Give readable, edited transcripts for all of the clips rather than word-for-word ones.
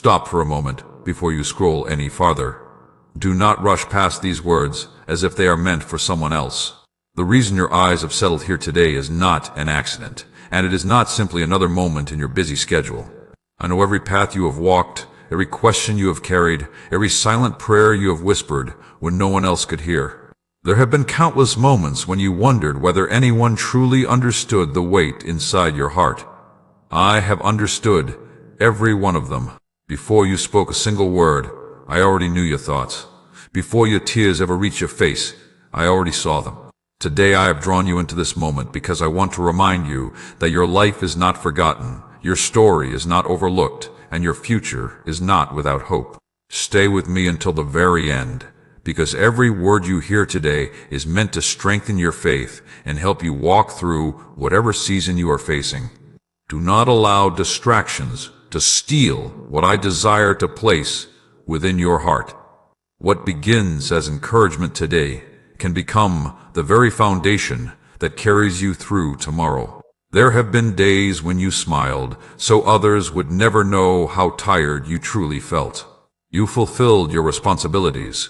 Stop for a moment before you scroll any farther. Do not rush past these words as if they are meant for someone else. The reason your eyes have settled here today is not an accident, and it is not simply another moment in your busy schedule. I know every path you have walked, every question you have carried, every silent prayer you have whispered when no one else could hear. There have been countless moments when you wondered whether anyone truly understood the weight inside your heart. I have understood every one of them. Before you spoke a single word, I already knew your thoughts. Before your tears ever reached your face, I already saw them. Today I have drawn you into this moment because I want to remind you that your life is not forgotten, your story is not overlooked, and your future is not without hope. Stay with me until the very end, because every word you hear today is meant to strengthen your faith and help you walk through whatever season you are facing. Do not allow distractions to steal what I desire to place within your heart. What begins as encouragement today can become the very foundation that carries you through tomorrow. There have been days when you smiled, so others would never know how tired you truly felt. You fulfilled your responsibilities,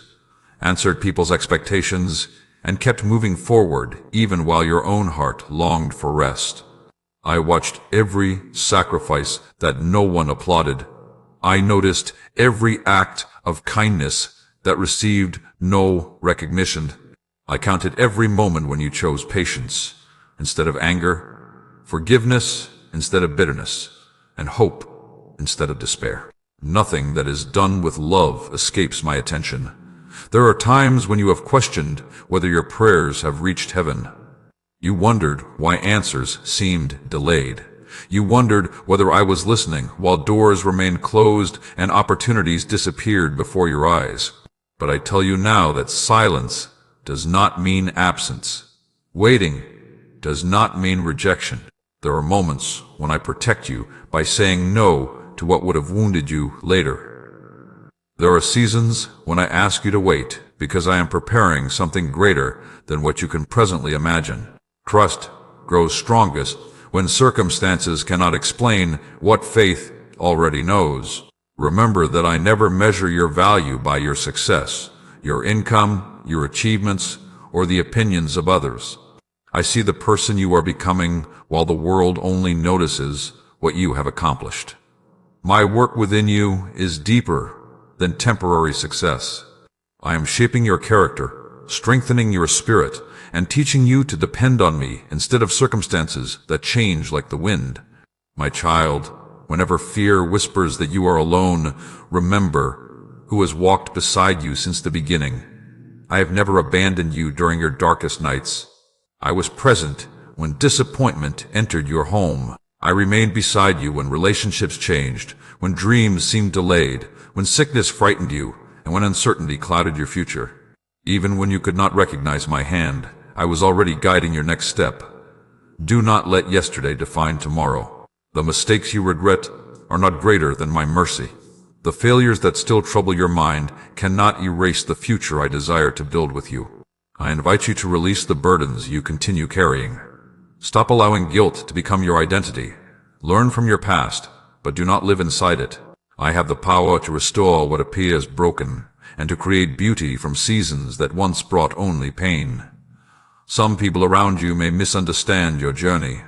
answered people's expectations, and kept moving forward even while your own heart longed for rest. I watched every sacrifice that no one applauded. I noticed every act of kindness that received no recognition. I counted every moment when you chose patience instead of anger, forgiveness instead of bitterness, and hope instead of despair. Nothing that is done with love escapes my attention. There are times when you have questioned whether your prayers have reached heaven. You wondered why answers seemed delayed. You wondered whether I was listening while doors remained closed and opportunities disappeared before your eyes. But I tell you now that silence does not mean absence. Waiting does not mean rejection. There are moments when I protect you by saying no to what would have wounded you later. There are seasons when I ask you to wait because I am preparing something greater than what you can presently imagine. Trust grows strongest when circumstances cannot explain what faith already knows. Remember that I never measure your value by your success, your income, your achievements, or the opinions of others. I see the person you are becoming while the world only notices what you have accomplished. My work within you is deeper than temporary success. I am shaping your character, strengthening your spirit, and teaching you to depend on me instead of circumstances that change like the wind. My child, whenever fear whispers that you are alone, remember who has walked beside you since the beginning. I have never abandoned you during your darkest nights. I was present when disappointment entered your home. I remained beside you when relationships changed, when dreams seemed delayed, when sickness frightened you, and when uncertainty clouded your future. Even when you could not recognize my hand, I was already guiding your next step. Do not let yesterday define tomorrow. The mistakes you regret are not greater than my mercy. The failures that still trouble your mind cannot erase the future I desire to build with you. I invite you to release the burdens you continue carrying. Stop allowing guilt to become your identity. Learn from your past, but do not live inside it. I have the power to restore what appears broken and to create beauty from seasons that once brought only pain. Some people around you may misunderstand your journey.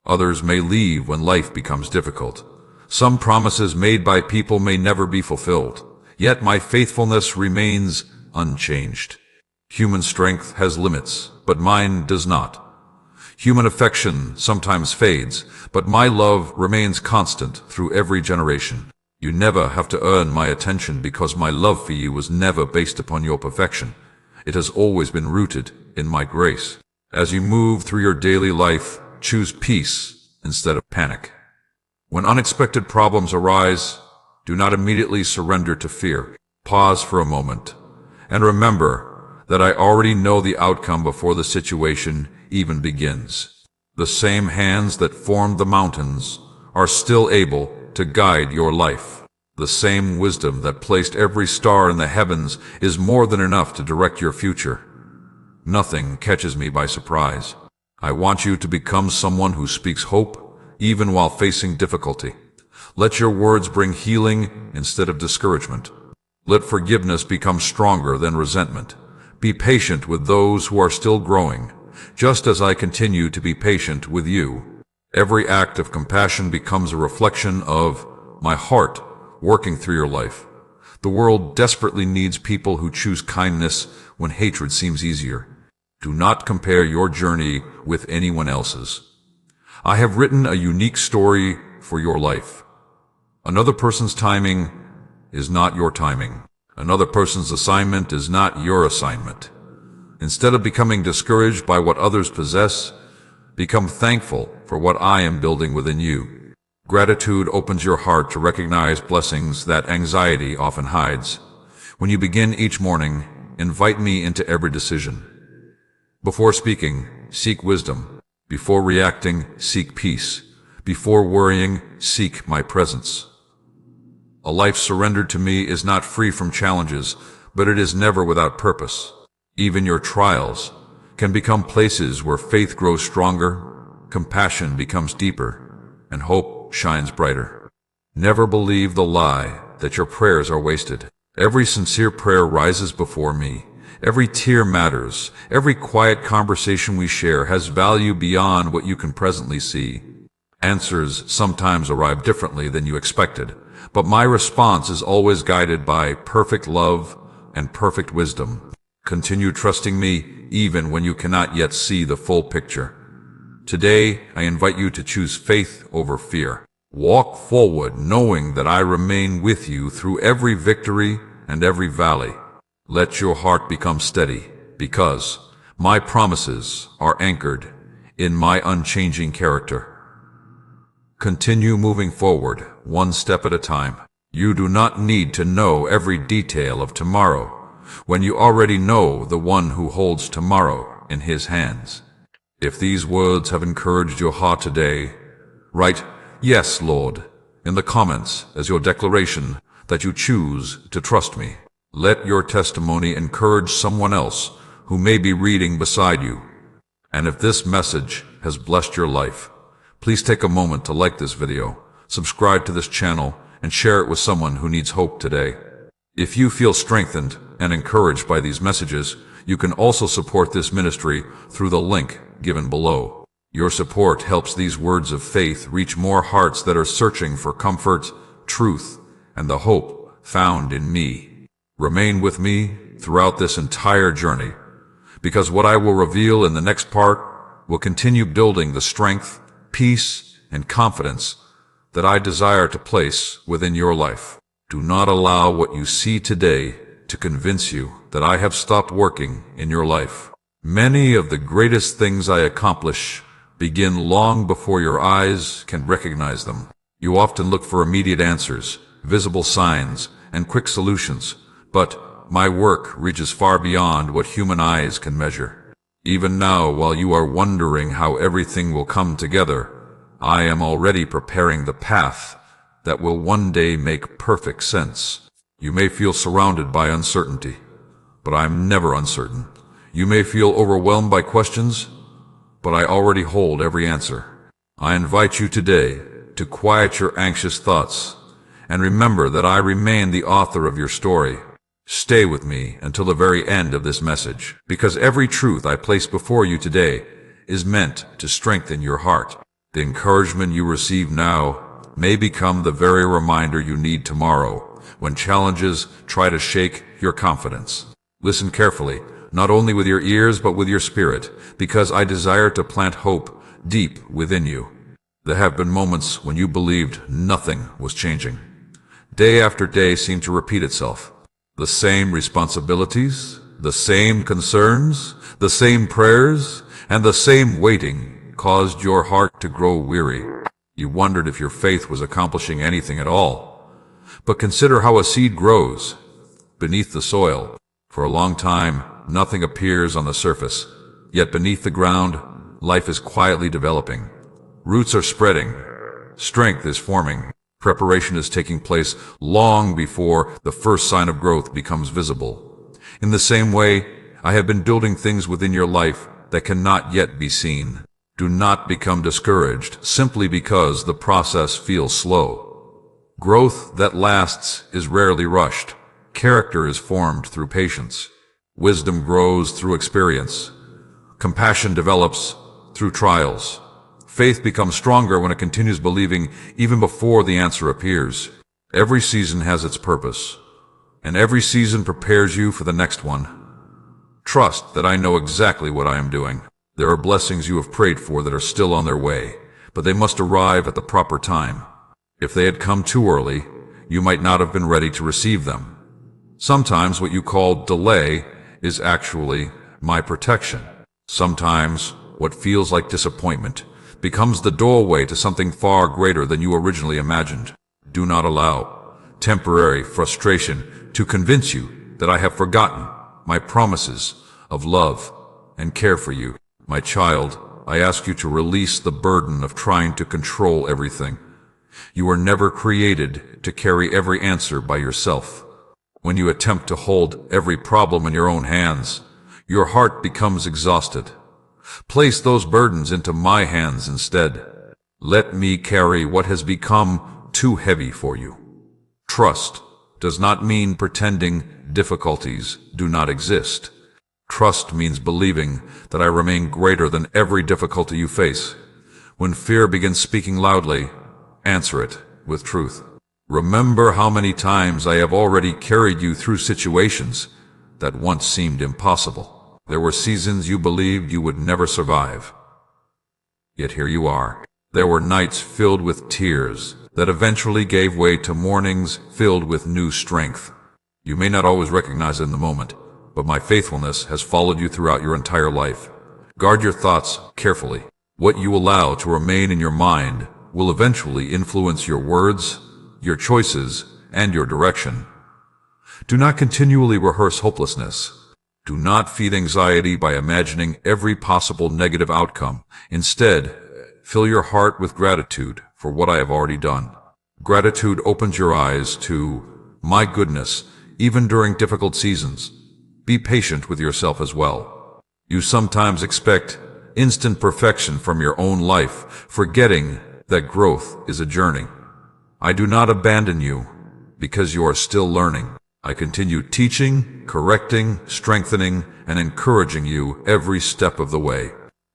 Others may leave when life becomes difficult. Some promises made by people may never be fulfilled. Yet my faithfulness remains unchanged. Human strength has limits, but mine does not. Human affection sometimes fades, but my love remains constant through every generation. You never have to earn my attention because my love for you was never based upon your perfection. It has always been rooted in my grace. As you move through your daily life, choose peace instead of panic. When unexpected problems arise, do not immediately surrender to fear. Pause for a moment and remember that I already know the outcome before the situation even begins. The same hands that formed the mountains are still able to guide your life. The same wisdom that placed every star in the heavens is more than enough to direct your future. Nothing catches me by surprise. I want you to become someone who speaks hope even while facing difficulty. Let your words bring healing instead of discouragement. Let forgiveness become stronger than resentment. Be patient with those who are still growing, just as I continue to be patient with you. Every act of compassion becomes a reflection of my heart working through your life. The world desperately needs people who choose kindness when hatred seems easier. Do not compare your journey with anyone else's. I have written a unique story for your life. Another person's timing is not your timing. Another person's assignment is not your assignment. Instead of becoming discouraged by what others possess, become thankful for what I am building within you. Gratitude opens your heart to recognize blessings that anxiety often hides. When you begin each morning, invite me into every decision. Before speaking, seek wisdom. Before reacting, seek peace. Before worrying, seek my presence. A life surrendered to me is not free from challenges, but it is never without purpose. Even your trials can become places where faith grows stronger, compassion becomes deeper, and hope shines brighter. Never believe the lie that your prayers are wasted. Every sincere prayer rises before me. Every tear matters. Every quiet conversation we share has value beyond what you can presently see. Answers sometimes arrive differently than you expected, but my response is always guided by perfect love and perfect wisdom. Continue trusting me even when you cannot yet see the full picture. Today, I invite you to choose faith over fear. Walk forward knowing that I remain with you through every victory and every valley. Let your heart become steady, because my promises are anchored in my unchanging character. Continue moving forward, one step at a time. You do not need to know every detail of tomorrow when you already know the one who holds tomorrow in his hands. If these words have encouraged your heart today, write, "Yes, Lord," in the comments as your declaration that you choose to trust me. Let your testimony encourage someone else who may be reading beside you. And if this message has blessed your life, please take a moment to like this video, subscribe to this channel, and share it with someone who needs hope today. If you feel strengthened and encouraged by these messages, you can also support this ministry through the link given below. Your support helps these words of faith reach more hearts that are searching for comfort, truth, and the hope found in me. Remain with me throughout this entire journey, because what I will reveal in the next part will continue building the strength, peace, and confidence that I desire to place within your life. Do not allow what you see today to convince you that I have stopped working in your life. Many of the greatest things I accomplish begin long before your eyes can recognize them. You often look for immediate answers, visible signs, and quick solutions, but my work reaches far beyond what human eyes can measure. Even now, while you are wondering how everything will come together, I am already preparing the path that will one day make perfect sense. You may feel surrounded by uncertainty, but I am never uncertain. You may feel overwhelmed by questions, but I already hold every answer. I invite you today to quiet your anxious thoughts and remember that I remain the author of your story. Stay with me until the very end of this message, because every truth I place before you today is meant to strengthen your heart. The encouragement you receive now may become the very reminder you need tomorrow when challenges try to shake your confidence. Listen carefully, not only with your ears but with your spirit, because I desire to plant hope deep within you. There have been moments when you believed nothing was changing. Day after day seemed to repeat itself. The same responsibilities, the same concerns, the same prayers, and the same waiting caused your heart to grow weary. You wondered if your faith was accomplishing anything at all. But consider how a seed grows beneath the soil. For a long time, nothing appears on the surface. Yet beneath the ground, life is quietly developing. Roots are spreading. Strength is forming. Preparation is taking place long before the first sign of growth becomes visible. In the same way, I have been building things within your life that cannot yet be seen. Do not become discouraged simply because the process feels slow. Growth that lasts is rarely rushed. Character is formed through patience. Wisdom grows through experience. Compassion develops through trials. Faith becomes stronger when it continues believing even before the answer appears. Every season has its purpose, and every season prepares you for the next one. Trust that I know exactly what I am doing. There are blessings you have prayed for that are still on their way, but they must arrive at the proper time. If they had come too early, you might not have been ready to receive them. Sometimes what you call delay is actually my protection. Sometimes what feels like disappointment becomes the doorway to something far greater than you originally imagined. Do not allow temporary frustration to convince you that I have forgotten my promises of love and care for you. My child, I ask you to release the burden of trying to control everything. You were never created to carry every answer by yourself. When you attempt to hold every problem in your own hands, your heart becomes exhausted. Place those burdens into my hands instead. Let me carry what has become too heavy for you. Trust does not mean pretending difficulties do not exist. Trust means believing that I remain greater than every difficulty you face. When fear begins speaking loudly, answer it with truth. Remember how many times I have already carried you through situations that once seemed impossible. There were seasons you believed you would never survive. Yet here you are. There were nights filled with tears that eventually gave way to mornings filled with new strength. You may not always recognize it in the moment, but my faithfulness has followed you throughout your entire life. Guard your thoughts carefully. What you allow to remain in your mind will eventually influence your words, your choices, and your direction. Do not continually rehearse hopelessness. Do not feed anxiety by imagining every possible negative outcome. Instead, fill your heart with gratitude for what I have already done. Gratitude opens your eyes to my goodness, even during difficult seasons. Be patient with yourself as well. You sometimes expect instant perfection from your own life, forgetting that growth is a journey. I do not abandon you because you are still learning. I continue teaching, correcting, strengthening, and encouraging you every step of the way.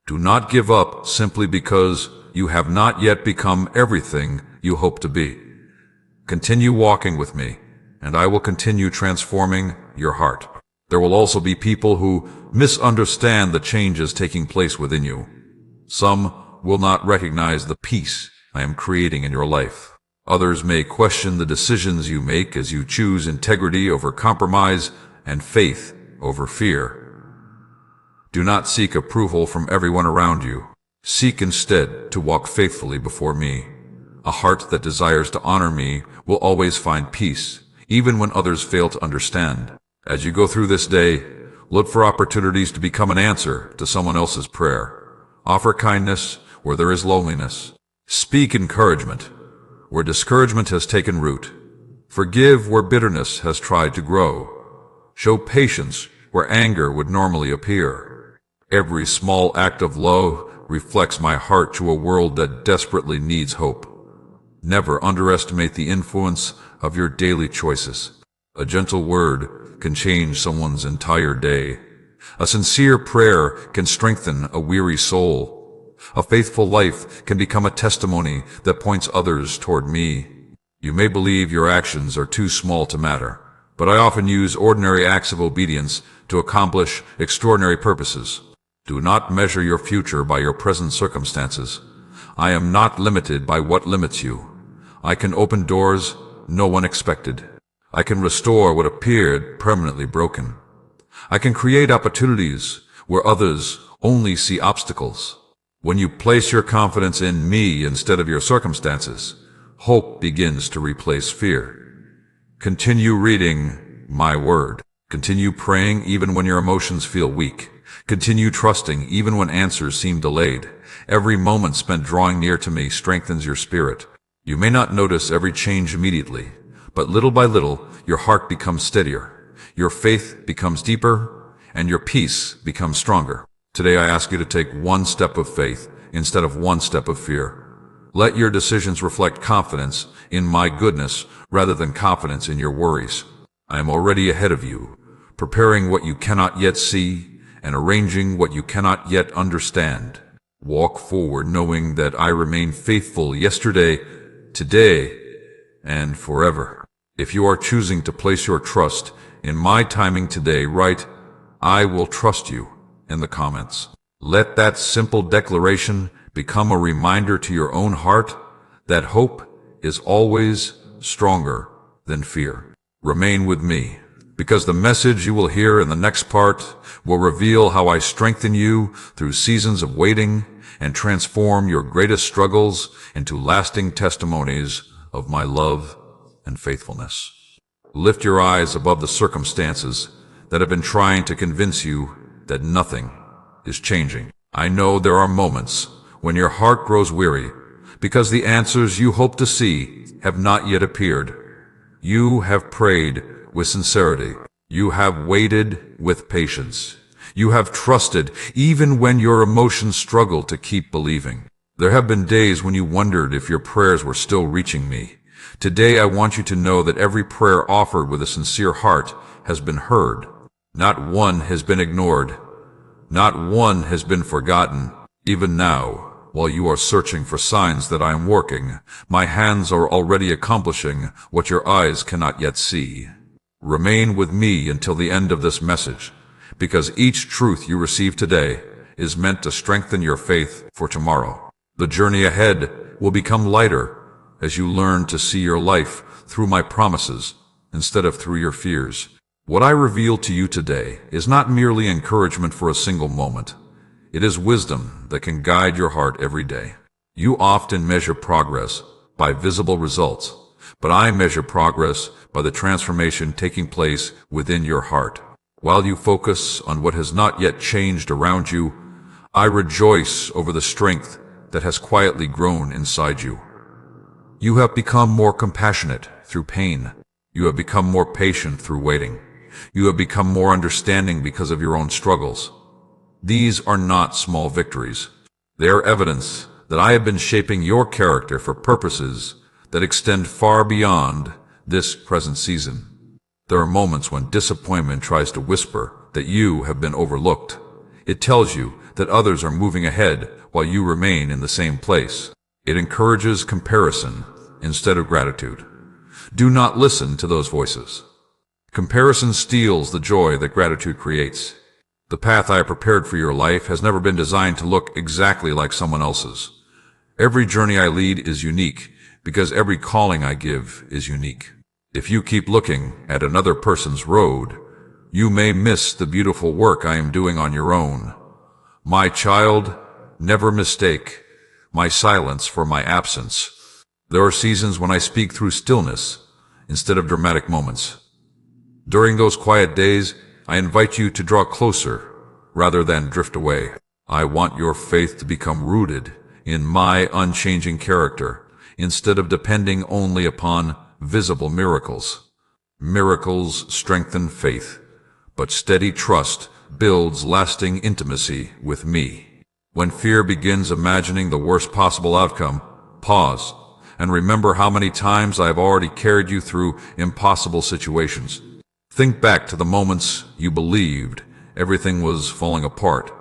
Do not give up simply because you have not yet become everything you hope to be. Continue walking with me, and I will continue transforming your heart. There will also be people who misunderstand the changes taking place within you. Some will not recognize the peace I am creating in your life. Others may question the decisions you make as you choose integrity over compromise and faith over fear. Do not seek approval from everyone around you. Seek instead to walk faithfully before me. A heart that desires to honor me will always find peace, even when others fail to understand. As you go through this day, look for opportunities to become an answer to someone else's prayer. Offer kindness where there is loneliness. Speak encouragement where discouragement has taken root. Forgive where bitterness has tried to grow. Show patience where anger would normally appear. Every small act of love reflects my heart to a world that desperately needs hope. Never underestimate the influence of your daily choices. A gentle word can change someone's entire day. A sincere prayer can strengthen a weary soul. A faithful life can become a testimony that points others toward me. You may believe your actions are too small to matter, but I often use ordinary acts of obedience to accomplish extraordinary purposes. Do not measure your future by your present circumstances. I am not limited by what limits you. I can open doors no one expected. I can restore what appeared permanently broken. I can create opportunities where others only see obstacles. When you place your confidence in me instead of your circumstances, hope begins to replace fear. Continue reading my word. Continue praying even when your emotions feel weak. Continue trusting even when answers seem delayed. Every moment spent drawing near to me strengthens your spirit. You may not notice every change immediately, but little by little, your heart becomes steadier, your faith becomes deeper, and your peace becomes stronger. Today I ask you to take one step of faith instead of one step of fear. Let your decisions reflect confidence in my goodness rather than confidence in your worries. I am already ahead of you, preparing what you cannot yet see and arranging what you cannot yet understand. Walk forward knowing that I remain faithful yesterday, today, and forever. If you are choosing to place your trust in my timing today, write, "I will trust you," in the comments. Let that simple declaration become a reminder to your own heart that hope is always stronger than fear. Remain with me, because the message you will hear in the next part will reveal how I strengthen you through seasons of waiting and transform your greatest struggles into lasting testimonies of my love and faithfulness. Lift your eyes above the circumstances that have been trying to convince you that nothing is changing. I know there are moments when your heart grows weary because the answers you hope to see have not yet appeared. You have prayed with sincerity. You have waited with patience. You have trusted even when your emotions struggle to keep believing. There have been days when you wondered if your prayers were still reaching me. Today I want you to know that every prayer offered with a sincere heart has been heard. Not one has been ignored. Not one has been forgotten. Even now, while you are searching for signs that I am working, my hands are already accomplishing what your eyes cannot yet see. Remain with me until the end of this message, because each truth you receive today is meant to strengthen your faith for tomorrow. The journey ahead will become lighter as you learn to see your life through my promises instead of through your fears. What I reveal to you today is not merely encouragement for a single moment. It is wisdom that can guide your heart every day. You often measure progress by visible results, but I measure progress by the transformation taking place within your heart. While you focus on what has not yet changed around you, I rejoice over the strength that has quietly grown inside you. You have become more compassionate through pain. You have become more patient through waiting. You have become more understanding because of your own struggles. These are not small victories. They are evidence that I have been shaping your character for purposes that extend far beyond this present season. There are moments when disappointment tries to whisper that you have been overlooked. It tells you that others are moving ahead while you remain in the same place. It encourages comparison instead of gratitude. Do not listen to those voices. Comparison steals the joy that gratitude creates. The path I have prepared for your life has never been designed to look exactly like someone else's. Every journey I lead is unique because every calling I give is unique. If you keep looking at another person's road, you may miss the beautiful work I am doing on your own. My child, never mistake my silence for my absence. There are seasons when I speak through stillness instead of dramatic moments. During those quiet days, I invite you to draw closer rather than drift away. I want your faith to become rooted in my unchanging character instead of depending only upon visible miracles. Miracles strengthen faith, but steady trust builds lasting intimacy with me. When fear begins imagining the worst possible outcome, pause and remember how many times I have already carried you through impossible situations. Think back to the moments you believed everything was falling apart,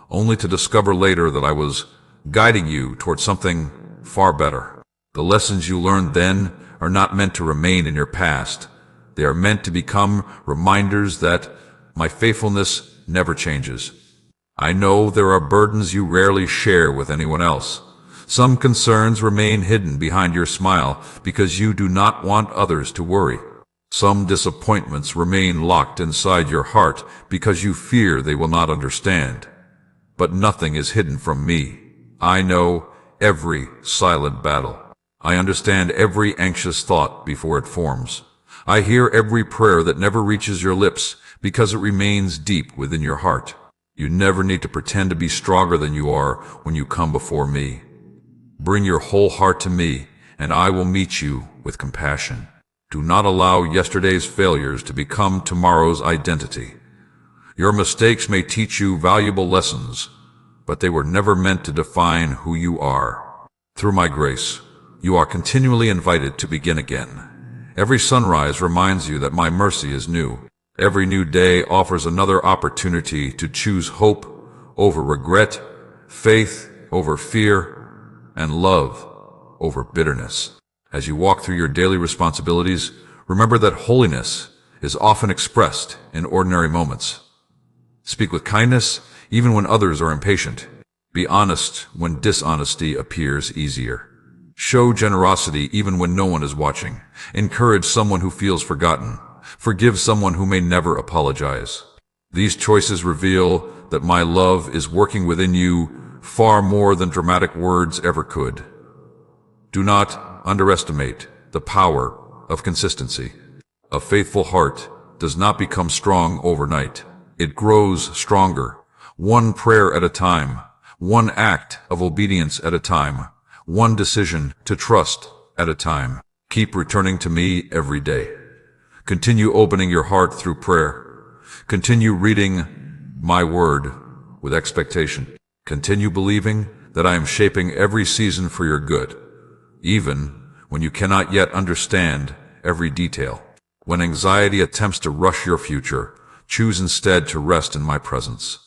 only to discover later that I was guiding you towards something far better. The lessons you learned then are not meant to remain in your past. They are meant to become reminders that my faithfulness never changes. I know there are burdens you rarely share with anyone else. Some concerns remain hidden behind your smile because you do not want others to worry. Some disappointments remain locked inside your heart because you fear they will not understand. But nothing is hidden from me. I know every silent battle. I understand every anxious thought before it forms. I hear every prayer that never reaches your lips because it remains deep within your heart. You never need to pretend to be stronger than you are when you come before me. Bring your whole heart to me, and I will meet you with compassion. Do not allow yesterday's failures to become tomorrow's identity. Your mistakes may teach you valuable lessons, but they were never meant to define who you are. Through my grace, you are continually invited to begin again. Every sunrise reminds you that my mercy is new. Every new day offers another opportunity to choose hope over regret, faith over fear, and love over bitterness. As you walk through your daily responsibilities, remember that holiness is often expressed in ordinary moments. Speak with kindness even when others are impatient. Be honest when dishonesty appears easier. Show generosity even when no one is watching. Encourage someone who feels forgotten. Forgive someone who may never apologize. These choices reveal that my love is working within you far more than dramatic words ever could. Do not underestimate the power of consistency. A faithful heart does not become strong overnight. It grows stronger, one prayer at a time, one act of obedience at a time, one decision to trust at a time. Keep returning to me every day. Continue opening your heart through prayer. Continue reading my word with expectation. Continue believing that I am shaping every season for your good, even when you cannot yet understand every detail. When anxiety attempts to rush your future, choose instead to rest in my presence.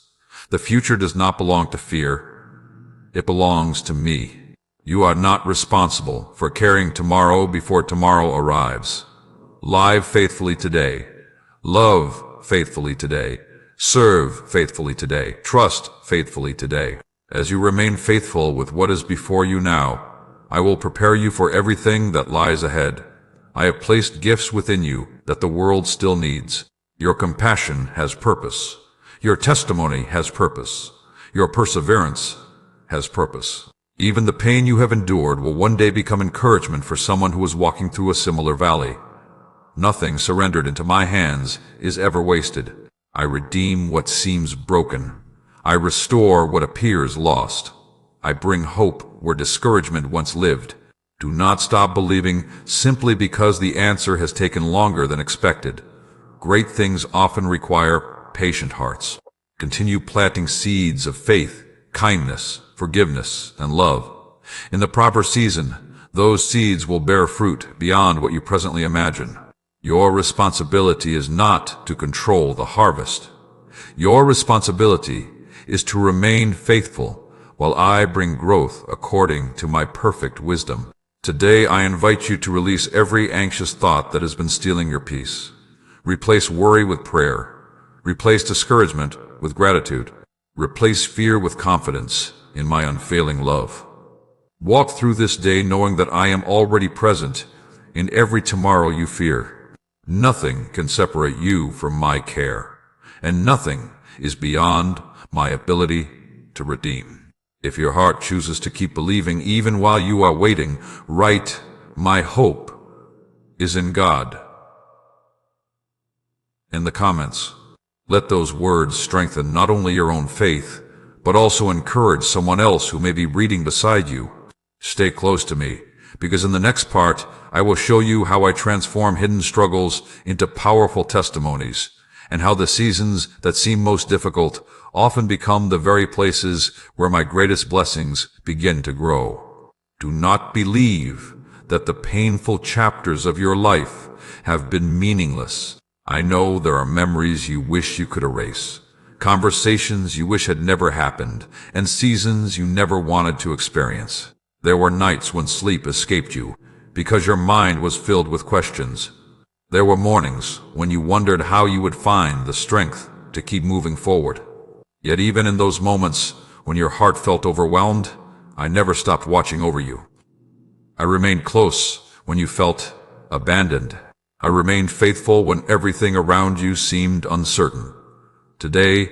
The future does not belong to fear. It belongs to me. You are not responsible for carrying tomorrow before tomorrow arrives. Live faithfully today. Love faithfully today. Serve faithfully today. Trust faithfully today. As you remain faithful with what is before you now, I will prepare you for everything that lies ahead. I have placed gifts within you that the world still needs. Your compassion has purpose. Your testimony has purpose. Your perseverance has purpose. Even the pain you have endured will one day become encouragement for someone who is walking through a similar valley. Nothing surrendered into my hands is ever wasted. I redeem what seems broken. I restore what appears lost. I bring hope where discouragement once lived. Do not stop believing simply because the answer has taken longer than expected. Great things often require patient hearts. Continue planting seeds of faith, kindness, forgiveness, and love. In the proper season, those seeds will bear fruit beyond what you presently imagine. Your responsibility is not to control the harvest. Your responsibility is to remain faithful while I bring growth according to my perfect wisdom. Today I invite you to release every anxious thought that has been stealing your peace. Replace worry with prayer. Replace discouragement with gratitude. Replace fear with confidence in my unfailing love. Walk through this day knowing that I am already present in every tomorrow you fear. Nothing can separate you from my care, and nothing is beyond my ability to redeem. If your heart chooses to keep believing even while you are waiting, write, "My hope is in God" in the comments. Let those words strengthen not only your own faith, but also encourage someone else who may be reading beside you. Stay close to me, because in the next part, I will show you how I transform hidden struggles into powerful testimonies, and how the seasons that seem most difficult often become the very places where my greatest blessings begin to grow. Do not believe that the painful chapters of your life have been meaningless. I know there are memories you wish you could erase, conversations you wish had never happened, and seasons you never wanted to experience. There were nights when sleep escaped you because your mind was filled with questions. There were mornings when you wondered how you would find the strength to keep moving forward. Yet even in those moments when your heart felt overwhelmed, I never stopped watching over you. I remained close when you felt abandoned. I remained faithful when everything around you seemed uncertain. Today,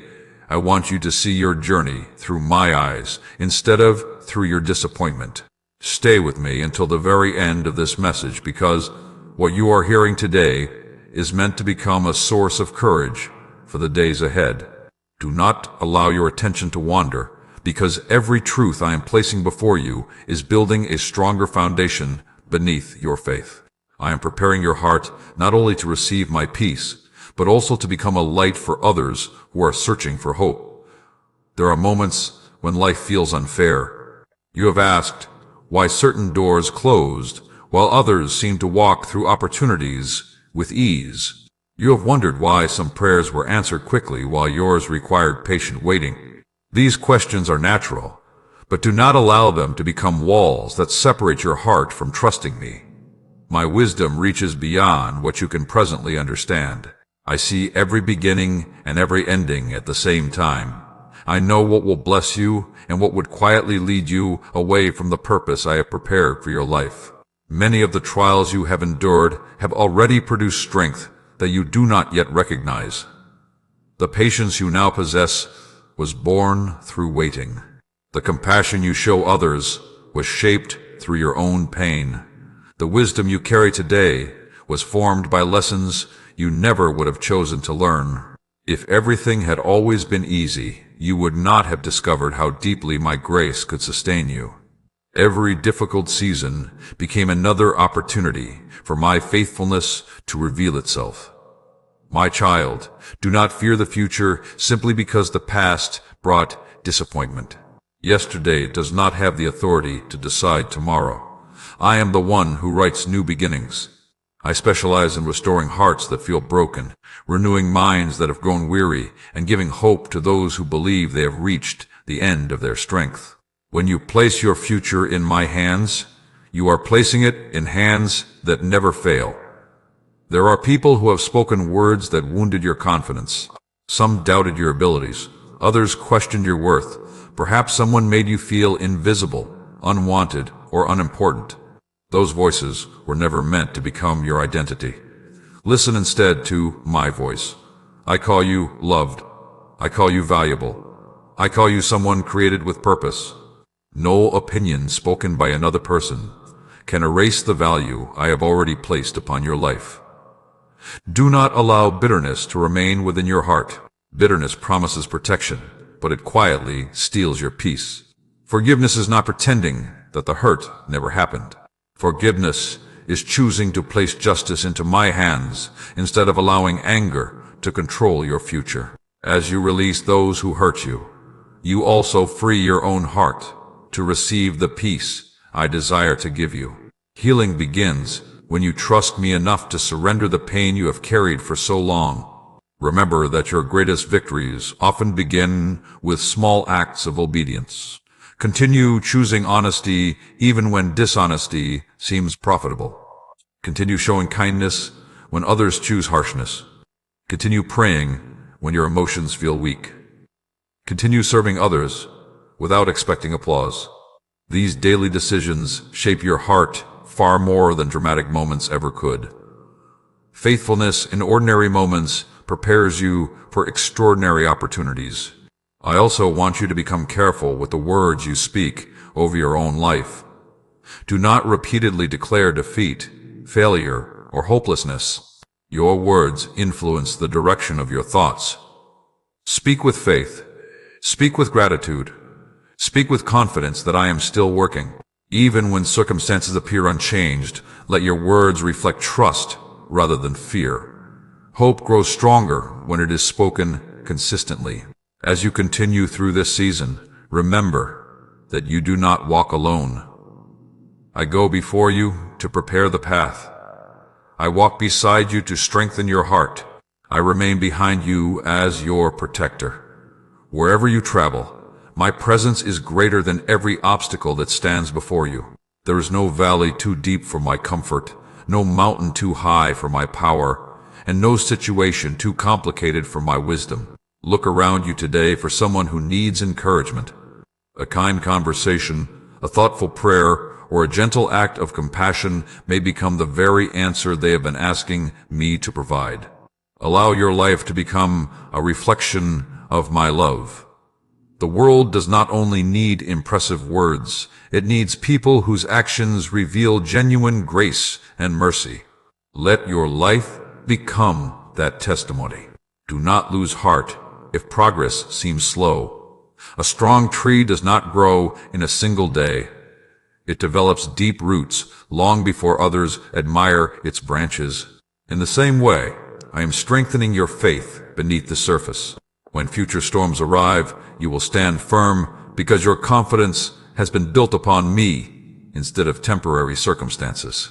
I want you to see your journey through my eyes instead of through your disappointment. Stay with me until the very end of this message, because what you are hearing today is meant to become a source of courage for the days ahead. Do not allow your attention to wander, because every truth I am placing before you is building a stronger foundation beneath your faith. I am preparing your heart not only to receive my peace, but also to become a light for others who are searching for hope. There are moments when life feels unfair. You have asked, why certain doors closed, while others seemed to walk through opportunities with ease. You have wondered why some prayers were answered quickly while yours required patient waiting. These questions are natural, but do not allow them to become walls that separate your heart from trusting me. My wisdom reaches beyond what you can presently understand. I see every beginning and every ending at the same time. I know what will bless you and what would quietly lead you away from the purpose I have prepared for your life. Many of the trials you have endured have already produced strength that you do not yet recognize. The patience you now possess was born through waiting. The compassion you show others was shaped through your own pain. The wisdom you carry today was formed by lessons you never would have chosen to learn. If everything had always been easy, you would not have discovered how deeply my grace could sustain you. Every difficult season became another opportunity for my faithfulness to reveal itself. My child, do not fear the future simply because the past brought disappointment. Yesterday does not have the authority to decide tomorrow. I am the one who writes new beginnings. I specialize in restoring hearts that feel broken, renewing minds that have grown weary, and giving hope to those who believe they have reached the end of their strength. When you place your future in my hands, you are placing it in hands that never fail. There are people who have spoken words that wounded your confidence. Some doubted your abilities. Others questioned your worth. Perhaps someone made you feel invisible, unwanted, or unimportant. Those voices were never meant to become your identity. Listen instead to my voice. I call you loved. I call you valuable. I call you someone created with purpose. No opinion spoken by another person can erase the value I have already placed upon your life. Do not allow bitterness to remain within your heart. Bitterness promises protection, but it quietly steals your peace. Forgiveness is not pretending that the hurt never happened. Forgiveness is choosing to place justice into my hands instead of allowing anger to control your future. As you release those who hurt you, you also free your own heart to receive the peace I desire to give you. Healing begins when you trust me enough to surrender the pain you have carried for so long. Remember that your greatest victories often begin with small acts of obedience. Continue choosing honesty even when dishonesty seems profitable. Continue showing kindness when others choose harshness. Continue praying when your emotions feel weak. Continue serving others without expecting applause. These daily decisions shape your heart far more than dramatic moments ever could. Faithfulness in ordinary moments prepares you for extraordinary opportunities. I also want you to become careful with the words you speak over your own life. Do not repeatedly declare defeat, failure, or hopelessness. Your words influence the direction of your thoughts. Speak with faith. Speak with gratitude. Speak with confidence that I am still working. Even when circumstances appear unchanged, let your words reflect trust rather than fear. Hope grows stronger when it is spoken consistently. As you continue through this season, remember that you do not walk alone. I go before you to prepare the path. I walk beside you to strengthen your heart. I remain behind you as your protector. Wherever you travel, my presence is greater than every obstacle that stands before you. There is no valley too deep for my comfort, no mountain too high for my power, and no situation too complicated for my wisdom. Look around you today for someone who needs encouragement. A kind conversation, a thoughtful prayer, or a gentle act of compassion may become the very answer they have been asking me to provide. Allow your life to become a reflection of my love. The world does not only need impressive words, it needs people whose actions reveal genuine grace and mercy. Let your life become that testimony. Do not lose heart if progress seems slow. A strong tree does not grow in a single day. It develops deep roots long before others admire its branches. In the same way, I am strengthening your faith beneath the surface. When future storms arrive, you will stand firm because your confidence has been built upon me instead of temporary circumstances.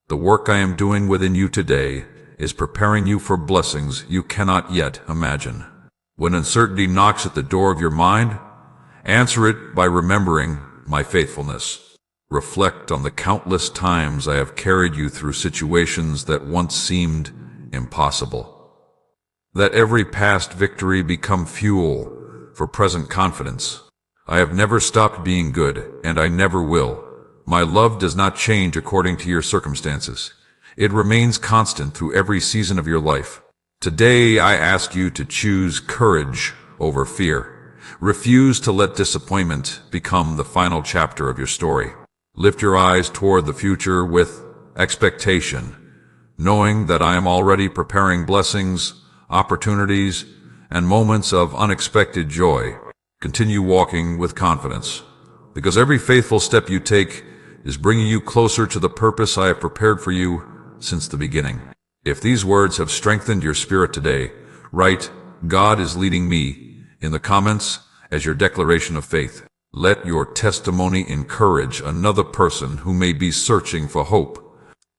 The work I am doing within you today is preparing you for blessings you cannot yet imagine. When uncertainty knocks at the door of your mind, answer it by remembering my faithfulness. Reflect on the countless times I have carried you through situations that once seemed impossible. Let every past victory become fuel for present confidence. I have never stopped being good, and I never will. My love does not change according to your circumstances. It remains constant through every season of your life. Today I ask you to choose courage over fear. Refuse to let disappointment become the final chapter of your story. Lift your eyes toward the future with expectation, knowing that I am already preparing blessings, opportunities, and moments of unexpected joy. Continue walking with confidence, because every faithful step you take is bringing you closer to the purpose I have prepared for you since the beginning. If these words have strengthened your spirit today, write, "God is leading me," in the comments as your declaration of faith. Let your testimony encourage another person who may be searching for hope.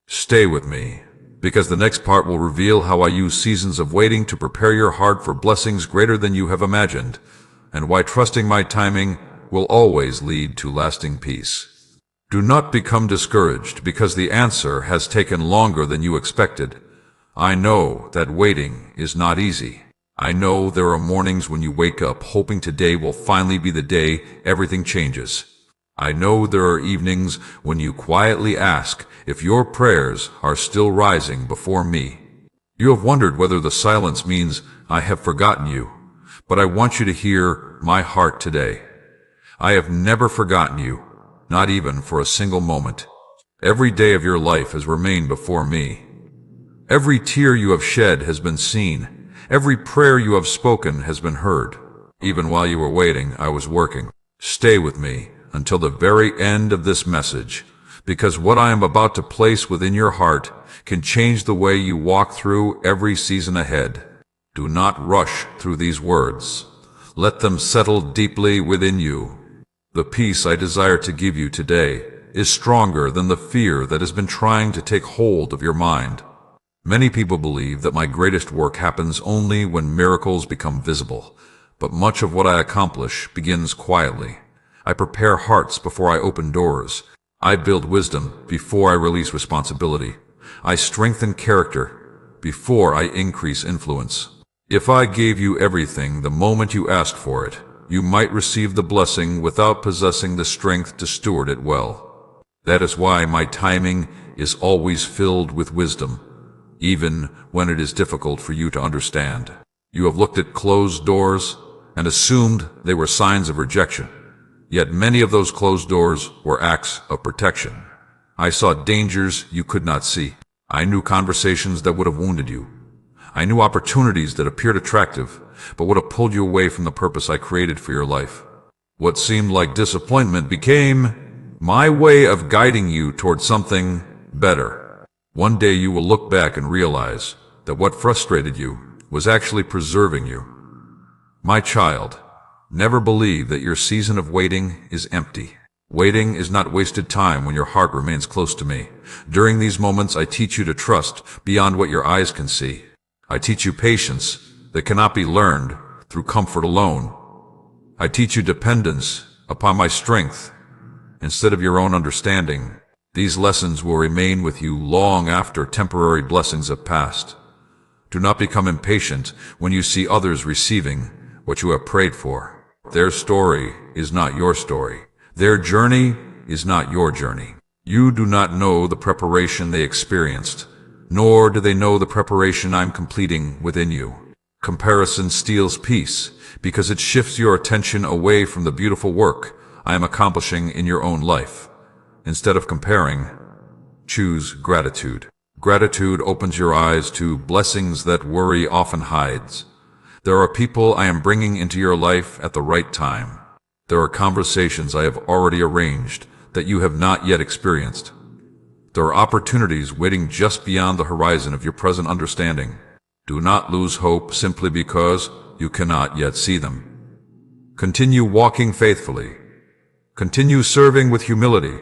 Stay with me, because the next part will reveal how I use seasons of waiting to prepare your heart for blessings greater than you have imagined, and why trusting my timing will always lead to lasting peace. Do not become discouraged because the answer has taken longer than you expected. I know that waiting is not easy. I know there are mornings when you wake up hoping today will finally be the day everything changes. I know there are evenings when you quietly ask if your prayers are still rising before me. You have wondered whether the silence means I have forgotten you, but I want you to hear my heart today. I have never forgotten you, not even for a single moment. Every day of your life has remained before me. Every tear you have shed has been seen. Every prayer you have spoken has been heard. Even while you were waiting, I was working. Stay with me until the very end of this message, because what I am about to place within your heart can change the way you walk through every season ahead. Do not rush through these words. Let them settle deeply within you. The peace I desire to give you today is stronger than the fear that has been trying to take hold of your mind. Many people believe that my greatest work happens only when miracles become visible, but much of what I accomplish begins quietly. I prepare hearts before I open doors. I build wisdom before I release responsibility. I strengthen character before I increase influence. If I gave you everything the moment you asked for it, you might receive the blessing without possessing the strength to steward it well. That is why my timing is always filled with wisdom, even when it is difficult for you to understand. You have looked at closed doors and assumed they were signs of rejection. Yet many of those closed doors were acts of protection. I saw dangers you could not see. I knew conversations that would have wounded you. I knew opportunities that appeared attractive, but would have pulled you away from the purpose I created for your life. What seemed like disappointment became my way of guiding you toward something better. One day you will look back and realize that what frustrated you was actually preserving you. My child, never believe that your season of waiting is empty. Waiting is not wasted time when your heart remains close to me. During these moments, I teach you to trust beyond what your eyes can see. I teach you patience that cannot be learned through comfort alone. I teach you dependence upon my strength instead of your own understanding. These lessons will remain with you long after temporary blessings have passed. Do not become impatient when you see others receiving what you have prayed for. Their story is not your story. Their journey is not your journey. You do not know the preparation they experienced, nor do they know the preparation I'm completing within you. Comparison steals peace because it shifts your attention away from the beautiful work I am accomplishing in your own life. Instead of comparing, choose gratitude. Gratitude opens your eyes to blessings that worry often hides. There are people I am bringing into your life at the right time. There are conversations I have already arranged that you have not yet experienced. There are opportunities waiting just beyond the horizon of your present understanding. Do not lose hope simply because you cannot yet see them. Continue walking faithfully. Continue serving with humility.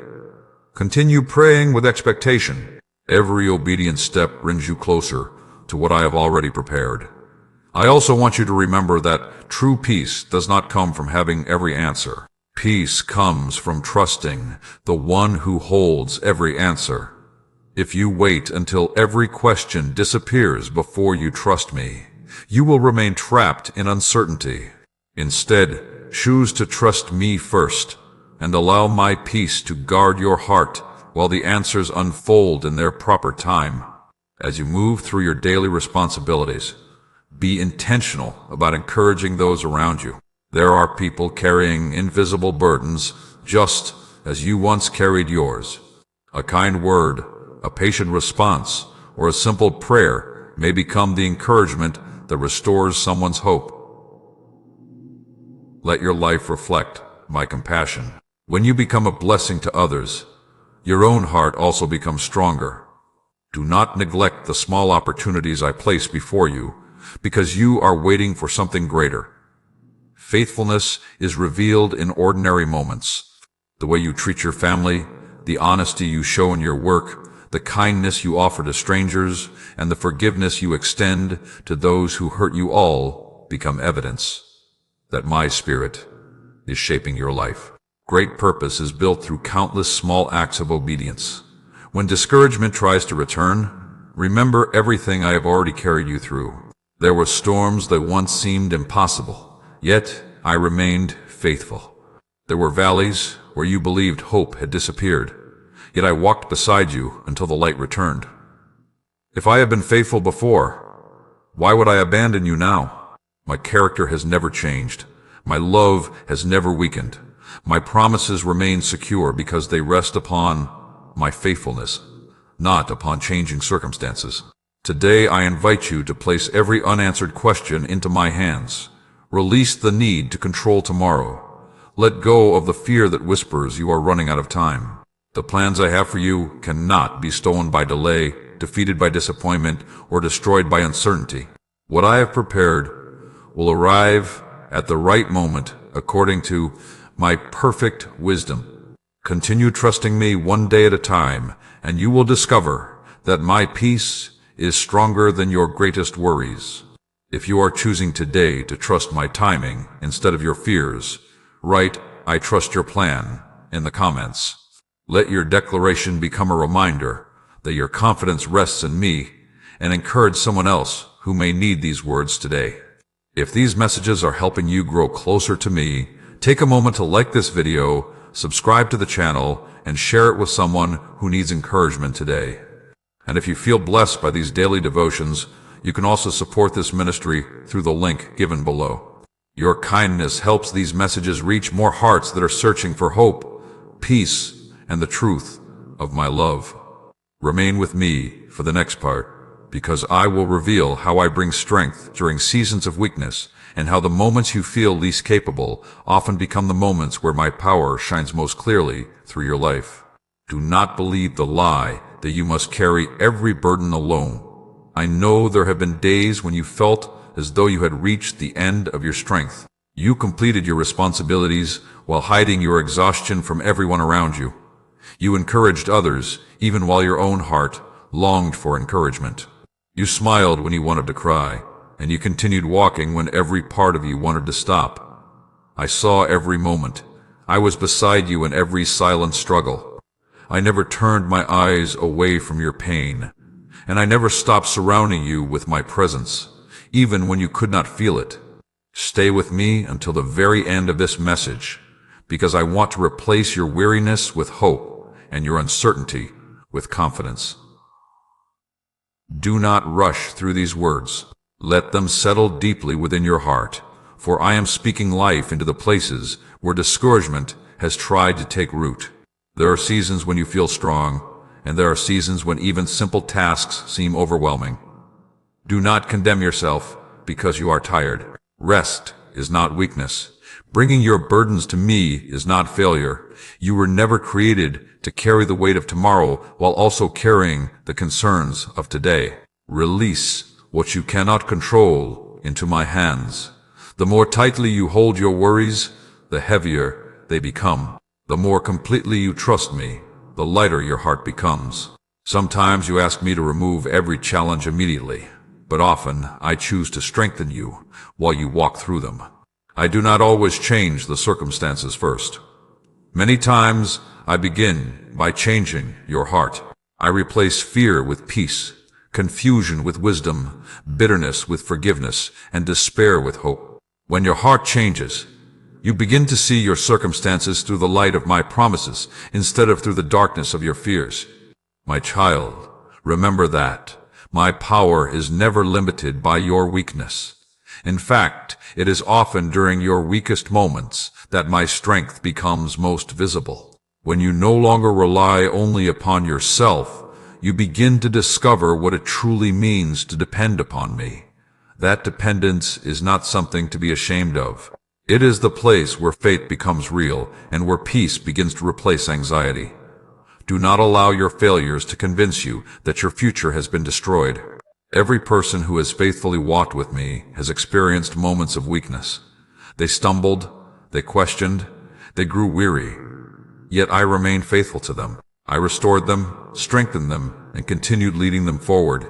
Continue praying with expectation. Every obedient step brings you closer to what I have already prepared. I also want you to remember that true peace does not come from having every answer. Peace comes from trusting the one who holds every answer. If you wait until every question disappears before you trust me, you will remain trapped in uncertainty. Instead, choose to trust me first and allow my peace to guard your heart while the answers unfold in their proper time. As you move through your daily responsibilities, be intentional about encouraging those around you. There are people carrying invisible burdens just as you once carried yours. A kind word, a patient response, or a simple prayer may become the encouragement that restores someone's hope. Let your life reflect my compassion. When you become a blessing to others, your own heart also becomes stronger. Do not neglect the small opportunities I place before you, because you are waiting for something greater. Faithfulness is revealed in ordinary moments. The way you treat your family, the honesty you show in your work, the kindness you offer to strangers, and the forgiveness you extend to those who hurt you all become evidence that my spirit is shaping your life. Great purpose is built through countless small acts of obedience. When discouragement tries to return, remember everything I have already carried you through. There were storms that once seemed impossible, yet I remained faithful. There were valleys where you believed hope had disappeared, yet I walked beside you until the light returned. If I have been faithful before, why would I abandon you now? My character has never changed. My love has never weakened. My promises remain secure because they rest upon my faithfulness, not upon changing circumstances. Today I invite you to place every unanswered question into my hands. Release the need to control tomorrow. Let go of the fear that whispers you are running out of time. The plans I have for you cannot be stolen by delay, defeated by disappointment, or destroyed by uncertainty. What I have prepared will arrive at the right moment according to my perfect wisdom. Continue trusting me one day at a time, and you will discover that my peace is stronger than your greatest worries. If you are choosing today to trust my timing instead of your fears, write "I trust your plan" in the comments. Let your declaration become a reminder that your confidence rests in me, and encourage someone else who may need these words today. If these messages are helping you grow closer to me, take a moment to like this video, subscribe to the channel, and share it with someone who needs encouragement today. And if you feel blessed by these daily devotions, you can also support this ministry through the link given below. Your kindness helps these messages reach more hearts that are searching for hope, peace, and the truth of my love. Remain with me for the next part, because I will reveal how I bring strength during seasons of weakness, and how the moments you feel least capable often become the moments where my power shines most clearly through your life. Do not believe the lie that you must carry every burden alone. I know there have been days when you felt as though you had reached the end of your strength. You completed your responsibilities while hiding your exhaustion from everyone around you. You encouraged others even while your own heart longed for encouragement. You smiled when you wanted to cry, and you continued walking when every part of you wanted to stop. I saw every moment. I was beside you in every silent struggle. I never turned my eyes away from your pain, and I never stopped surrounding you with my presence, even when you could not feel it. Stay with me until the very end of this message, because I want to replace your weariness with hope and your uncertainty with confidence. Do not rush through these words. Let them settle deeply within your heart, for I am speaking life into the places where discouragement has tried to take root. There are seasons when you feel strong, and there are seasons when even simple tasks seem overwhelming. Do not condemn yourself because you are tired. Rest is not weakness. Bringing your burdens to me is not failure. You were never created to carry the weight of tomorrow while also carrying the concerns of today. Release what you cannot control into my hands. The more tightly you hold your worries, the heavier they become. The more completely you trust me, the lighter your heart becomes. Sometimes you ask me to remove every challenge immediately, but often I choose to strengthen you while you walk through them. I do not always change the circumstances first. Many times I begin by changing your heart. I replace fear with peace, confusion with wisdom, bitterness with forgiveness, and despair with hope. When your heart changes, you begin to see your circumstances through the light of my promises instead of through the darkness of your fears. My child, remember that my power is never limited by your weakness. In fact, it is often during your weakest moments that my strength becomes most visible. When you no longer rely only upon yourself, you begin to discover what it truly means to depend upon me. That dependence is not something to be ashamed of. It is the place where faith becomes real and where peace begins to replace anxiety. Do not allow your failures to convince you that your future has been destroyed. Every person who has faithfully walked with me has experienced moments of weakness. They stumbled, they questioned, they grew weary. Yet I remained faithful to them. I restored them, strengthened them, and continued leading them forward.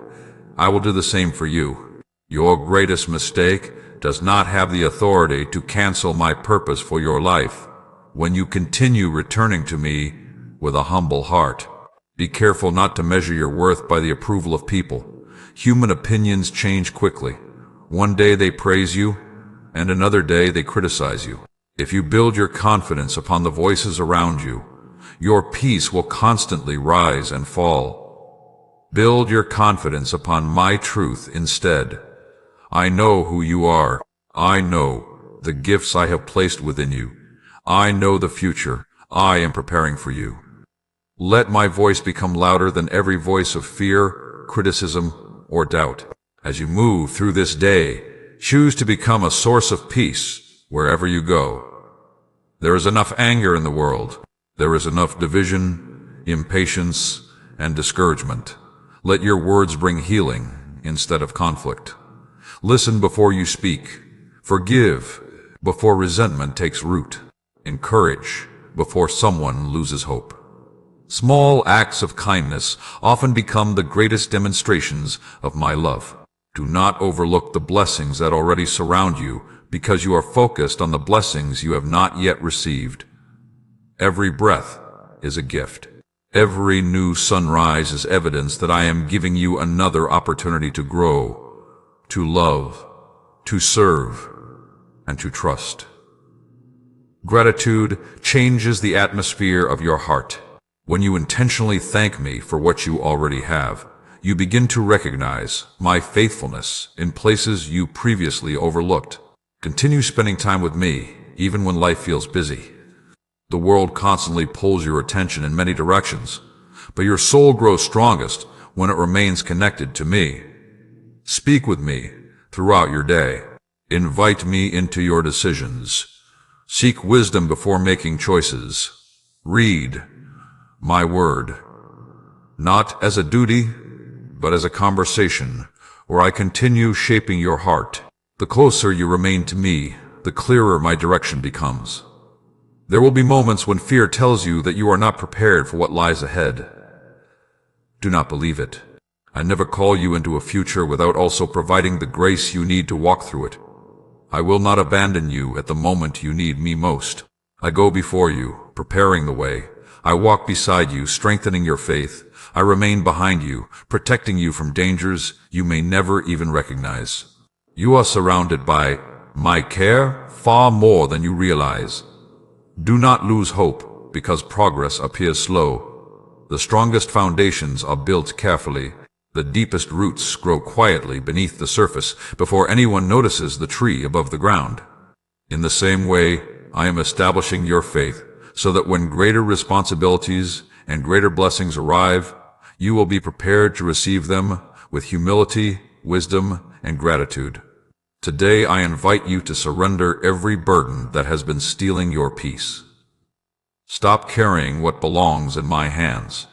I will do the same for you. Your greatest mistake does not have the authority to cancel my purpose for your life. When you continue returning to me with a humble heart, be careful not to measure your worth by the approval of people. Human opinions change quickly. One day they praise you, and another day they criticize you. If you build your confidence upon the voices around you, your peace will constantly rise and fall. Build your confidence upon my truth instead. I know who you are. I know the gifts I have placed within you. I know the future I am preparing for you. Let my voice become louder than every voice of fear, criticism, or doubt. As you move through this day, choose to become a source of peace wherever you go. There is enough anger in the world. There is enough division, impatience, and discouragement. Let your words bring healing instead of conflict. Listen before you speak. Forgive before resentment takes root. Encourage before someone loses hope. Small acts of kindness often become the greatest demonstrations of my love. Do not overlook the blessings that already surround you because you are focused on the blessings you have not yet received. Every breath is a gift. Every new sunrise is evidence that I am giving you another opportunity to grow, to love, to serve, and to trust. Gratitude changes the atmosphere of your heart. When you intentionally thank me for what you already have, you begin to recognize my faithfulness in places you previously overlooked. Continue spending time with me, even when life feels busy. The world constantly pulls your attention in many directions, but your soul grows strongest when it remains connected to me. Speak with me throughout your day. Invite me into your decisions. Seek wisdom before making choices. Read my word, not as a duty, but as a conversation where I continue shaping your heart. The closer you remain to me, the clearer my direction becomes. There will be moments when fear tells you that you are not prepared for what lies ahead. Do not believe it. I never call you into a future without also providing the grace you need to walk through it. I will not abandon you at the moment you need me most. I go before you, preparing the way. I walk beside you, strengthening your faith. I remain behind you, protecting you from dangers you may never even recognize. You are surrounded by my care far more than you realize. Do not lose hope because progress appears slow. The strongest foundations are built carefully. The deepest roots grow quietly beneath the surface before anyone notices the tree above the ground. In the same way, I am establishing your faith so that when greater responsibilities and greater blessings arrive, you will be prepared to receive them with humility, wisdom, and gratitude. Today I invite you to surrender every burden that has been stealing your peace. Stop carrying what belongs in my hands.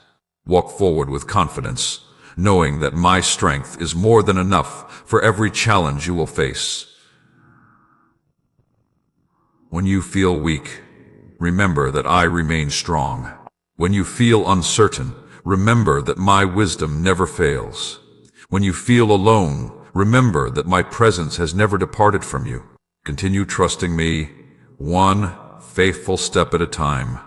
Walk forward with confidence, knowing that my strength is more than enough for every challenge you will face. When you feel weak, remember that I remain strong. When you feel uncertain, remember that my wisdom never fails. When you feel alone, remember that my presence has never departed from you. Continue trusting me, one faithful step at a time,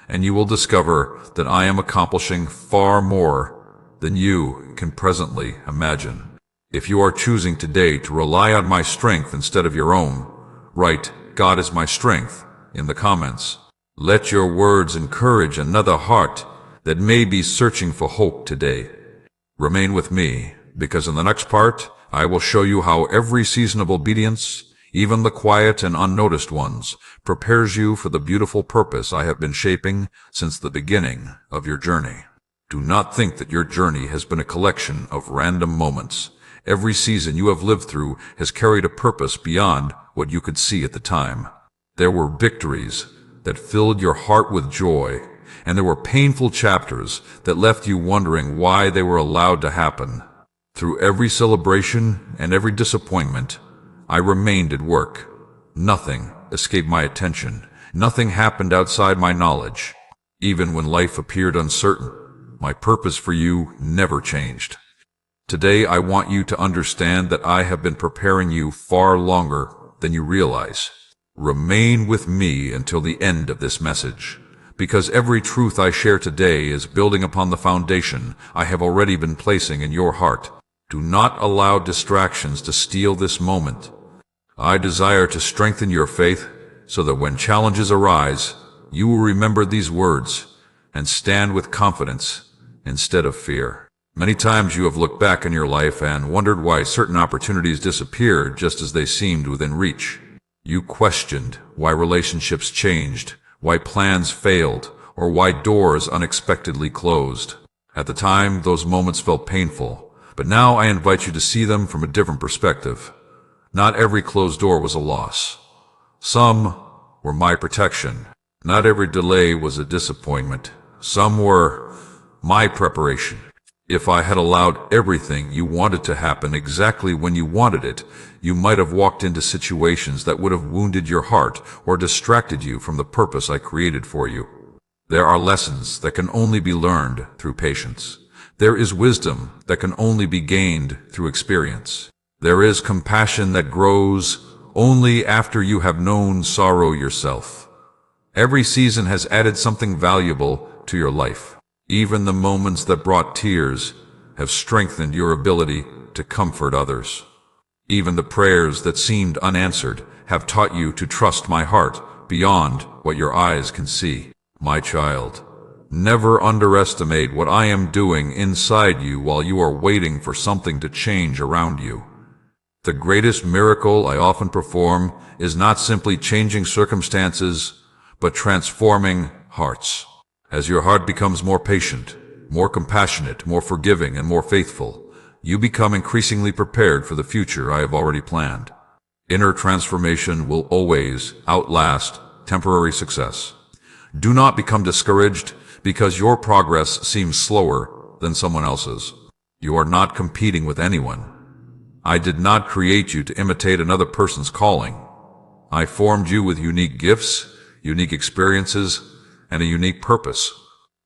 and you will discover that I am accomplishing far more than you can presently imagine. If you are choosing today to rely on my strength instead of your own, write "God is my strength" in the comments. Let your words encourage another heart that may be searching for hope today. Remain with me, because in the next part, I will show you how every season of obedience, even the quiet and unnoticed ones, prepares you for the beautiful purpose I have been shaping since the beginning of your journey. Do not think that your journey has been a collection of random moments. Every season you have lived through has carried a purpose beyond what you could see at the time. There were victories that filled your heart with joy, and there were painful chapters that left you wondering why they were allowed to happen. Through every celebration and every disappointment, I remained at work. Nothing escaped my attention. Nothing happened outside my knowledge. Even when life appeared uncertain, my purpose for you never changed. Today I want you to understand that I have been preparing you far longer than you realize. Remain with me until the end of this message, because every truth I share today is building upon the foundation I have already been placing in your heart. Do not allow distractions to steal this moment. I desire to strengthen your faith so that when challenges arise, you will remember these words and stand with confidence instead of fear. Many times you have looked back in your life and wondered why certain opportunities disappeared just as they seemed within reach. You questioned why relationships changed, why plans failed, or why doors unexpectedly closed. At the time, those moments felt painful, but now I invite you to see them from a different perspective. Not every closed door was a loss. Some were my protection. Not every delay was a disappointment. Some were my preparation. If I had allowed everything you wanted to happen exactly when you wanted it, you might have walked into situations that would have wounded your heart or distracted you from the purpose I created for you. There are lessons that can only be learned through patience. There is wisdom that can only be gained through experience. There is compassion that grows only after you have known sorrow yourself. Every season has added something valuable to your life. Even the moments that brought tears have strengthened your ability to comfort others. Even the prayers that seemed unanswered have taught you to trust my heart beyond what your eyes can see. My child, never underestimate what I am doing inside you while you are waiting for something to change around you. The greatest miracle I often perform is not simply changing circumstances, but transforming hearts. As your heart becomes more patient, more compassionate, more forgiving, and more faithful, you become increasingly prepared for the future I have already planned. Inner transformation will always outlast temporary success. Do not become discouraged because your progress seems slower than someone else's. You are not competing with anyone. I did not create you to imitate another person's calling. I formed you with unique gifts, unique experiences, and a unique purpose.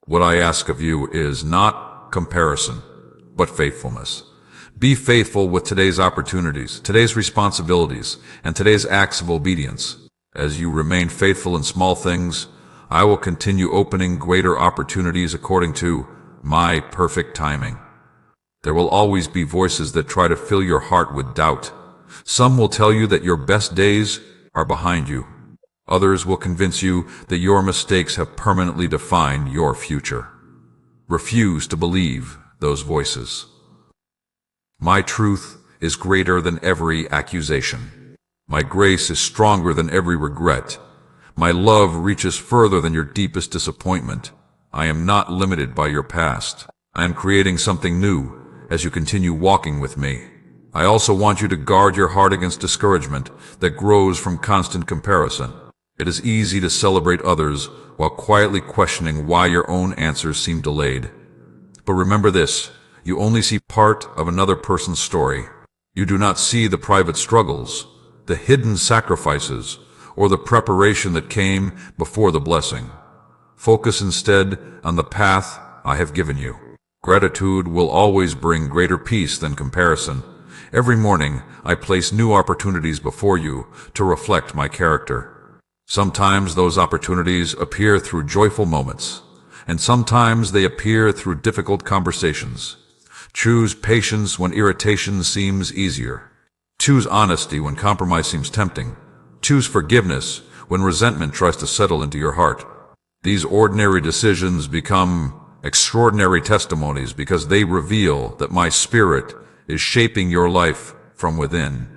What I ask of you is not comparison, but faithfulness. Be faithful with today's opportunities, today's responsibilities, and today's acts of obedience. As you remain faithful in small things, I will continue opening greater opportunities according to my perfect timing. There will always be voices that try to fill your heart with doubt. Some will tell you that your best days are behind you. Others will convince you that your mistakes have permanently defined your future. Refuse to believe those voices. My truth is greater than every accusation. My grace is stronger than every regret. My love reaches further than your deepest disappointment. I am not limited by your past. I am creating something new as you continue walking with me. I also want you to guard your heart against discouragement that grows from constant comparison. It is easy to celebrate others while quietly questioning why your own answers seem delayed. But remember this, you only see part of another person's story. You do not see the private struggles, the hidden sacrifices, or the preparation that came before the blessing. Focus instead on the path I have given you. Gratitude will always bring greater peace than comparison. Every morning, I place new opportunities before you to reflect my character. Sometimes those opportunities appear through joyful moments, and sometimes they appear through difficult conversations. Choose patience when irritation seems easier. Choose honesty when compromise seems tempting. Choose forgiveness when resentment tries to settle into your heart. These ordinary decisions become extraordinary testimonies because they reveal that my Spirit is shaping your life from within.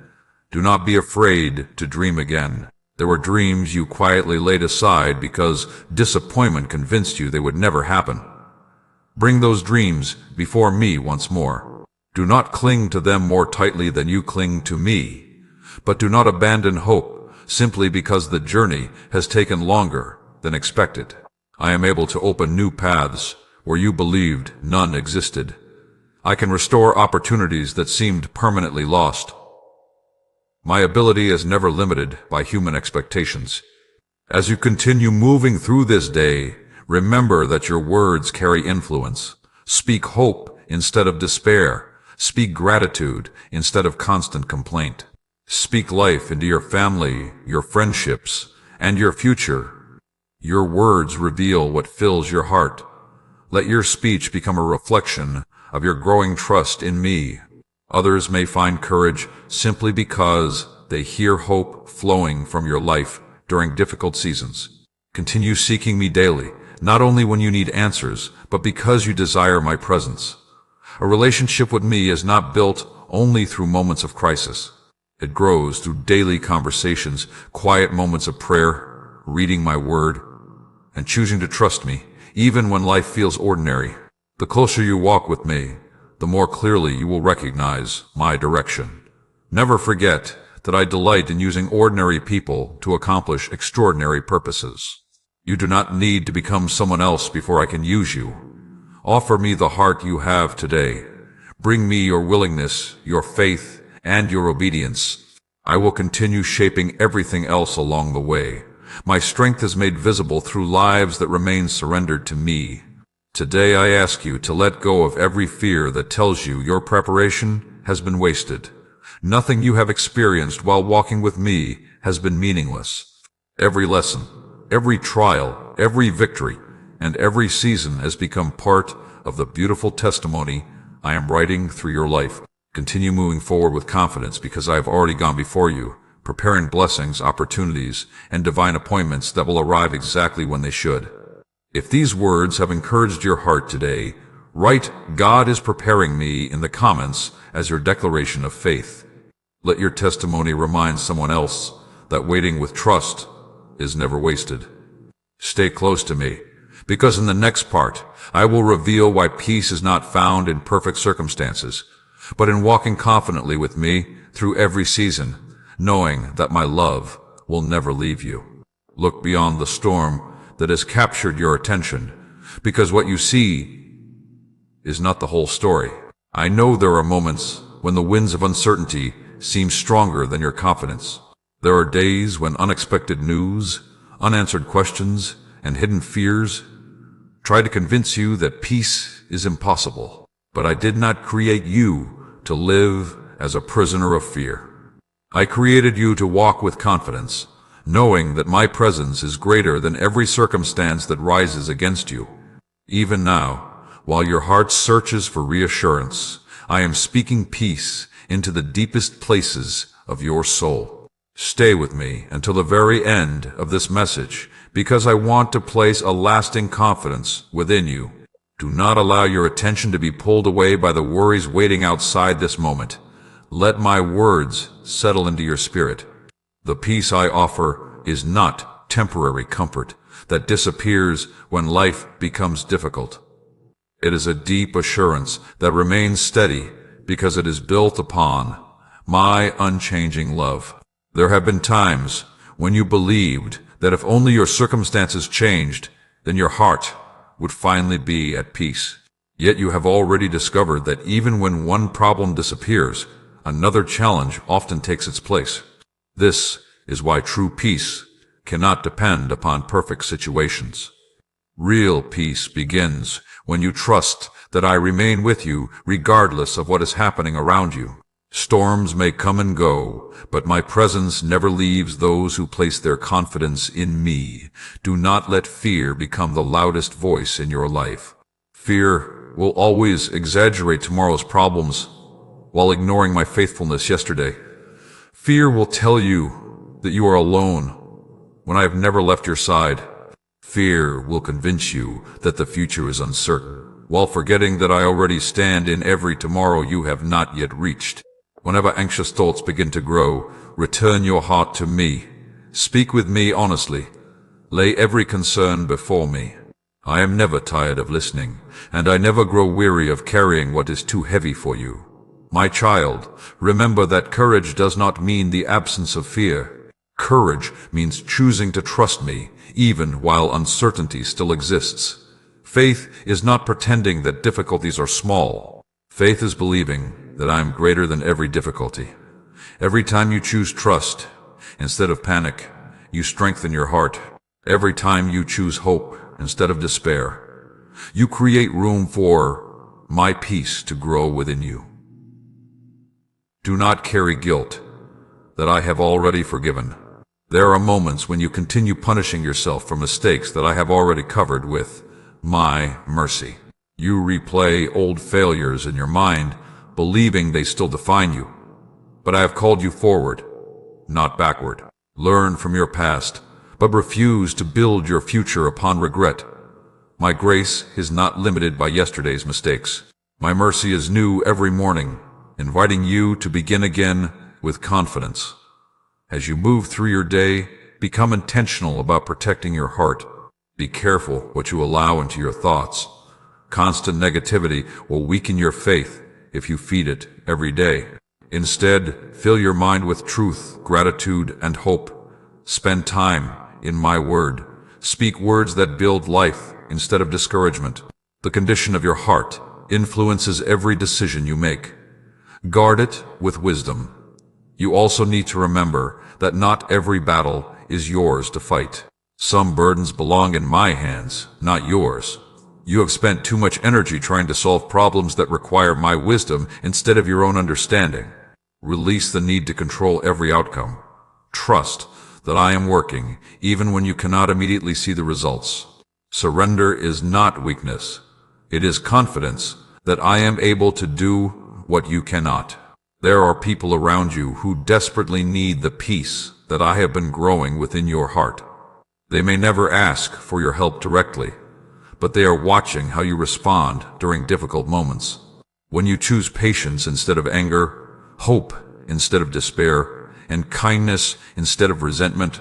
Do not be afraid to dream again. There were dreams you quietly laid aside because disappointment convinced you they would never happen. Bring those dreams before me once more. Do not cling to them more tightly than you cling to me, but do not abandon hope simply because the journey has taken longer than expected. I am able to open new paths where you believed none existed. I can restore opportunities that seemed permanently lost. My ability is never limited by human expectations. As you continue moving through this day, remember that your words carry influence. Speak hope instead of despair. Speak gratitude instead of constant complaint. Speak life into your family, your friendships, and your future. Your words reveal what fills your heart. Let your speech become a reflection of your growing trust in me. Others may find courage simply because they hear hope flowing from your life during difficult seasons. Continue seeking me daily, not only when you need answers, but because you desire my presence. A relationship with me is not built only through moments of crisis. It grows through daily conversations, quiet moments of prayer, reading my word, and choosing to trust me, even when life feels ordinary. The closer you walk with me, the more clearly you will recognize my direction. Never forget that I delight in using ordinary people to accomplish extraordinary purposes. You do not need to become someone else before I can use you. Offer me the heart you have today. Bring me your willingness, your faith, and your obedience. I will continue shaping everything else along the way. My strength is made visible through lives that remain surrendered to me. Today I ask you to let go of every fear that tells you your preparation has been wasted. Nothing you have experienced while walking with me has been meaningless. Every lesson, every trial, every victory, and every season has become part of the beautiful testimony I am writing through your life. Continue moving forward with confidence because I have already gone before you, preparing blessings, opportunities, and divine appointments that will arrive exactly when they should. If these words have encouraged your heart today, write "God is preparing me" in the comments as your declaration of faith. Let your testimony remind someone else that waiting with trust is never wasted. Stay close to me, because in the next part, I will reveal why peace is not found in perfect circumstances, but in walking confidently with me through every season, knowing that my love will never leave you. Look beyond the storm that has captured your attention, because what you see is not the whole story. I know there are moments when the winds of uncertainty seem stronger than your confidence. There are days when unexpected news, unanswered questions, and hidden fears try to convince you that peace is impossible. But I did not create you to live as a prisoner of fear. I created you to walk with confidence, knowing that my presence is greater than every circumstance that rises against you. Even now, while your heart searches for reassurance, I am speaking peace into the deepest places of your soul. Stay with me until the very end of this message, because I want to place a lasting confidence within you. Do not allow your attention to be pulled away by the worries waiting outside this moment. Let my words settle into your spirit. The peace I offer is not temporary comfort that disappears when life becomes difficult. It is a deep assurance that remains steady because it is built upon my unchanging love. There have been times when you believed that if only your circumstances changed, then your heart would finally be at peace. Yet you have already discovered that even when one problem disappears, another challenge often takes its place. This is why true peace cannot depend upon perfect situations. Real peace begins when you trust that I remain with you regardless of what is happening around you. Storms may come and go, but my presence never leaves those who place their confidence in me. Do not let fear become the loudest voice in your life. Fear will always exaggerate tomorrow's problems while ignoring my faithfulness yesterday. Fear will tell you that you are alone when I have never left your side. Fear will convince you that the future is uncertain, while forgetting that I already stand in every tomorrow you have not yet reached. Whenever anxious thoughts begin to grow, return your heart to me. Speak with me honestly. Lay every concern before me. I am never tired of listening, and I never grow weary of carrying what is too heavy for you. My child, remember that courage does not mean the absence of fear. Courage means choosing to trust me, even while uncertainty still exists. Faith is not pretending that difficulties are small. Faith is believing that I am greater than every difficulty. Every time you choose trust instead of panic, you strengthen your heart. Every time you choose hope instead of despair, you create room for my peace to grow within you. Do not carry guilt that I have already forgiven. There are moments when you continue punishing yourself for mistakes that I have already covered with my mercy. You replay old failures in your mind, believing they still define you. But I have called you forward, not backward. Learn from your past, but refuse to build your future upon regret. My grace is not limited by yesterday's mistakes. My mercy is new every morning, inviting you to begin again with confidence. As you move through your day, become intentional about protecting your heart. Be careful what you allow into your thoughts. Constant negativity will weaken your faith if you feed it every day. Instead, fill your mind with truth, gratitude, and hope. Spend time in my word. Speak words that build life instead of discouragement. The condition of your heart influences every decision you make. Guard it with wisdom. You also need to remember that not every battle is yours to fight. Some burdens belong in my hands, not yours. You have spent too much energy trying to solve problems that require my wisdom instead of your own understanding. Release the need to control every outcome. Trust that I am working, even when you cannot immediately see the results. Surrender is not weakness. It is confidence that I am able to do what you cannot. There are people around you who desperately need the peace that I have been growing within your heart. They may never ask for your help directly, but they are watching how you respond during difficult moments. When you choose patience instead of anger, hope instead of despair, and kindness instead of resentment,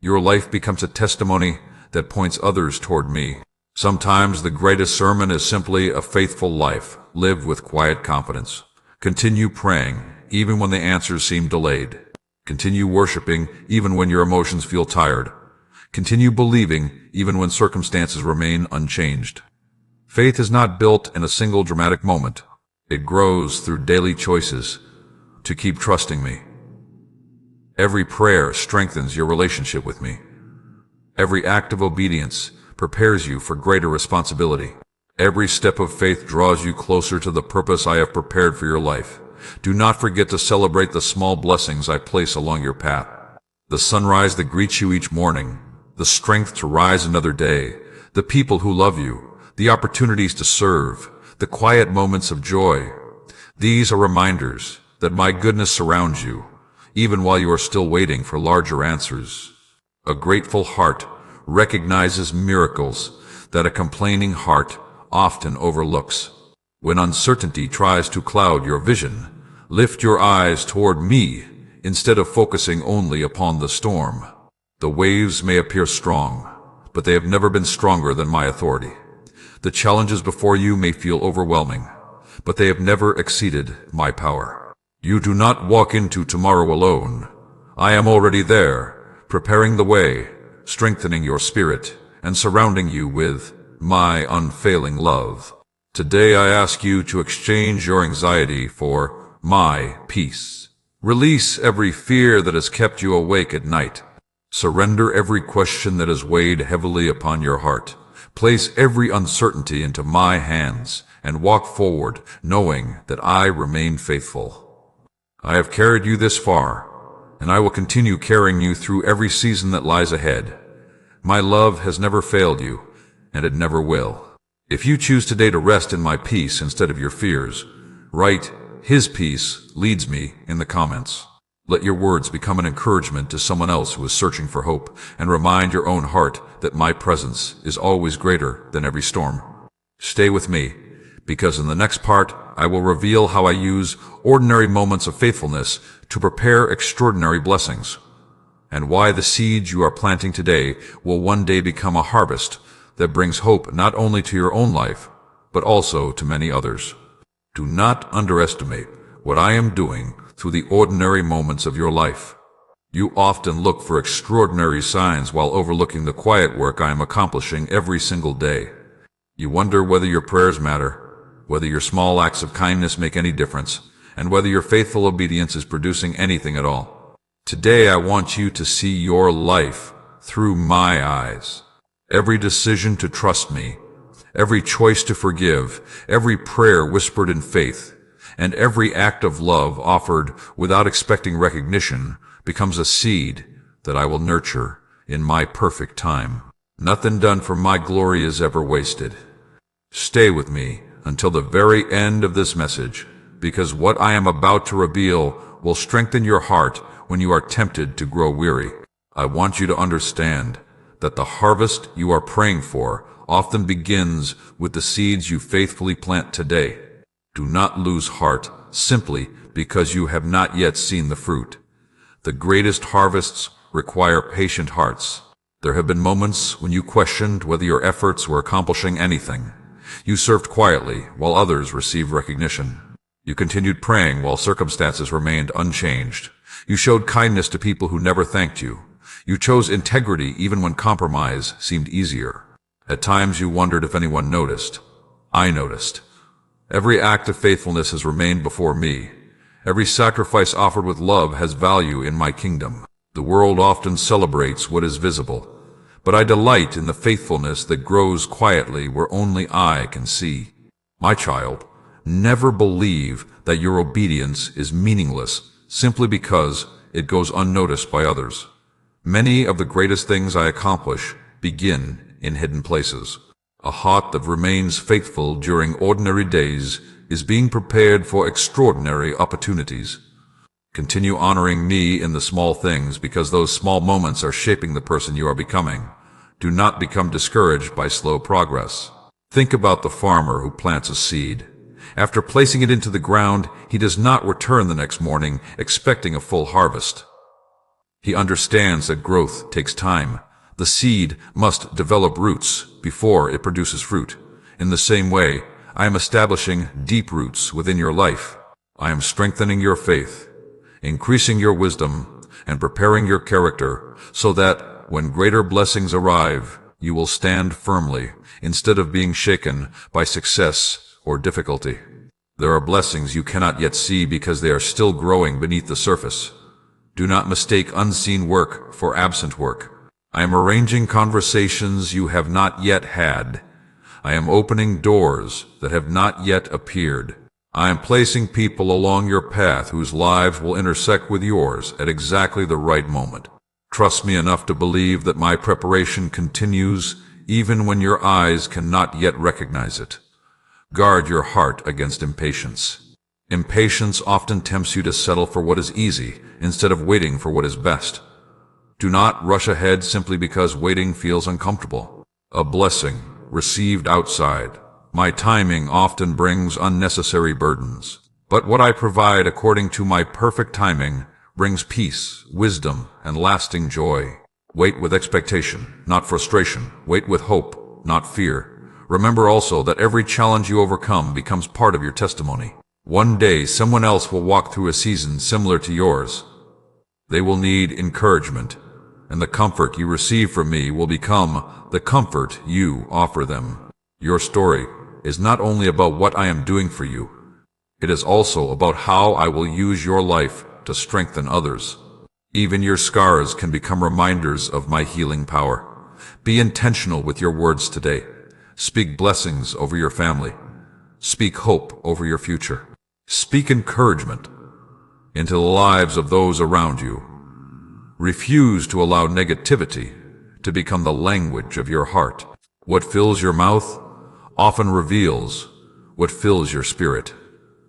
your life becomes a testimony that points others toward me. Sometimes the greatest sermon is simply a faithful life. Live with quiet confidence. Continue praying, even when the answers seem delayed. Continue worshiping, even when your emotions feel tired. Continue believing, even when circumstances remain unchanged. Faith is not built in a single dramatic moment. It grows through daily choices to keep trusting me. Every prayer strengthens your relationship with me. Every act of obedience prepares you for greater responsibility. Every step of faith draws you closer to the purpose I have prepared for your life. Do not forget to celebrate the small blessings I place along your path. The sunrise that greets you each morning, the strength to rise another day, the people who love you, the opportunities to serve, the quiet moments of joy. These are reminders that my goodness surrounds you, even while you are still waiting for larger answers. A grateful heart recognizes miracles that a complaining heart often overlooks. When uncertainty tries to cloud your vision, lift your eyes toward me instead of focusing only upon the storm. The waves may appear strong, but they have never been stronger than my authority. The challenges before you may feel overwhelming, but they have never exceeded my power. You do not walk into tomorrow alone. I am already there, preparing the way, strengthening your spirit, and surrounding you with my unfailing love. Today I ask you to exchange your anxiety for my peace. Release every fear that has kept you awake at night. Surrender every question that has weighed heavily upon your heart. Place every uncertainty into my hands and walk forward, knowing that I remain faithful. I have carried you this far, and I will continue carrying you through every season that lies ahead. My love has never failed you, and it never will. If you choose today to rest in my peace instead of your fears, write, "His peace leads me" in the comments. Let your words become an encouragement to someone else who is searching for hope, and remind your own heart that my presence is always greater than every storm. Stay with me, because in the next part, I will reveal how I use ordinary moments of faithfulness to prepare extraordinary blessings, and why the seeds you are planting today will one day become a harvest that brings hope not only to your own life, but also to many others. Do not underestimate what I am doing through the ordinary moments of your life. You often look for extraordinary signs while overlooking the quiet work I am accomplishing every single day. You wonder whether your prayers matter, whether your small acts of kindness make any difference, and whether your faithful obedience is producing anything at all. Today I want you to see your life through my eyes. Every decision to trust me, every choice to forgive, every prayer whispered in faith, and every act of love offered without expecting recognition becomes a seed that I will nurture in my perfect time. Nothing done for my glory is ever wasted. Stay with me until the very end of this message, because what I am about to reveal will strengthen your heart when you are tempted to grow weary. I want you to understand that the harvest you are praying for often begins with the seeds you faithfully plant today. Do not lose heart simply because you have not yet seen the fruit. The greatest harvests require patient hearts. There have been moments when you questioned whether your efforts were accomplishing anything. You served quietly while others received recognition. You continued praying while circumstances remained unchanged. You showed kindness to people who never thanked you. You chose integrity even when compromise seemed easier. At times you wondered if anyone noticed. I noticed. Every act of faithfulness has remained before me. Every sacrifice offered with love has value in my kingdom. The world often celebrates what is visible, but I delight in the faithfulness that grows quietly where only I can see. My child, never believe that your obedience is meaningless simply because it goes unnoticed by others. Many of the greatest things I accomplish begin in hidden places. A heart that remains faithful during ordinary days is being prepared for extraordinary opportunities. Continue honoring me in the small things because those small moments are shaping the person you are becoming. Do not become discouraged by slow progress. Think about the farmer who plants a seed. After placing it into the ground, he does not return the next morning expecting a full harvest. He understands that growth takes time. The seed must develop roots before it produces fruit. In the same way, I am establishing deep roots within your life. I am strengthening your faith, increasing your wisdom, and preparing your character so that when greater blessings arrive, you will stand firmly instead of being shaken by success or difficulty. There are blessings you cannot yet see because they are still growing beneath the surface. Do not mistake unseen work for absent work. I am arranging conversations you have not yet had. I am opening doors that have not yet appeared. I am placing people along your path whose lives will intersect with yours at exactly the right moment. Trust me enough to believe that my preparation continues even when your eyes cannot yet recognize it. Guard your heart against impatience. Impatience often tempts you to settle for what is easy instead of waiting for what is best. Do not rush ahead simply because waiting feels uncomfortable. A blessing received outside. My timing often brings unnecessary burdens. But what I provide according to my perfect timing brings peace, wisdom, and lasting joy. Wait with expectation, not frustration. Wait with hope, not fear. Remember also that every challenge you overcome becomes part of your testimony. One day, someone else will walk through a season similar to yours. They will need encouragement, and the comfort you receive from me will become the comfort you offer them. Your story is not only about what I am doing for you, it is also about how I will use your life to strengthen others. Even your scars can become reminders of my healing power. Be intentional with your words today. Speak blessings over your family. Speak hope over your future. Speak encouragement into the lives of those around you. Refuse to allow negativity to become the language of your heart. What fills your mouth often reveals what fills your spirit.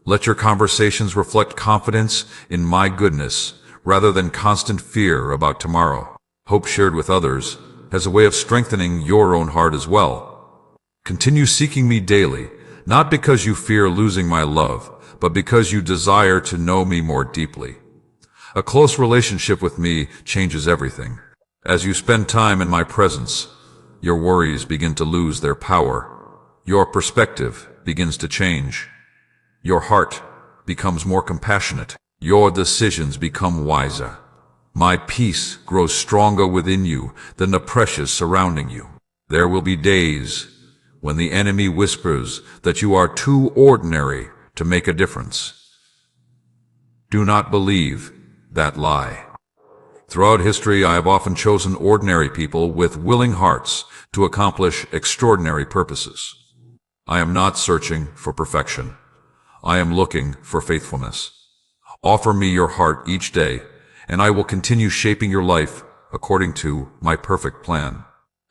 Let your conversations reflect confidence in my goodness rather than constant fear about tomorrow. Hope shared with others has a way of strengthening your own heart as well. Continue seeking me daily, not because you fear losing my love, but because you desire to know me more deeply. A close relationship with me changes everything. As you spend time in my presence, your worries begin to lose their power. Your perspective begins to change. Your heart becomes more compassionate. Your decisions become wiser. My peace grows stronger within you than the pressures surrounding you. There will be days when the enemy whispers that you are too ordinary to make a difference. Do not believe that lie. Throughout history, I have often chosen ordinary people with willing hearts to accomplish extraordinary purposes. I am not searching for perfection. I am looking for faithfulness. Offer me your heart each day, and I will continue shaping your life according to my perfect plan.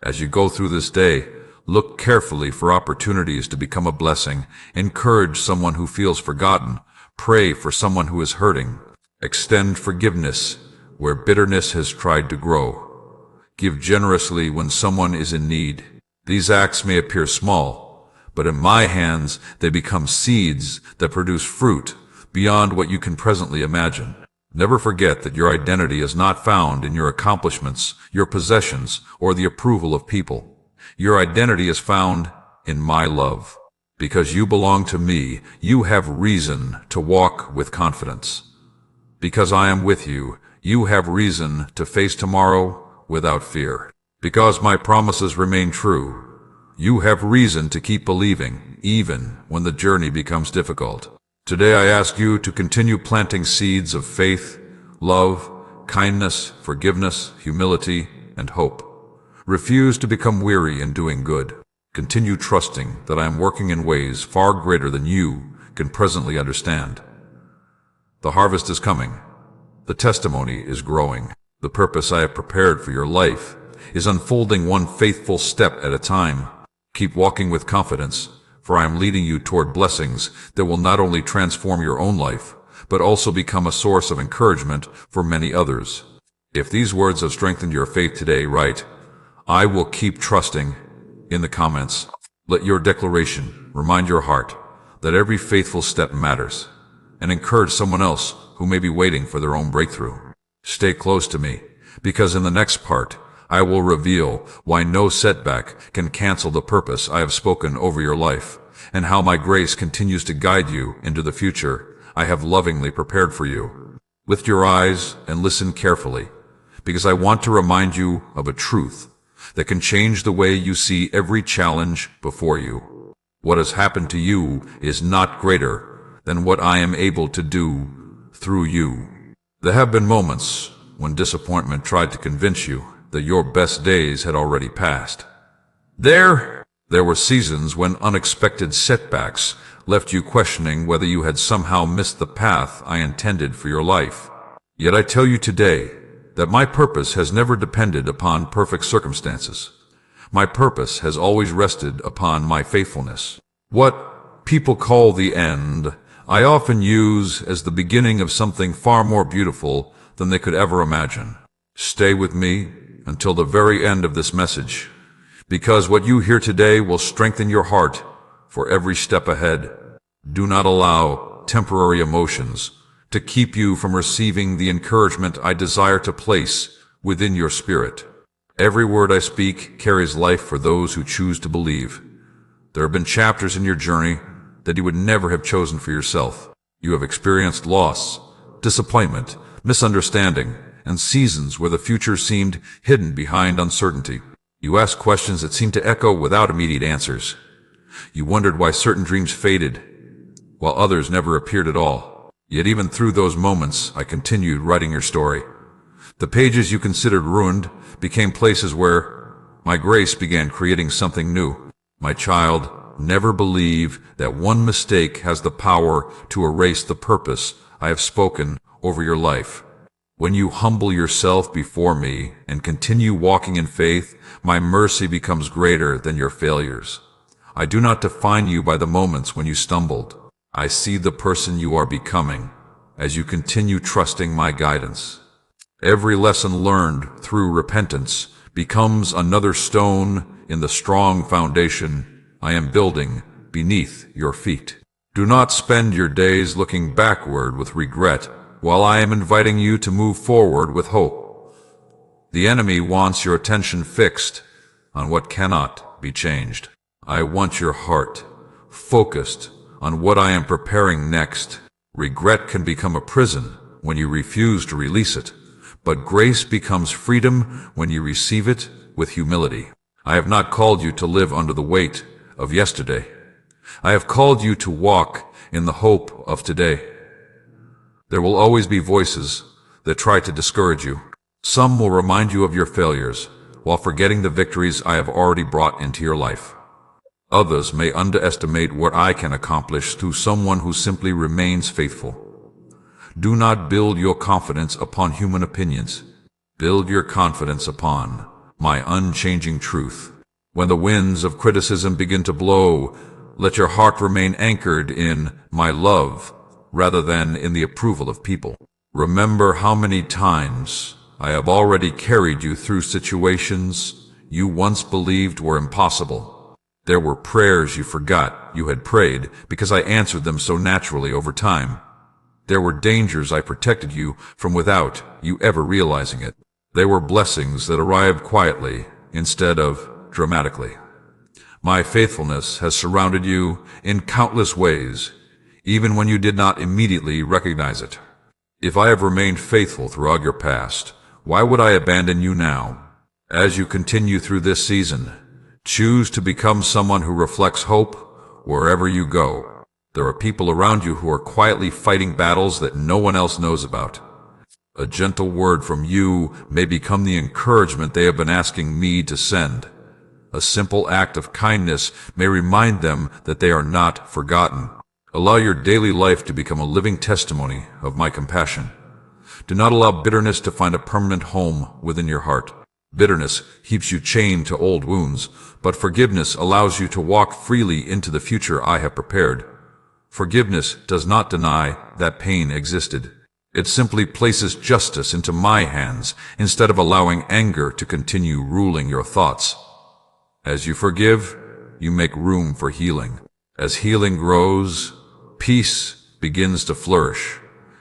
As you go through this day, look carefully for opportunities to become a blessing. Encourage someone who feels forgotten. Pray for someone who is hurting. Extend forgiveness where bitterness has tried to grow. Give generously when someone is in need. These acts may appear small, but in my hands they become seeds that produce fruit beyond what you can presently imagine. Never forget that your identity is not found in your accomplishments, your possessions, or the approval of people. Your identity is found in my love. Because you belong to me, you have reason to walk with confidence. Because I am with you, you have reason to face tomorrow without fear. Because my promises remain true, you have reason to keep believing, even when the journey becomes difficult. Today I ask you to continue planting seeds of faith, love, kindness, forgiveness, humility, and hope. Refuse to become weary in doing good. Continue trusting that I am working in ways far greater than you can presently understand. The harvest is coming. The testimony is growing. The purpose I have prepared for your life is unfolding one faithful step at a time. Keep walking with confidence, for I am leading you toward blessings that will not only transform your own life, but also become a source of encouragement for many others. If these words have strengthened your faith today, write, "I will keep trusting" in the comments. Let your declaration remind your heart that every faithful step matters, and encourage someone else who may be waiting for their own breakthrough. Stay close to me, because in the next part, I will reveal why no setback can cancel the purpose I have spoken over your life, and how my grace continues to guide you into the future I have lovingly prepared for you. Lift your eyes and listen carefully, because I want to remind you of a truth that can change the way you see every challenge before you. What has happened to you is not greater than what I am able to do through you. There have been moments when disappointment tried to convince you that your best days had already passed. There were seasons when unexpected setbacks left you questioning whether you had somehow missed the path I intended for your life. Yet I tell you today that my purpose has never depended upon perfect circumstances. My purpose has always rested upon my faithfulness. What people call the end, I often use as the beginning of something far more beautiful than they could ever imagine. Stay with me until the very end of this message, because what you hear today will strengthen your heart for every step ahead. Do not allow temporary emotions to keep you from receiving the encouragement I desire to place within your spirit. Every word I speak carries life for those who choose to believe. There have been chapters in your journey that you would never have chosen for yourself. You have experienced loss, disappointment, misunderstanding, and seasons where the future seemed hidden behind uncertainty. You asked questions that seemed to echo without immediate answers. You wondered why certain dreams faded, while others never appeared at all. Yet even through those moments, I continued writing your story. The pages you considered ruined became places where My grace began creating something new. My child, never believe that one mistake has the power to erase the purpose I have spoken over your life. When you humble yourself before me and continue walking in faith, my mercy becomes greater than your failures. I do not define you by the moments when you stumbled. I see the person you are becoming as you continue trusting my guidance. Every lesson learned through repentance becomes another stone in the strong foundation I am building beneath your feet. Do not spend your days looking backward with regret while I am inviting you to move forward with hope. The enemy wants your attention fixed on what cannot be changed. I want your heart focused on what I am preparing next. Regret can become a prison when you refuse to release it, but grace becomes freedom when you receive it with humility. I have not called you to live under the weight of yesterday. I have called you to walk in the hope of today. There will always be voices that try to discourage you. Some will remind you of your failures while forgetting the victories I have already brought into your life. Others may underestimate what I can accomplish through someone who simply remains faithful. Do not build your confidence upon human opinions. Build your confidence upon my unchanging truth. When the winds of criticism begin to blow, let your heart remain anchored in my love rather than in the approval of people. Remember how many times I have already carried you through situations you once believed were impossible. There were prayers you forgot you had prayed because I answered them so naturally over time. There were dangers I protected you from without you ever realizing it. There were blessings that arrived quietly instead of dramatically. My faithfulness has surrounded you in countless ways, even when you did not immediately recognize it. If I have remained faithful throughout your past, why would I abandon you now? As you continue through this season, choose to become someone who reflects hope wherever you go. There are people around you who are quietly fighting battles that no one else knows about. A gentle word from you may become the encouragement they have been asking me to send. A simple act of kindness may remind them that they are not forgotten. Allow your daily life to become a living testimony of my compassion. Do not allow bitterness to find a permanent home within your heart. Bitterness keeps you chained to old wounds, but forgiveness allows you to walk freely into the future I have prepared. Forgiveness does not deny that pain existed. It simply places justice into my hands instead of allowing anger to continue ruling your thoughts. As you forgive, you make room for healing. As healing grows, peace begins to flourish.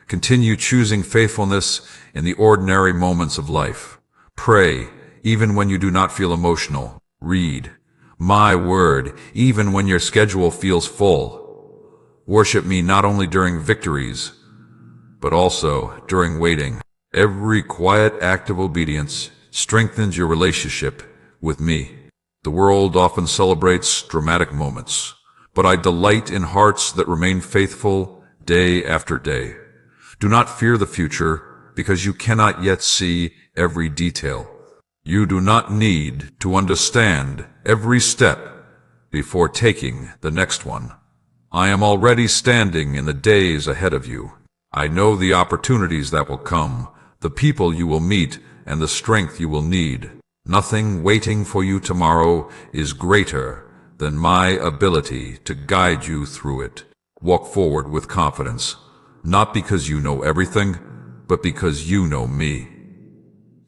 Continue choosing faithfulness in the ordinary moments of life. Pray, even when you do not feel emotional. Read my word, even when your schedule feels full. Worship me not only during victories, but also during waiting. Every quiet act of obedience strengthens your relationship with me. The world often celebrates dramatic moments, but I delight in hearts that remain faithful day after day. Do not fear the future because you cannot yet see every detail. You do not need to understand every step before taking the next one. I am already standing in the days ahead of you. I know the opportunities that will come, the people you will meet, and the strength you will need. Nothing waiting for you tomorrow is greater than my ability to guide you through it. Walk forward with confidence, not because you know everything, but because you know me.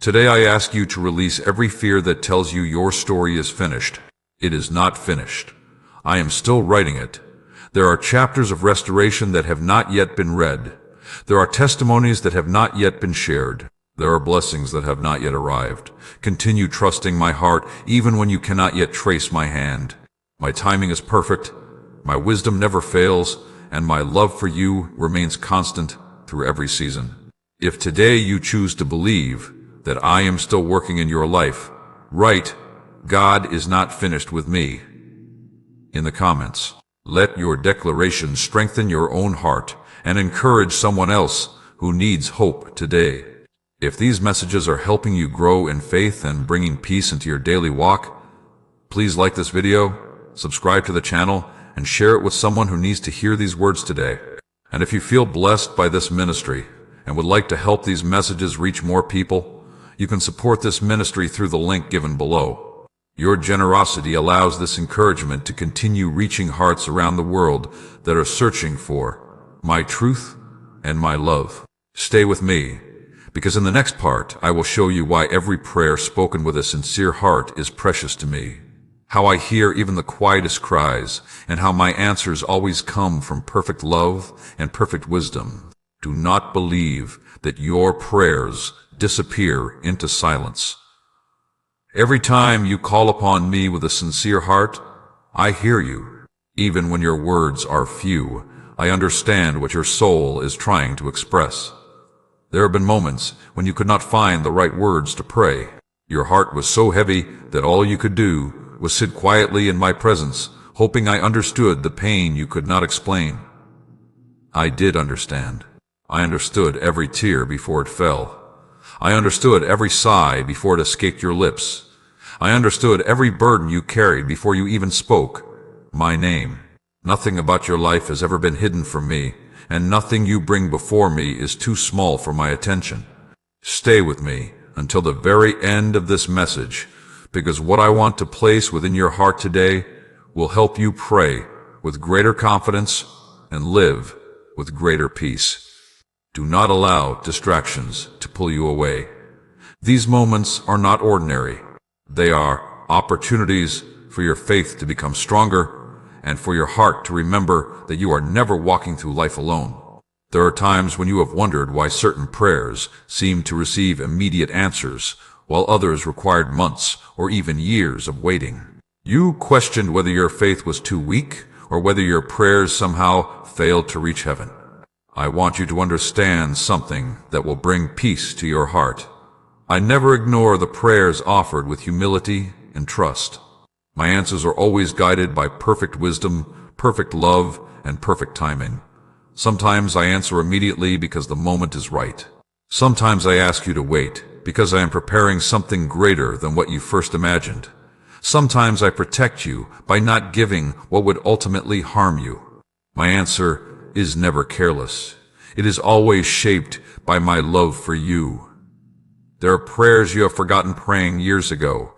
Today I ask you to release every fear that tells you your story is finished. It is not finished. I am still writing it. There are chapters of restoration that have not yet been read. There are testimonies that have not yet been shared. There are blessings that have not yet arrived. Continue trusting my heart even when you cannot yet trace my hand. My timing is perfect, my wisdom never fails, and my love for you remains constant through every season. If today you choose to believe that I am still working in your life, write, "God is not finished with me," in the comments. Let your declaration strengthen your own heart and encourage someone else who needs hope today. If these messages are helping you grow in faith and bringing peace into your daily walk, please like this video, subscribe to the channel, and share it with someone who needs to hear these words today. And if you feel blessed by this ministry and would like to help these messages reach more people, you can support this ministry through the link given below. Your generosity allows this encouragement to continue reaching hearts around the world that are searching for my truth and my love. Stay with me, because in the next part I will show you why every prayer spoken with a sincere heart is precious to me, how I hear even the quietest cries, and how my answers always come from perfect love and perfect wisdom. Do not believe that your prayers disappear into silence. Every time you call upon me with a sincere heart, I hear you. Even when your words are few, I understand what your soul is trying to express. There have been moments when you could not find the right words to pray. Your heart was so heavy that all you could do was sit quietly in my presence, hoping I understood the pain you could not explain. I did understand. I understood every tear before it fell. I understood every sigh before it escaped your lips. I understood every burden you carried before you even spoke my name. Nothing about your life has ever been hidden from me, and nothing you bring before me is too small for my attention. Stay with me until the very end of this message, because what I want to place within your heart today will help you pray with greater confidence and live with greater peace. Do not allow distractions to pull you away. These moments are not ordinary. They are opportunities for your faith to become stronger and for your heart to remember that you are never walking through life alone. There are times when you have wondered why certain prayers seem to receive immediate answers, while others required months or even years of waiting. You questioned whether your faith was too weak or whether your prayers somehow failed to reach heaven. I want you to understand something that will bring peace to your heart. I never ignore the prayers offered with humility and trust. My answers are always guided by perfect wisdom, perfect love, and perfect timing. Sometimes I answer immediately because the moment is right. Sometimes I ask you to wait because I am preparing something greater than what you first imagined. Sometimes I protect you by not giving what would ultimately harm you. My answer is never careless. It is always shaped by my love for you. There are prayers you have forgotten praying years ago,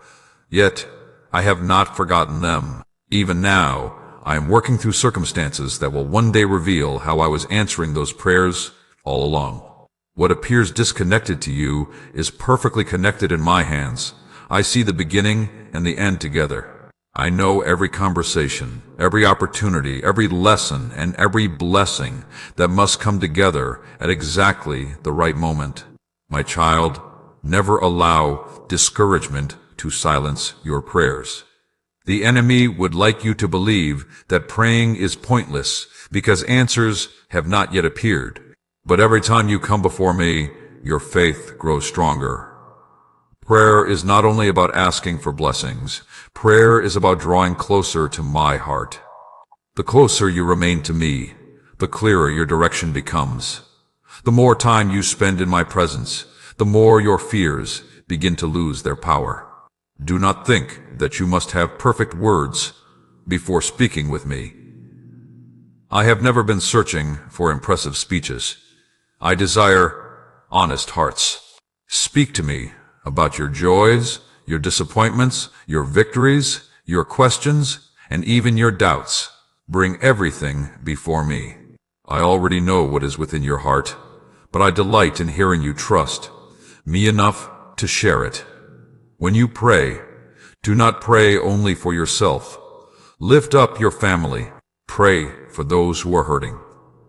yet I have not forgotten them. Even now, I am working through circumstances that will one day reveal how I was answering those prayers all along. What appears disconnected to you is perfectly connected in my hands. I see the beginning and the end together. I know every conversation, every opportunity, every lesson, and every blessing that must come together at exactly the right moment. My child, never allow discouragement to silence your prayers. The enemy would like you to believe that praying is pointless because answers have not yet appeared. But every time you come before me, your faith grows stronger. Prayer is not only about asking for blessings. Prayer is about drawing closer to my heart. The closer you remain to me, the clearer your direction becomes. The more time you spend in my presence, the more your fears begin to lose their power. Do not think that you must have perfect words before speaking with me. I have never been searching for impressive speeches. I desire honest hearts. Speak to me about your joys, your disappointments, your victories, your questions, and even your doubts. Bring everything before me. I already know what is within your heart, but I delight in hearing you trust me enough to share it. When you pray, do not pray only for yourself. Lift up your family. Pray for those who are hurting.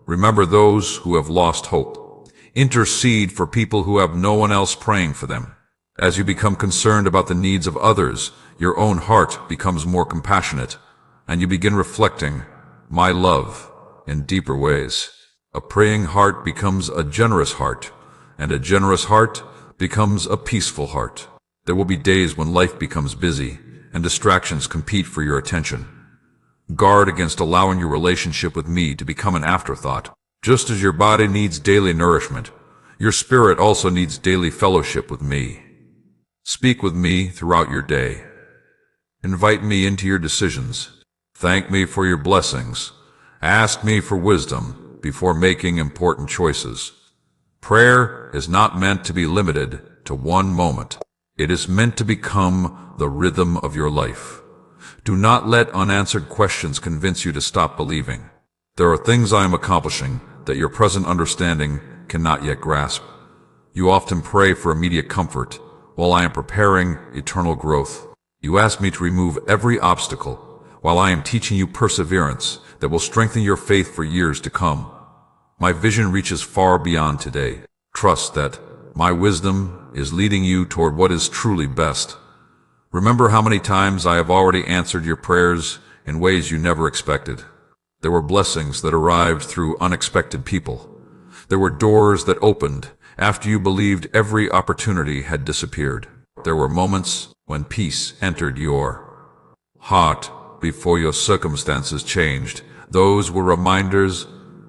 Remember those who have lost hope. Intercede for people who have no one else praying for them. As you become concerned about the needs of others, your own heart becomes more compassionate, and you begin reflecting my love in deeper ways. A praying heart becomes a generous heart, and a generous heart becomes a peaceful heart. There will be days when life becomes busy and distractions compete for your attention. Guard against allowing your relationship with me to become an afterthought. Just as your body needs daily nourishment, Your spirit also needs daily fellowship with me. Speak with me throughout your day. Invite me into your decisions. Thank me for your blessings. Ask me for wisdom before making important choices. Prayer is not meant to be limited to one moment. It is meant to become the rhythm of your life. Do not let unanswered questions convince you to stop believing. There are things I am accomplishing that your present understanding cannot yet grasp. You often pray for immediate comfort, while I am preparing eternal growth. You ask me to remove every obstacle, while I am teaching you perseverance that will strengthen your faith for years to come. My vision reaches far beyond today. Trust that my wisdom is leading you toward what is truly best. Remember how many times I have already answered your prayers in ways you never expected. There were blessings that arrived through unexpected people. There were doors that opened after you believed every opportunity had disappeared. There were moments when peace entered your heart before your circumstances changed. Those were reminders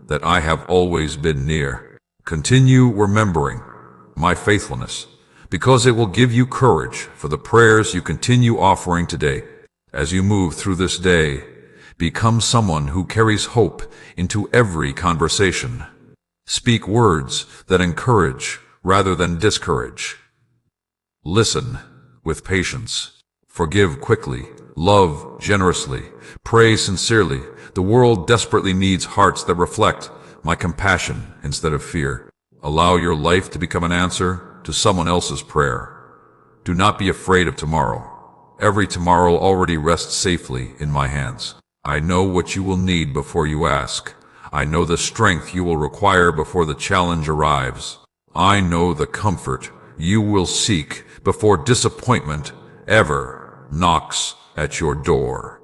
that I have always been near. Continue remembering my faithfulness, because it will give you courage for the prayers you continue offering today. As you move through this day, become someone who carries hope into every conversation. Speak words that encourage rather than discourage. Listen with patience. Forgive quickly. Love generously. Pray sincerely. The world desperately needs hearts that reflect my compassion instead of fear. Allow your life to become an answer to someone else's prayer. Do not be afraid of tomorrow. Every tomorrow already rests safely in my hands. I know what you will need before you ask. I know the strength you will require before the challenge arrives. I know the comfort you will seek before disappointment ever knocks at your door.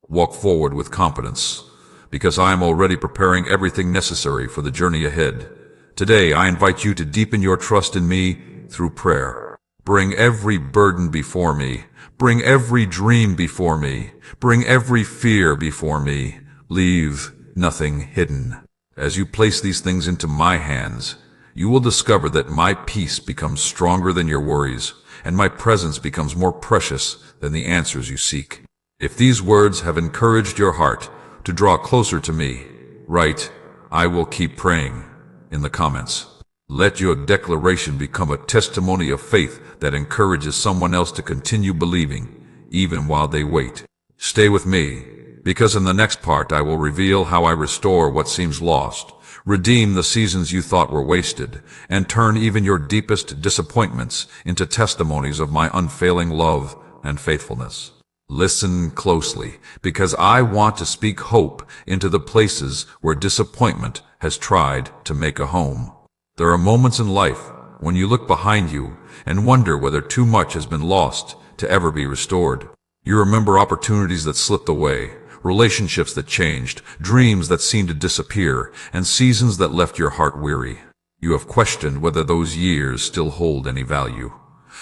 Walk forward with confidence, because I am already preparing everything necessary for the journey ahead. Today, I invite you to deepen your trust in me through prayer. Bring every burden before me. Bring every dream before me. Bring every fear before me. Leave nothing hidden. As you place these things into my hands, you will discover that my peace becomes stronger than your worries, and my presence becomes more precious than the answers you seek. If these words have encouraged your heart to draw closer to me, write, "I will keep praying," in the comments. Let your declaration become a testimony of faith that encourages someone else to continue believing, even while they wait. Stay with me, because in the next part I will reveal how I restore what seems lost, redeem the seasons you thought were wasted, and turn even your deepest disappointments into testimonies of my unfailing love and faithfulness. Listen closely, because I want to speak hope into the places where disappointment has tried to make a home. There are moments in life when you look behind you and wonder whether too much has been lost to ever be restored. You remember opportunities that slipped away, relationships that changed, dreams that seemed to disappear, and seasons that left your heart weary. You have questioned whether those years still hold any value.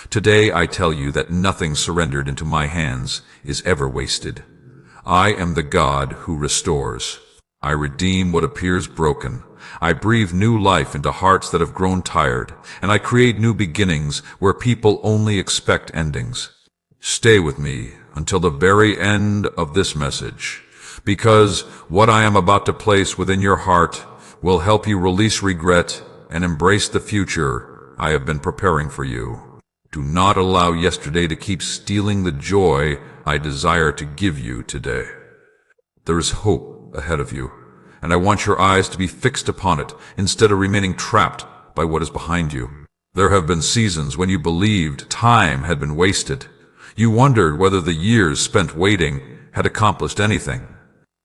Today I tell you that nothing surrendered into my hands is ever wasted. I am the God who restores. I redeem what appears broken. I breathe new life into hearts that have grown tired, and I create new beginnings where people only expect endings. Stay with me until the very end of this message, because what I am about to place within your heart will help you release regret and embrace the future I have been preparing for you. Do not allow yesterday to keep stealing the joy I desire to give you today. There is hope ahead of you, and I want your eyes to be fixed upon it instead of remaining trapped by what is behind you. There have been seasons when you believed time had been wasted. You wondered whether the years spent waiting had accomplished anything.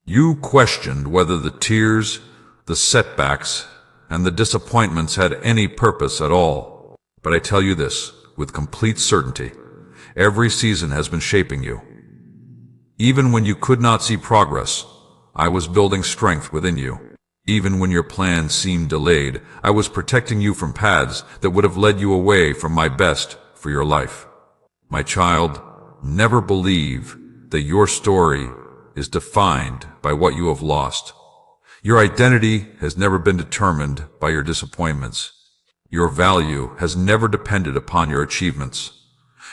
You questioned whether the tears, the setbacks, and the disappointments had any purpose at all. But I tell you this with complete certainty: every season has been shaping you. Even when you could not see progress, I was building strength within you. Even when your plans seemed delayed, I was protecting you from paths that would have led you away from my best for your life. My child, never believe that your story is defined by what you have lost. Your identity has never been determined by your disappointments. Your value has never depended upon your achievements.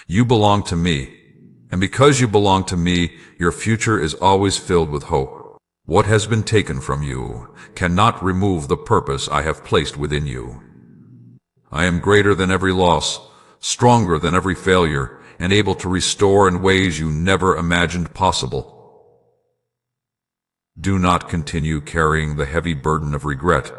You belong to me, and because you belong to me, your future is always filled with hope. What has been taken from you cannot remove the purpose I have placed within you. I am greater than every loss, stronger than every failure, and able to restore in ways you never imagined possible. Do not continue carrying the heavy burden of regret.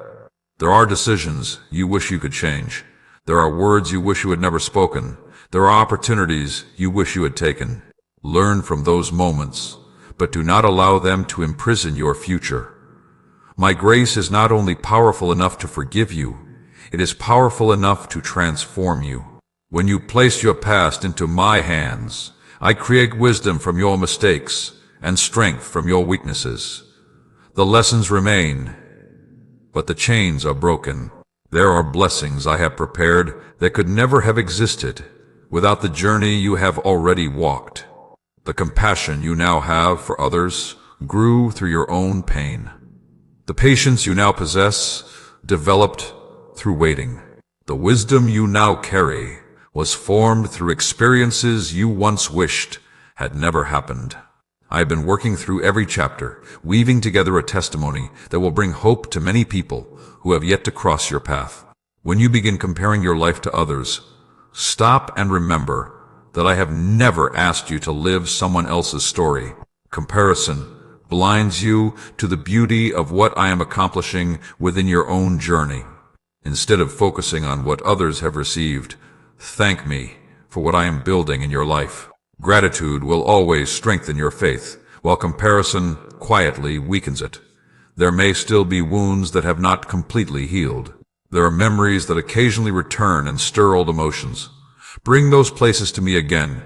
There are decisions you wish you could change. There are words you wish you had never spoken. There are opportunities you wish you had taken. Learn from those moments, but do not allow them to imprison your future. My grace is not only powerful enough to forgive you, it is powerful enough to transform you. When you place your past into my hands, I create wisdom from your mistakes and strength from your weaknesses. The lessons remain, but the chains are broken. There are blessings I have prepared that could never have existed without the journey you have already walked. The compassion you now have for others grew through your own pain. The patience you now possess developed through waiting. The wisdom you now carry was formed through experiences you once wished had never happened. I have been working through every chapter, weaving together a testimony that will bring hope to many people who have yet to cross your path. When you begin comparing your life to others, stop and remember that I have never asked you to live someone else's story. Comparison blinds you to the beauty of what I am accomplishing within your own journey. Instead of focusing on what others have received, thank me for what I am building in your life. Gratitude will always strengthen your faith, while comparison quietly weakens it. There may still be wounds that have not completely healed. There are memories that occasionally return and stir old emotions. Bring those places to me again.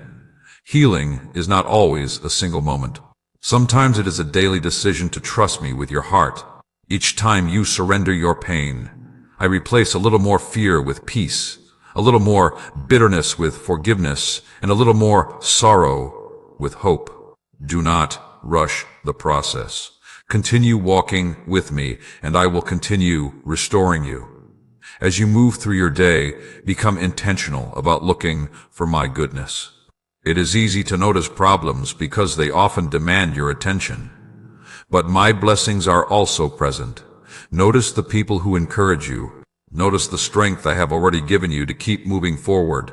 Healing is not always a single moment. Sometimes it is a daily decision to trust me with your heart. Each time you surrender your pain, I replace a little more fear with peace, a little more bitterness with forgiveness, and a little more sorrow with hope. Do not rush the process. Continue walking with me, and I will continue restoring you. As you move through your day, become intentional about looking for my goodness. It is easy to notice problems because they often demand your attention. But my blessings are also present. Notice the people who encourage you. Notice the strength I have already given you to keep moving forward.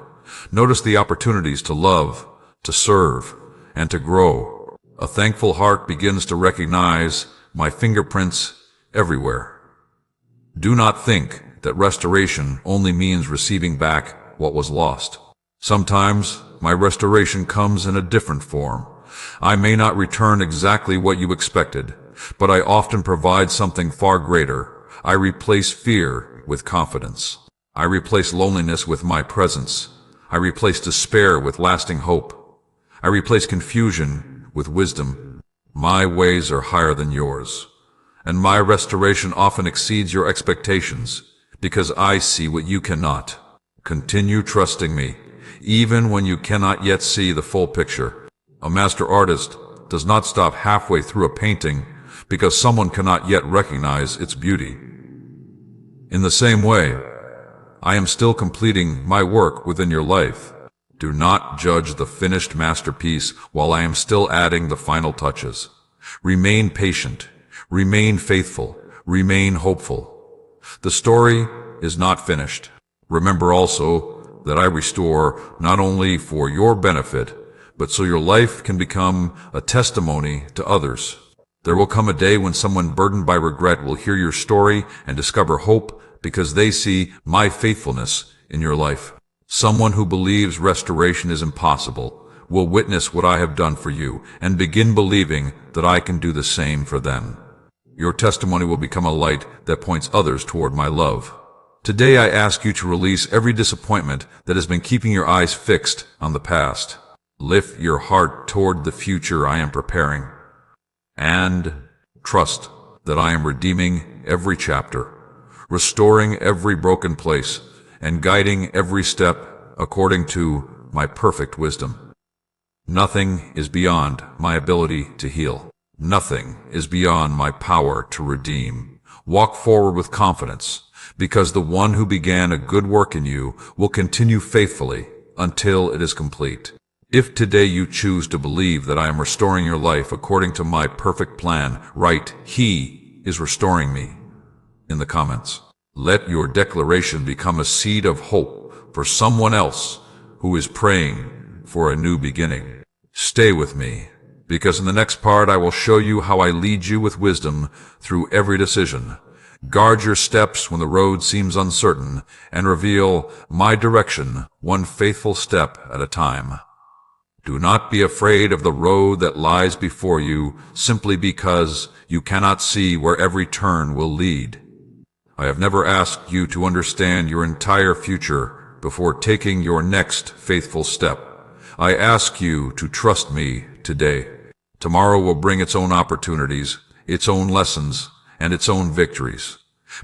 Notice the opportunities to love, to serve, and to grow. A thankful heart begins to recognize my fingerprints everywhere. Do not think that restoration only means receiving back what was lost. Sometimes my restoration comes in a different form. I may not return exactly what you expected, but I often provide something far greater. I replace fear with confidence. I replace loneliness with my presence. I replace despair with lasting hope. I replace confusion with wisdom. My ways are higher than yours, and my restoration often exceeds your expectations, because I see what you cannot. Continue trusting me, even when you cannot yet see the full picture. A master artist does not stop halfway through a painting because someone cannot yet recognize its beauty. In the same way, I am still completing my work within your life. Do not judge the finished masterpiece while I am still adding the final touches. Remain patient, remain faithful, remain hopeful. The story is not finished. Remember also that I restore not only for your benefit, but so your life can become a testimony to others. There will come a day when someone burdened by regret will hear your story and discover hope because they see my faithfulness in your life. Someone who believes restoration is impossible will witness what I have done for you and begin believing that I can do the same for them. Your testimony will become a light that points others toward my love. Today I ask you to release every disappointment that has been keeping your eyes fixed on the past. Lift your heart toward the future I am preparing, and trust that I am redeeming every chapter, restoring every broken place, and guiding every step according to my perfect wisdom. Nothing is beyond my ability to heal. Nothing is beyond my power to redeem. Walk forward with confidence, because the one who began a good work in you will continue faithfully until it is complete. If today you choose to believe that I am restoring your life according to my perfect plan, write, "He is restoring me," in the comments. Let your declaration become a seed of hope for someone else who is praying for a new beginning. Stay with me, because in the next part I will show you how I lead you with wisdom through every decision. Guard your steps when the road seems uncertain, and reveal my direction one faithful step at a time. Do not be afraid of the road that lies before you simply because you cannot see where every turn will lead. I have never asked you to understand your entire future before taking your next faithful step. I ask you to trust me today. Tomorrow will bring its own opportunities, its own lessons, and its own victories.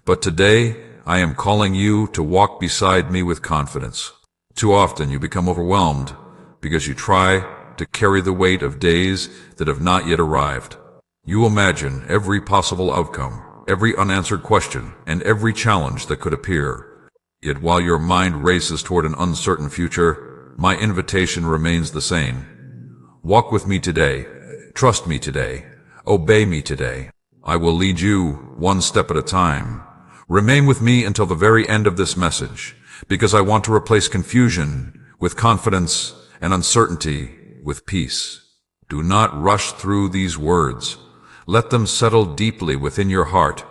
But today, I am calling you to walk beside me with confidence. Too often you become overwhelmed because you try to carry the weight of days that have not yet arrived. You imagine every possible outcome, every unanswered question, and every challenge that could appear. Yet while your mind races toward an uncertain future, my invitation remains the same. Walk with me today. Trust me today. Obey me today. I will lead you one step at a time. Remain with me until the very end of this message, because I want to replace confusion with confidence and uncertainty with peace. Do not rush through these words. Let them settle deeply within your heart.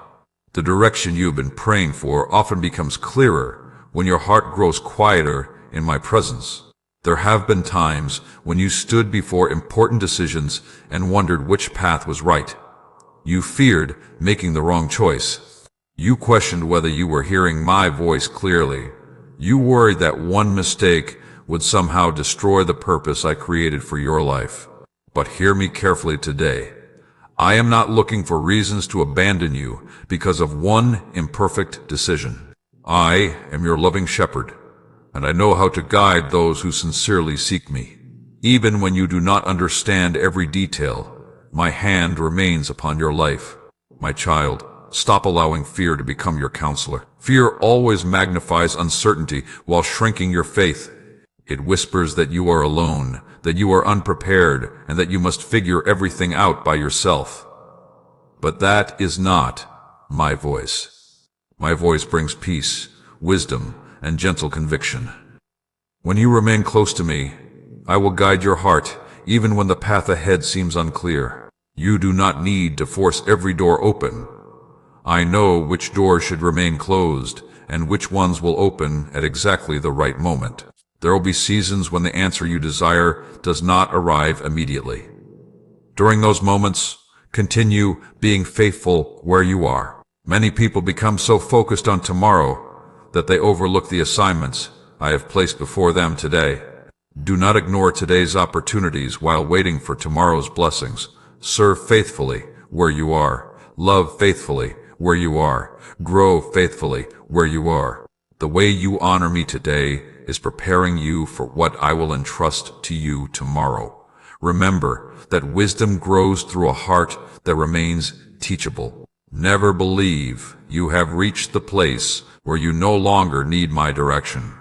The direction you've been praying for often becomes clearer when your heart grows quieter in my presence. There have been times when you stood before important decisions and wondered which path was right. You feared making the wrong choice. You questioned whether you were hearing my voice clearly. You worried that one mistake would somehow destroy the purpose I created for your life. But hear me carefully today. I am not looking for reasons to abandon you because of one imperfect decision. I am your loving shepherd, and I know how to guide those who sincerely seek me. Even when you do not understand every detail, my hand remains upon your life. My child, stop allowing fear to become your counselor. Fear always magnifies uncertainty while shrinking your faith. It whispers that you are alone, that you are unprepared, and that you must figure everything out by yourself. But that is not my voice. My voice brings peace, wisdom, and gentle conviction. When you remain close to me, I will guide your heart, even when the path ahead seems unclear. You do not need to force every door open. I know which doors should remain closed, and which ones will open at exactly the right moment. There will be seasons when the answer you desire does not arrive immediately. During those moments, continue being faithful where you are. Many people become so focused on tomorrow that they overlook the assignments I have placed before them today. Do not ignore today's opportunities while waiting for tomorrow's blessings. Serve faithfully where you are. Love faithfully where you are. Grow faithfully where you are. The way you honor me today is preparing you for what I will entrust to you tomorrow. Remember that wisdom grows through a heart that remains teachable. Never believe you have reached the place where you no longer need my direction.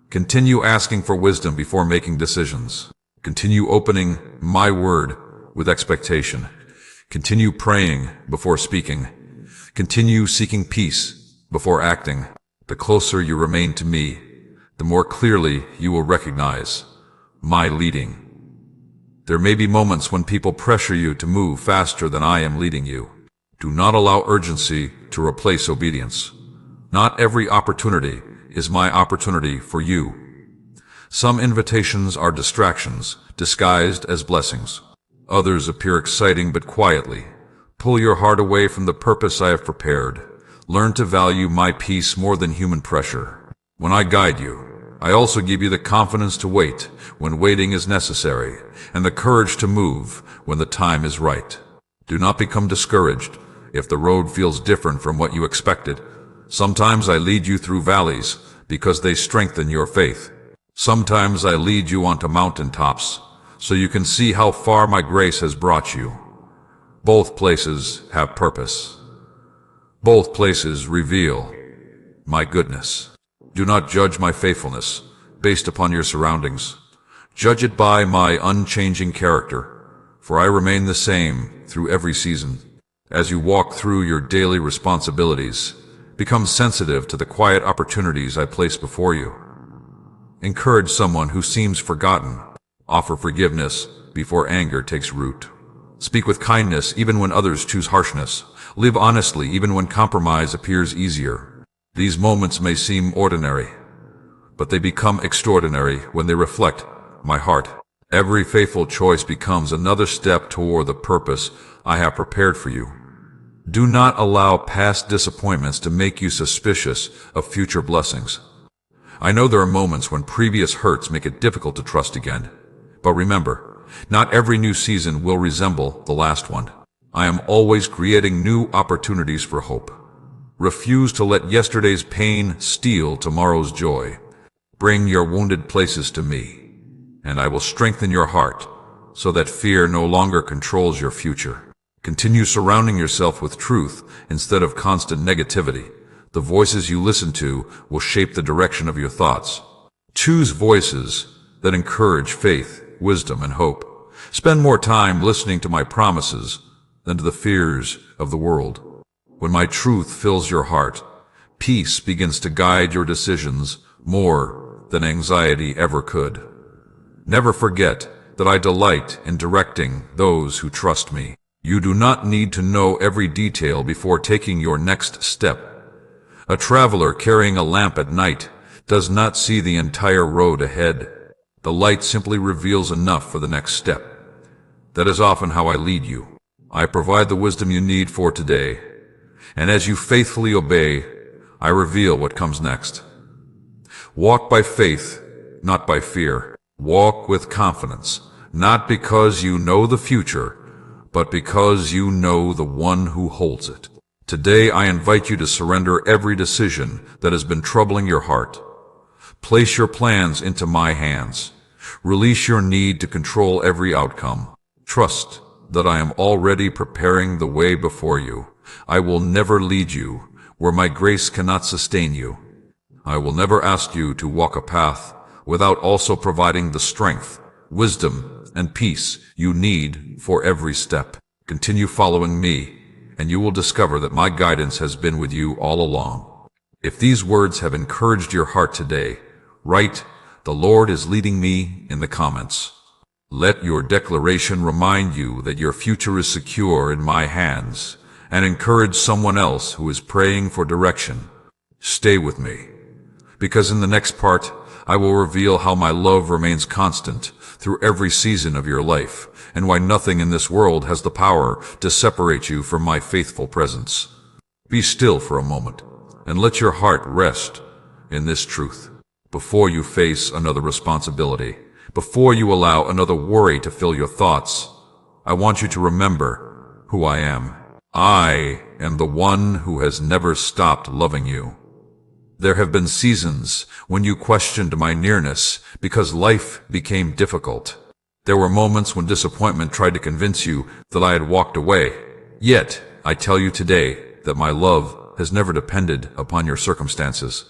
Continue asking for wisdom before making decisions. Continue opening my word with expectation. Continue praying before speaking. Continue seeking peace before acting. The closer you remain to me, the more clearly you will recognize my leading. There may be moments when people pressure you to move faster than I am leading you. Do not allow urgency to replace obedience. Not every opportunity is my opportunity for you. Some invitations are distractions, disguised as blessings. Others appear exciting but quietly. Pull your heart away from the purpose I have prepared. Learn to value my peace more than human pressure. When I guide you, I also give you the confidence to wait when waiting is necessary, and the courage to move when the time is right. Do not become discouraged if the road feels different from what you expected. Sometimes I lead you through valleys because they strengthen your faith. Sometimes I lead you onto mountaintops so you can see how far my grace has brought you. Both places have purpose. Both places reveal my goodness. Do not judge my faithfulness based upon your surroundings. Judge it by my unchanging character, for I remain the same through every season. As you walk through your daily responsibilities, become sensitive to the quiet opportunities I place before you. Encourage someone who seems forgotten. Offer forgiveness before anger takes root. Speak with kindness even when others choose harshness. Live honestly even when compromise appears easier. These moments may seem ordinary, but they become extraordinary when they reflect my heart. Every faithful choice becomes another step toward the purpose I have prepared for you. Do not allow past disappointments to make you suspicious of future blessings. I know there are moments when previous hurts make it difficult to trust again. But remember, not every new season will resemble the last one. I am always creating new opportunities for hope. Refuse to let yesterday's pain steal tomorrow's joy. Bring your wounded places to me, and I will strengthen your heart so that fear no longer controls your future. Continue surrounding yourself with truth instead of constant negativity. The voices you listen to will shape the direction of your thoughts. Choose voices that encourage faith, wisdom, and hope. Spend more time listening to my promises than to the fears of the world. When my truth fills your heart, peace begins to guide your decisions more than anxiety ever could. Never forget that I delight in directing those who trust me. You do not need to know every detail before taking your next step. A traveler carrying a lamp at night does not see the entire road ahead. The light simply reveals enough for the next step. That is often how I lead you. I provide the wisdom you need for today, and as you faithfully obey, I reveal what comes next. Walk by faith, not by fear. Walk with confidence, not because you know the future, but because you know the one who holds it. Today I invite you to surrender every decision that has been troubling your heart. Place your plans into my hands. Release your need to control every outcome. Trust that I am already preparing the way before you. I will never lead you where my grace cannot sustain you. I will never ask you to walk a path without also providing the strength, wisdom, and peace you need for every step. Continue following me, and you will discover that my guidance has been with you all along. If these words have encouraged your heart today, write, "The Lord is leading me," in the comments. Let your declaration remind you that your future is secure in my hands, and encourage someone else who is praying for direction. Stay with me, because in the next part, I will reveal how my love remains constant through every season of your life, and why nothing in this world has the power to separate you from my faithful presence. Be still for a moment, and let your heart rest in this truth. Before you face another responsibility, before you allow another worry to fill your thoughts, I want you to remember who I am. I am the one who has never stopped loving you. There have been seasons when you questioned my nearness because life became difficult. There were moments when disappointment tried to convince you that I had walked away. Yet, I tell you today that my love has never depended upon your circumstances.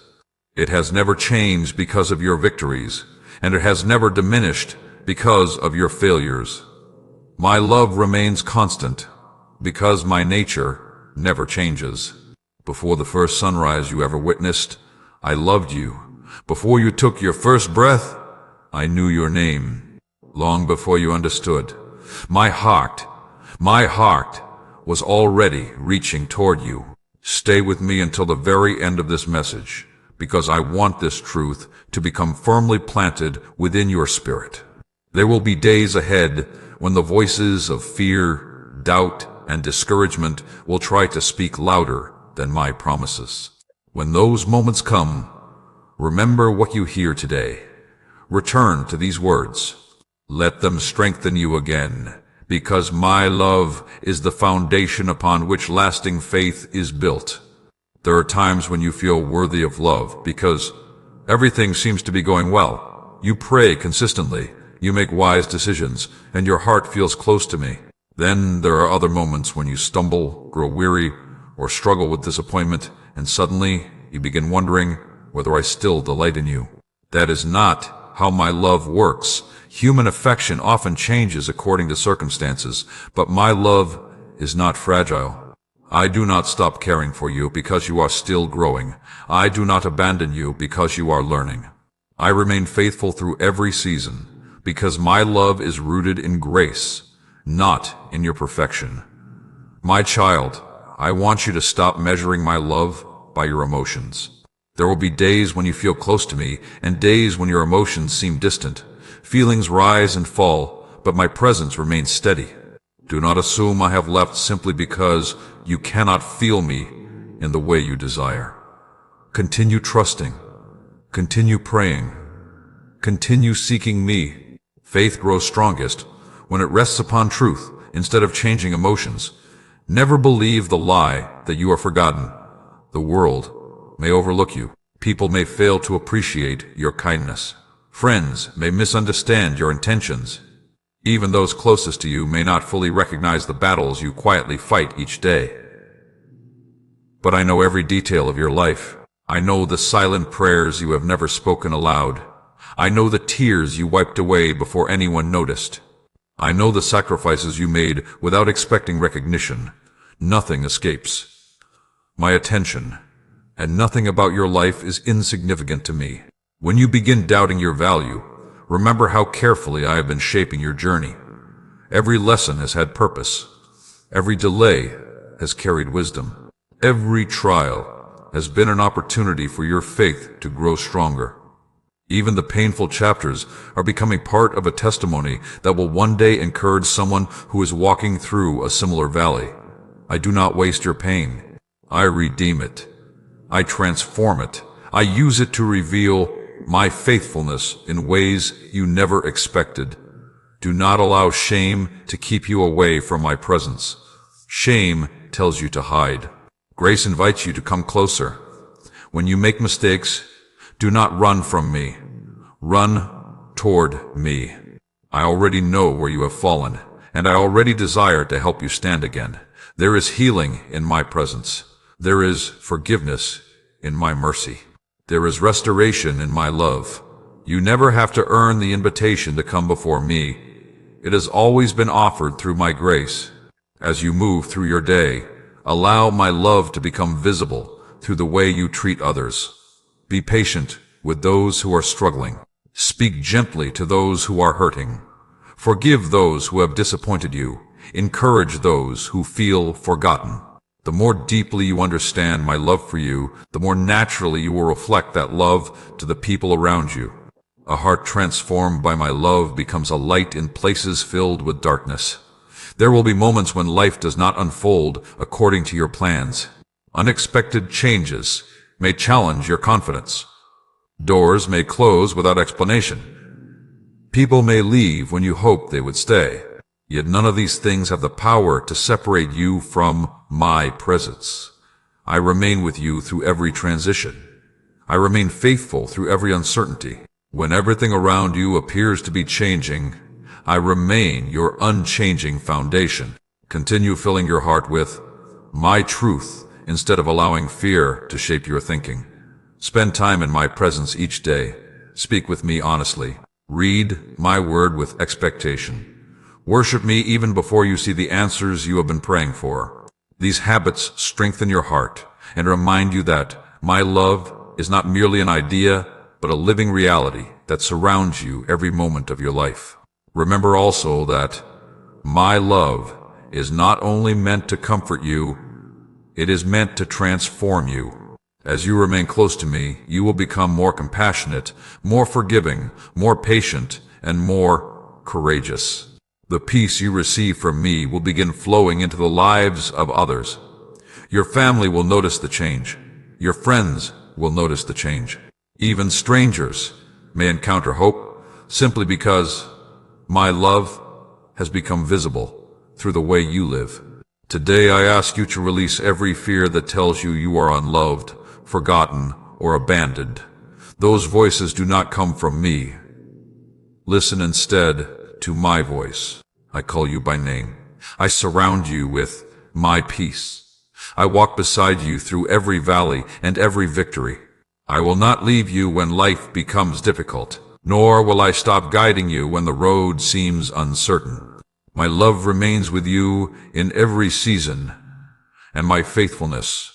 It has never changed because of your victories, and it has never diminished because of your failures. My love remains constant because my nature never changes. Before the first sunrise you ever witnessed, I loved you. Before you took your first breath, I knew your name. Long before you understood, my heart was already reaching toward you. Stay with me until the very end of this message, because I want this truth to become firmly planted within your spirit. There will be days ahead when the voices of fear, doubt, and discouragement will try to speak louder than my promises. When those moments come, remember what you hear today. Return to these words. Let them strengthen you again, because my love is the foundation upon which lasting faith is built. There are times when you feel worthy of love because everything seems to be going well. You pray consistently, you make wise decisions, and your heart feels close to me. Then there are other moments when you stumble, grow weary, or struggle with disappointment, and suddenly you begin wondering whether I still delight in you. That is not how my love works. Human affection often changes according to circumstances, but my love is not fragile. I do not stop caring for you because you are still growing. I do not abandon you because you are learning. I remain faithful through every season because my love is rooted in grace, not in your perfection. My child, I want you to stop measuring my love by your emotions. There will be days when you feel close to me and days when your emotions seem distant. Feelings rise and fall, but my presence remains steady. Do not assume I have left simply because you cannot feel me in the way you desire. Continue trusting. Continue praying. Continue seeking me. Faith grows strongest when it rests upon truth instead of changing emotions. Never believe the lie that you are forgotten. The world may overlook you. People may fail to appreciate your kindness. Friends may misunderstand your intentions. Even those closest to you may not fully recognize the battles you quietly fight each day. But I know every detail of your life. I know the silent prayers you have never spoken aloud. I know the tears you wiped away before anyone noticed. I know the sacrifices you made without expecting recognition. Nothing escapes my attention, and nothing about your life is insignificant to me. When you begin doubting your value, remember how carefully I have been shaping your journey. Every lesson has had purpose. Every delay has carried wisdom. Every trial has been an opportunity for your faith to grow stronger. Even the painful chapters are becoming part of a testimony that will one day encourage someone who is walking through a similar valley. I do not waste your pain. I redeem it. I transform it. I use it to reveal my faithfulness in ways you never expected. Do not allow shame to keep you away from my presence. Shame tells you to hide. Grace invites you to come closer. When you make mistakes, do not run from me. Run toward me. I already know where you have fallen, and I already desire to help you stand again. There is healing in my presence. There is forgiveness in my mercy. There is restoration in my love. You never have to earn the invitation to come before me. It has always been offered through my grace. As you move through your day, allow my love to become visible through the way you treat others. Be patient with those who are struggling. Speak gently to those who are hurting. Forgive those who have disappointed you. Encourage those who feel forgotten. The more deeply you understand my love for you, the more naturally you will reflect that love to the people around you. A heart transformed by my love becomes a light in places filled with darkness. There will be moments when life does not unfold according to your plans. Unexpected changes may challenge your confidence. Doors may close without explanation. People may leave when you hoped they would stay. Yet none of these things have the power to separate you from my presence. I remain with you through every transition. I remain faithful through every uncertainty. When everything around you appears to be changing, I remain your unchanging foundation. Continue filling your heart with my truth instead of allowing fear to shape your thinking. Spend time in my presence each day. Speak with me honestly. Read my word with expectation. Worship me even before you see the answers you have been praying for. These habits strengthen your heart and remind you that my love is not merely an idea, but a living reality that surrounds you every moment of your life. Remember also that my love is not only meant to comfort you, it is meant to transform you. As you remain close to me, you will become more compassionate, more forgiving, more patient, and more courageous. The peace you receive from me will begin flowing into the lives of others. Your family will notice the change. Your friends will notice the change. Even strangers may encounter hope simply because my love has become visible through the way you live. Today I ask you to release every fear that tells you are unloved, forgotten, or abandoned. Those voices do not come from me. Listen instead to my voice. I call you by name. I surround you with my peace. I walk beside you through every valley and every victory. I will not leave you when life becomes difficult, nor will I stop guiding you when the road seems uncertain. My love remains with you in every season, and my faithfulness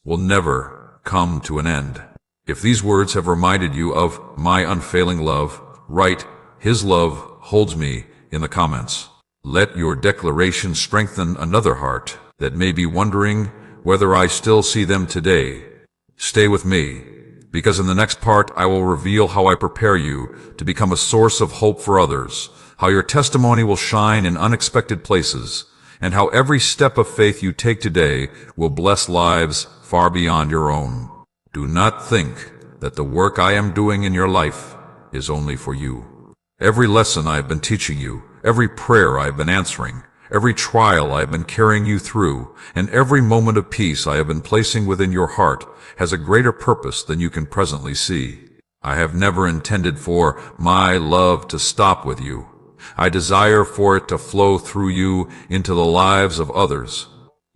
will never come to an end. If these words have reminded you of my unfailing love, write, "His love holds me" in the comments. Let your declaration strengthen another heart that may be wondering whether I still see them today. Stay with me, because in the next part I will reveal how I prepare you to become a source of hope for others, how your testimony will shine in unexpected places, and how every step of faith you take today will bless lives far beyond your own. Do not think that the work I am doing in your life is only for you. Every lesson I have been teaching you, every prayer I have been answering, every trial I have been carrying you through, and every moment of peace I have been placing within your heart has a greater purpose than you can presently see. I have never intended for my love to stop with you. I desire for it to flow through you into the lives of others.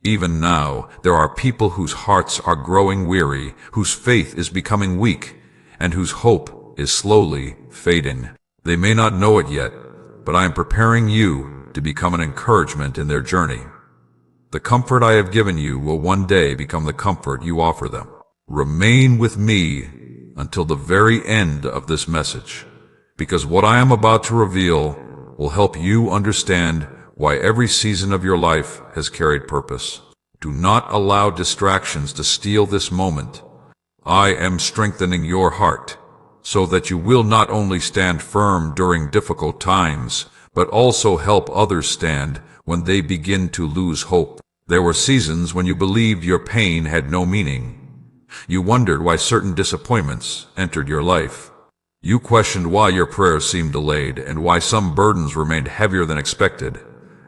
Even now, there are people whose hearts are growing weary, whose faith is becoming weak, and whose hope is slowly fading. They may not know it yet, but I am preparing you to become an encouragement in their journey. The comfort I have given you will one day become the comfort you offer them. Remain with me until the very end of this message, because what I am about to reveal will help you understand why every season of your life has carried purpose. Do not allow distractions to steal this moment. I am strengthening your heart so that you will not only stand firm during difficult times, but also help others stand when they begin to lose hope. There were seasons when you believed your pain had no meaning. You wondered why certain disappointments entered your life. You questioned why your prayers seemed delayed and why some burdens remained heavier than expected.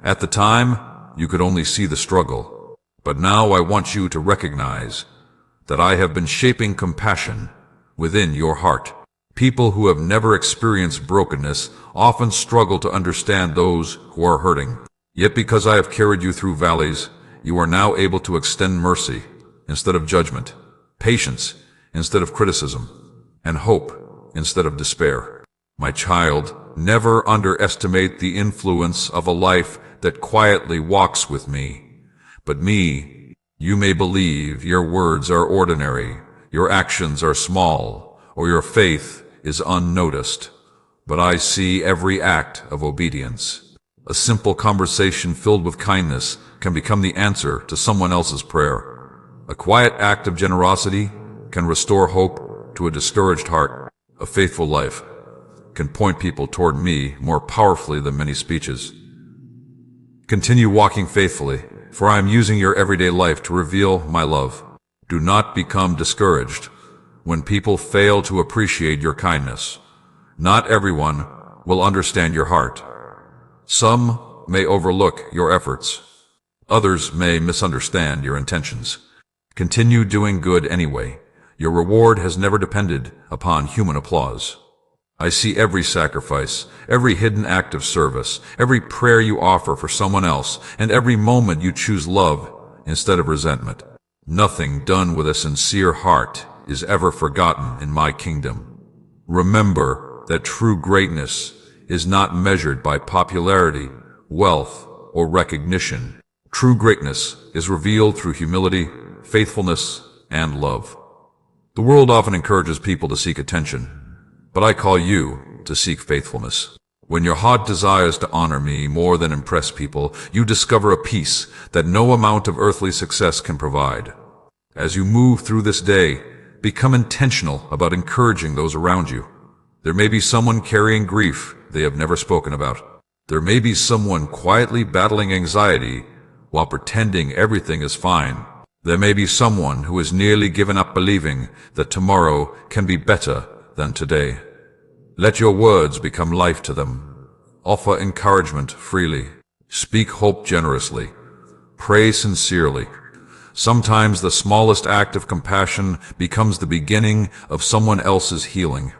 At the time, you could only see the struggle. But now I want you to recognize that I have been shaping compassion within your heart. People who have never experienced brokenness often struggle to understand those who are hurting. Yet because I have carried you through valleys, you are now able to extend mercy instead of judgment, patience instead of criticism, and hope instead of despair. My child, never underestimate the influence of a life that quietly walks with me. But me, you may believe your words are ordinary, your actions are small, or your faith is unnoticed. But I see every act of obedience. A simple conversation filled with kindness can become the answer to someone else's prayer. A quiet act of generosity can restore hope to a discouraged heart. A faithful life can point people toward me more powerfully than many speeches. Continue walking faithfully, for I am using your everyday life to reveal my love. Do not become discouraged when people fail to appreciate your kindness. Not everyone will understand your heart. Some may overlook your efforts. Others may misunderstand your intentions. Continue doing good anyway. Your reward has never depended upon human applause. I see every sacrifice, every hidden act of service, every prayer you offer for someone else, and every moment you choose love instead of resentment. Nothing done with a sincere heart is ever forgotten in my kingdom. Remember that true greatness is not measured by popularity, wealth, or recognition. True greatness is revealed through humility, faithfulness, and love. The world often encourages people to seek attention, but I call you to seek faithfulness. When your heart desires to honor me more than impress people, you discover a peace that no amount of earthly success can provide. As you move through this day, become intentional about encouraging those around you. There may be someone carrying grief they have never spoken about. There may be someone quietly battling anxiety while pretending everything is fine. There may be someone who has nearly given up believing that tomorrow can be better than today. Let your words become life to them. Offer encouragement freely. Speak hope generously. Pray sincerely. Sometimes the smallest act of compassion becomes the beginning of someone else's healing.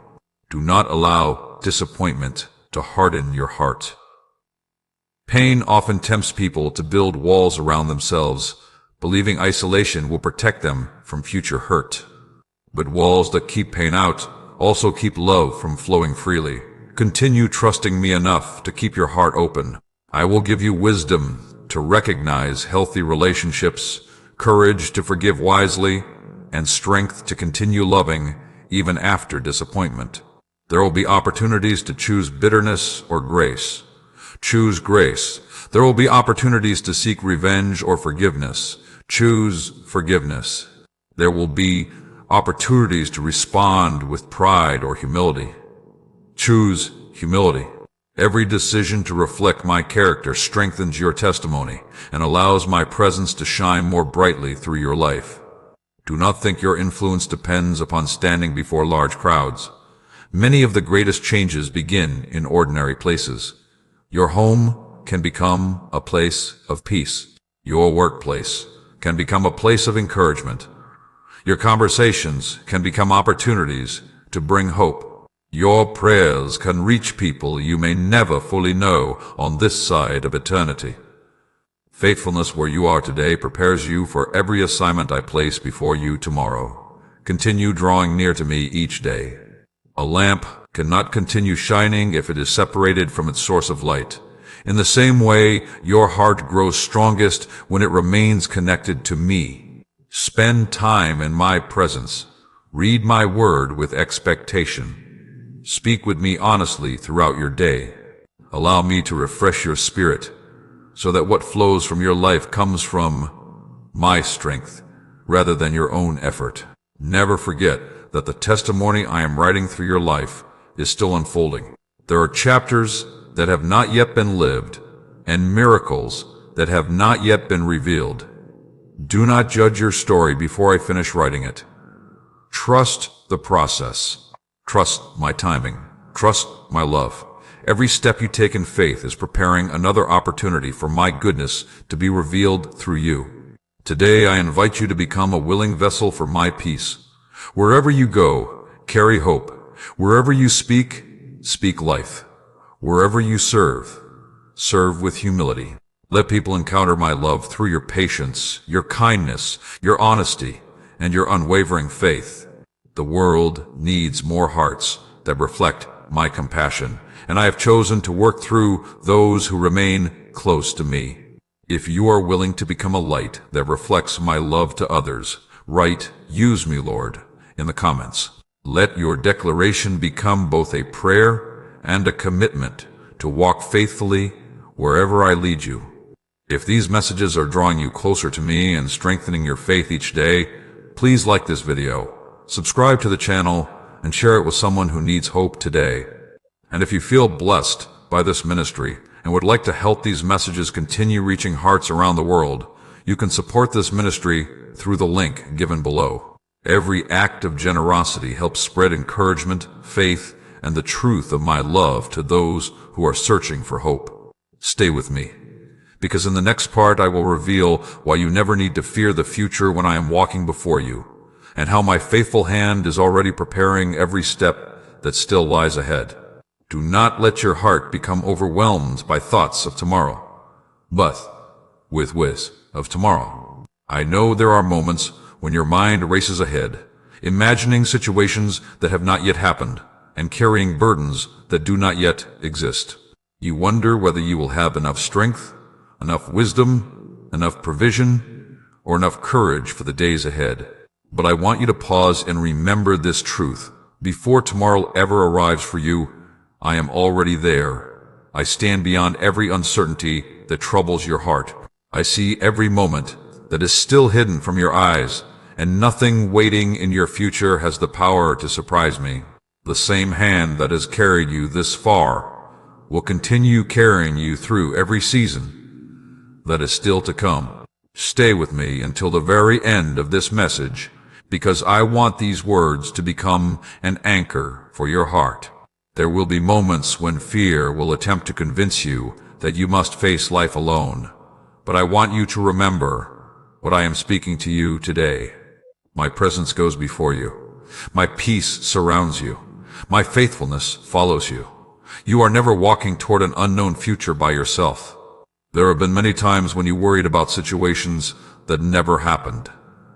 Do not allow disappointment to harden your heart. Pain often tempts people to build walls around themselves, believing isolation will protect them from future hurt. But walls that keep pain out also keep love from flowing freely. Continue trusting me enough to keep your heart open. I will give you wisdom to recognize healthy relationships, courage to forgive wisely, and strength to continue loving even after disappointment. There will be opportunities to choose bitterness or grace. Choose grace. There will be opportunities to seek revenge or forgiveness. Choose forgiveness. There will be opportunities to respond with pride or humility. Choose humility. Every decision to reflect my character strengthens your testimony and allows my presence to shine more brightly through your life. Do not think your influence depends upon standing before large crowds. Many of the greatest changes begin in ordinary places. Your home can become a place of peace. Your workplace can become a place of encouragement. Your conversations can become opportunities to bring hope. Your prayers can reach people you may never fully know on this side of eternity. Faithfulness where you are today prepares you for every assignment I place before you tomorrow. Continue drawing near to me each day. A lamp cannot continue shining if it is separated from its source of light. In the same way, your heart grows strongest when it remains connected to me. Spend time in my presence. Read my word with expectation. Speak with me honestly throughout your day. Allow me to refresh your spirit, so that what flows from your life comes from my strength rather than your own effort. Never forget that the testimony I am writing through your life is still unfolding. There are chapters that have not yet been lived and miracles that have not yet been revealed. Do not judge your story before I finish writing it. Trust the process. Trust my timing. Trust my love. Every step you take in faith is preparing another opportunity for my goodness to be revealed through you. Today I invite you to become a willing vessel for my peace. Wherever you go, carry hope. Wherever you speak, speak life. Wherever you serve, serve with humility. Let people encounter my love through your patience, your kindness, your honesty, and your unwavering faith. The world needs more hearts that reflect my compassion, and I have chosen to work through those who remain close to me. If you are willing to become a light that reflects my love to others, write, "Use me, Lord," in the comments. Let your declaration become both a prayer and a commitment to walk faithfully wherever I lead you. If these messages are drawing you closer to me and strengthening your faith each day, please like this video, subscribe to the channel, and share it with someone who needs hope today. And if you feel blessed by this ministry and would like to help these messages continue reaching hearts around the world, you can support this ministry through the link given below. Every act of generosity helps spread encouragement, faith, and the truth of my love to those who are searching for hope. Stay with me, because in the next part I will reveal why you never need to fear the future when I am walking before you, and how my faithful hand is already preparing every step that still lies ahead. Do not let your heart become overwhelmed by thoughts of tomorrow, but with whiz of tomorrow. I know there are moments when your mind races ahead, imagining situations that have not yet happened, and carrying burdens that do not yet exist. You wonder whether you will have enough strength, enough wisdom, enough provision, or enough courage for the days ahead. But I want you to pause and remember this truth. Before tomorrow ever arrives for you, I am already there. I stand beyond every uncertainty that troubles your heart. I see every moment that is still hidden from your eyes, and nothing waiting in your future has the power to surprise me. The same hand that has carried you this far will continue carrying you through every season that is still to come. Stay with me until the very end of this message, because I want these words to become an anchor for your heart. There will be moments when fear will attempt to convince you that you must face life alone, but I want you to remember what I am speaking to you today. My presence goes before you. My peace surrounds you. My faithfulness follows you. You are never walking toward an unknown future by yourself. There have been many times when you worried about situations that never happened.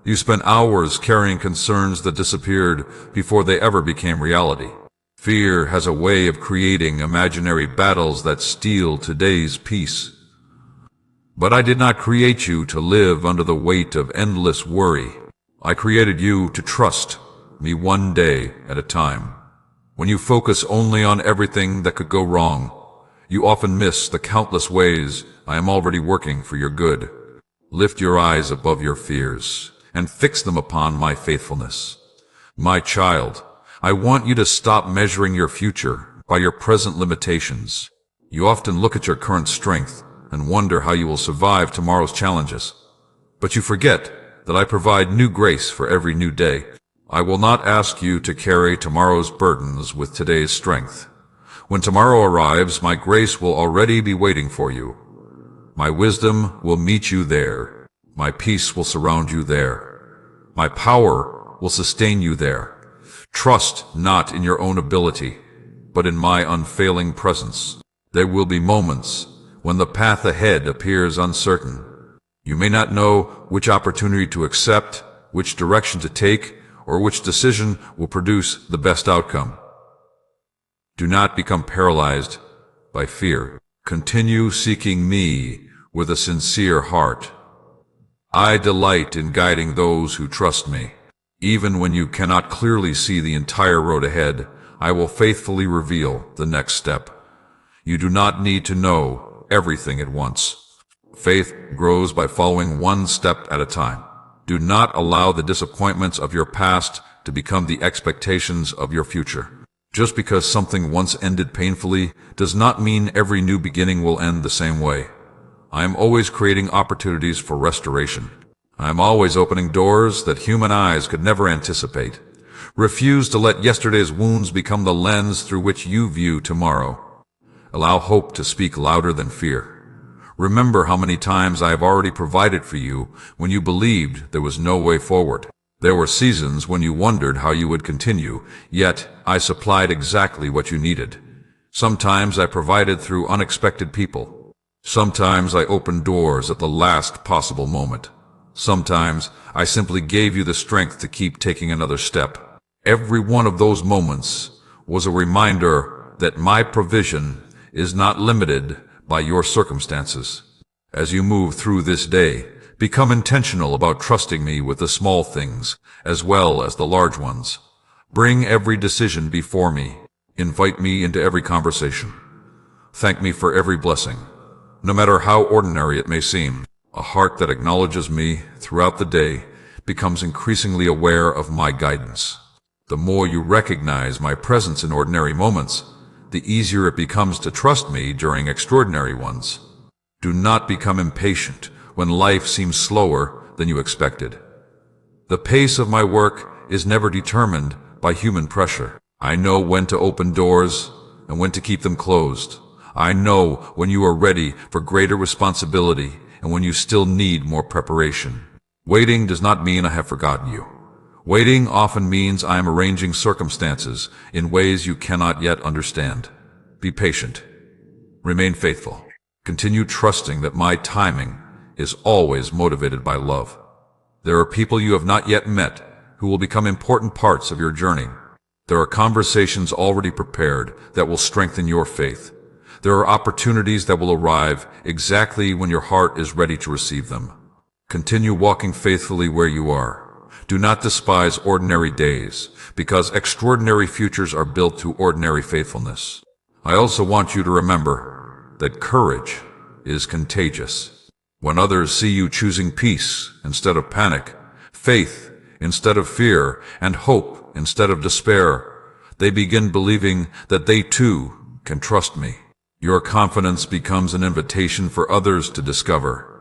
You spent hours carrying concerns that disappeared before they ever became reality. Fear has a way of creating imaginary battles that steal today's peace. But I did not create you to live under the weight of endless worry. I created you to trust me one day at a time. When you focus only on everything that could go wrong, you often miss the countless ways I am already working for your good. Lift your eyes above your fears and fix them upon my faithfulness. My child, I want you to stop measuring your future by your present limitations. You often look at your current strength and wonder how you will survive tomorrow's challenges. But you forget that I provide new grace for every new day. I will not ask you to carry tomorrow's burdens with today's strength. When tomorrow arrives, my grace will already be waiting for you. My wisdom will meet you there. My peace will surround you there. My power will sustain you there. Trust not in your own ability, but in my unfailing presence. There will be moments when the path ahead appears uncertain. You may not know which opportunity to accept, which direction to take, or which decision will produce the best outcome. Do not become paralyzed by fear. Continue seeking me with a sincere heart. I delight in guiding those who trust me. Even when you cannot clearly see the entire road ahead, I will faithfully reveal the next step. You do not need to know everything at once. Faith grows by following one step at a time. Do not allow the disappointments of your past to become the expectations of your future. Just because something once ended painfully does not mean every new beginning will end the same way. I am always creating opportunities for restoration. I am always opening doors that human eyes could never anticipate. Refuse to let yesterday's wounds become the lens through which you view tomorrow. Allow hope to speak louder than fear. Remember how many times I have already provided for you when you believed there was no way forward. There were seasons when you wondered how you would continue, yet I supplied exactly what you needed. Sometimes I provided through unexpected people. Sometimes I opened doors at the last possible moment. Sometimes I simply gave you the strength to keep taking another step. Every one of those moments was a reminder that my provision is not limited by your circumstances. As you move through this day, become intentional about trusting me with the small things as well as the large ones. Bring every decision before me. Invite me into every conversation. Thank me for every blessing, no matter how ordinary it may seem. A heart that acknowledges me throughout the day becomes increasingly aware of my guidance. The more you recognize my presence in ordinary moments, the easier it becomes to trust me during extraordinary ones. Do not become impatient when life seems slower than you expected. The pace of my work is never determined by human pressure. I know when to open doors and when to keep them closed. I know when you are ready for greater responsibility and when you still need more preparation. Waiting does not mean I have forgotten you. Waiting often means I am arranging circumstances in ways you cannot yet understand. Be patient. Remain faithful. Continue trusting that my timing is always motivated by love. There are people you have not yet met who will become important parts of your journey. There are conversations already prepared that will strengthen your faith. There are opportunities that will arrive exactly when your heart is ready to receive them. Continue walking faithfully where you are. Do not despise ordinary days, because extraordinary futures are built through ordinary faithfulness. I also want you to remember that courage is contagious. When others see you choosing peace instead of panic, faith instead of fear, and hope instead of despair, they begin believing that they too can trust me. Your confidence becomes an invitation for others to discover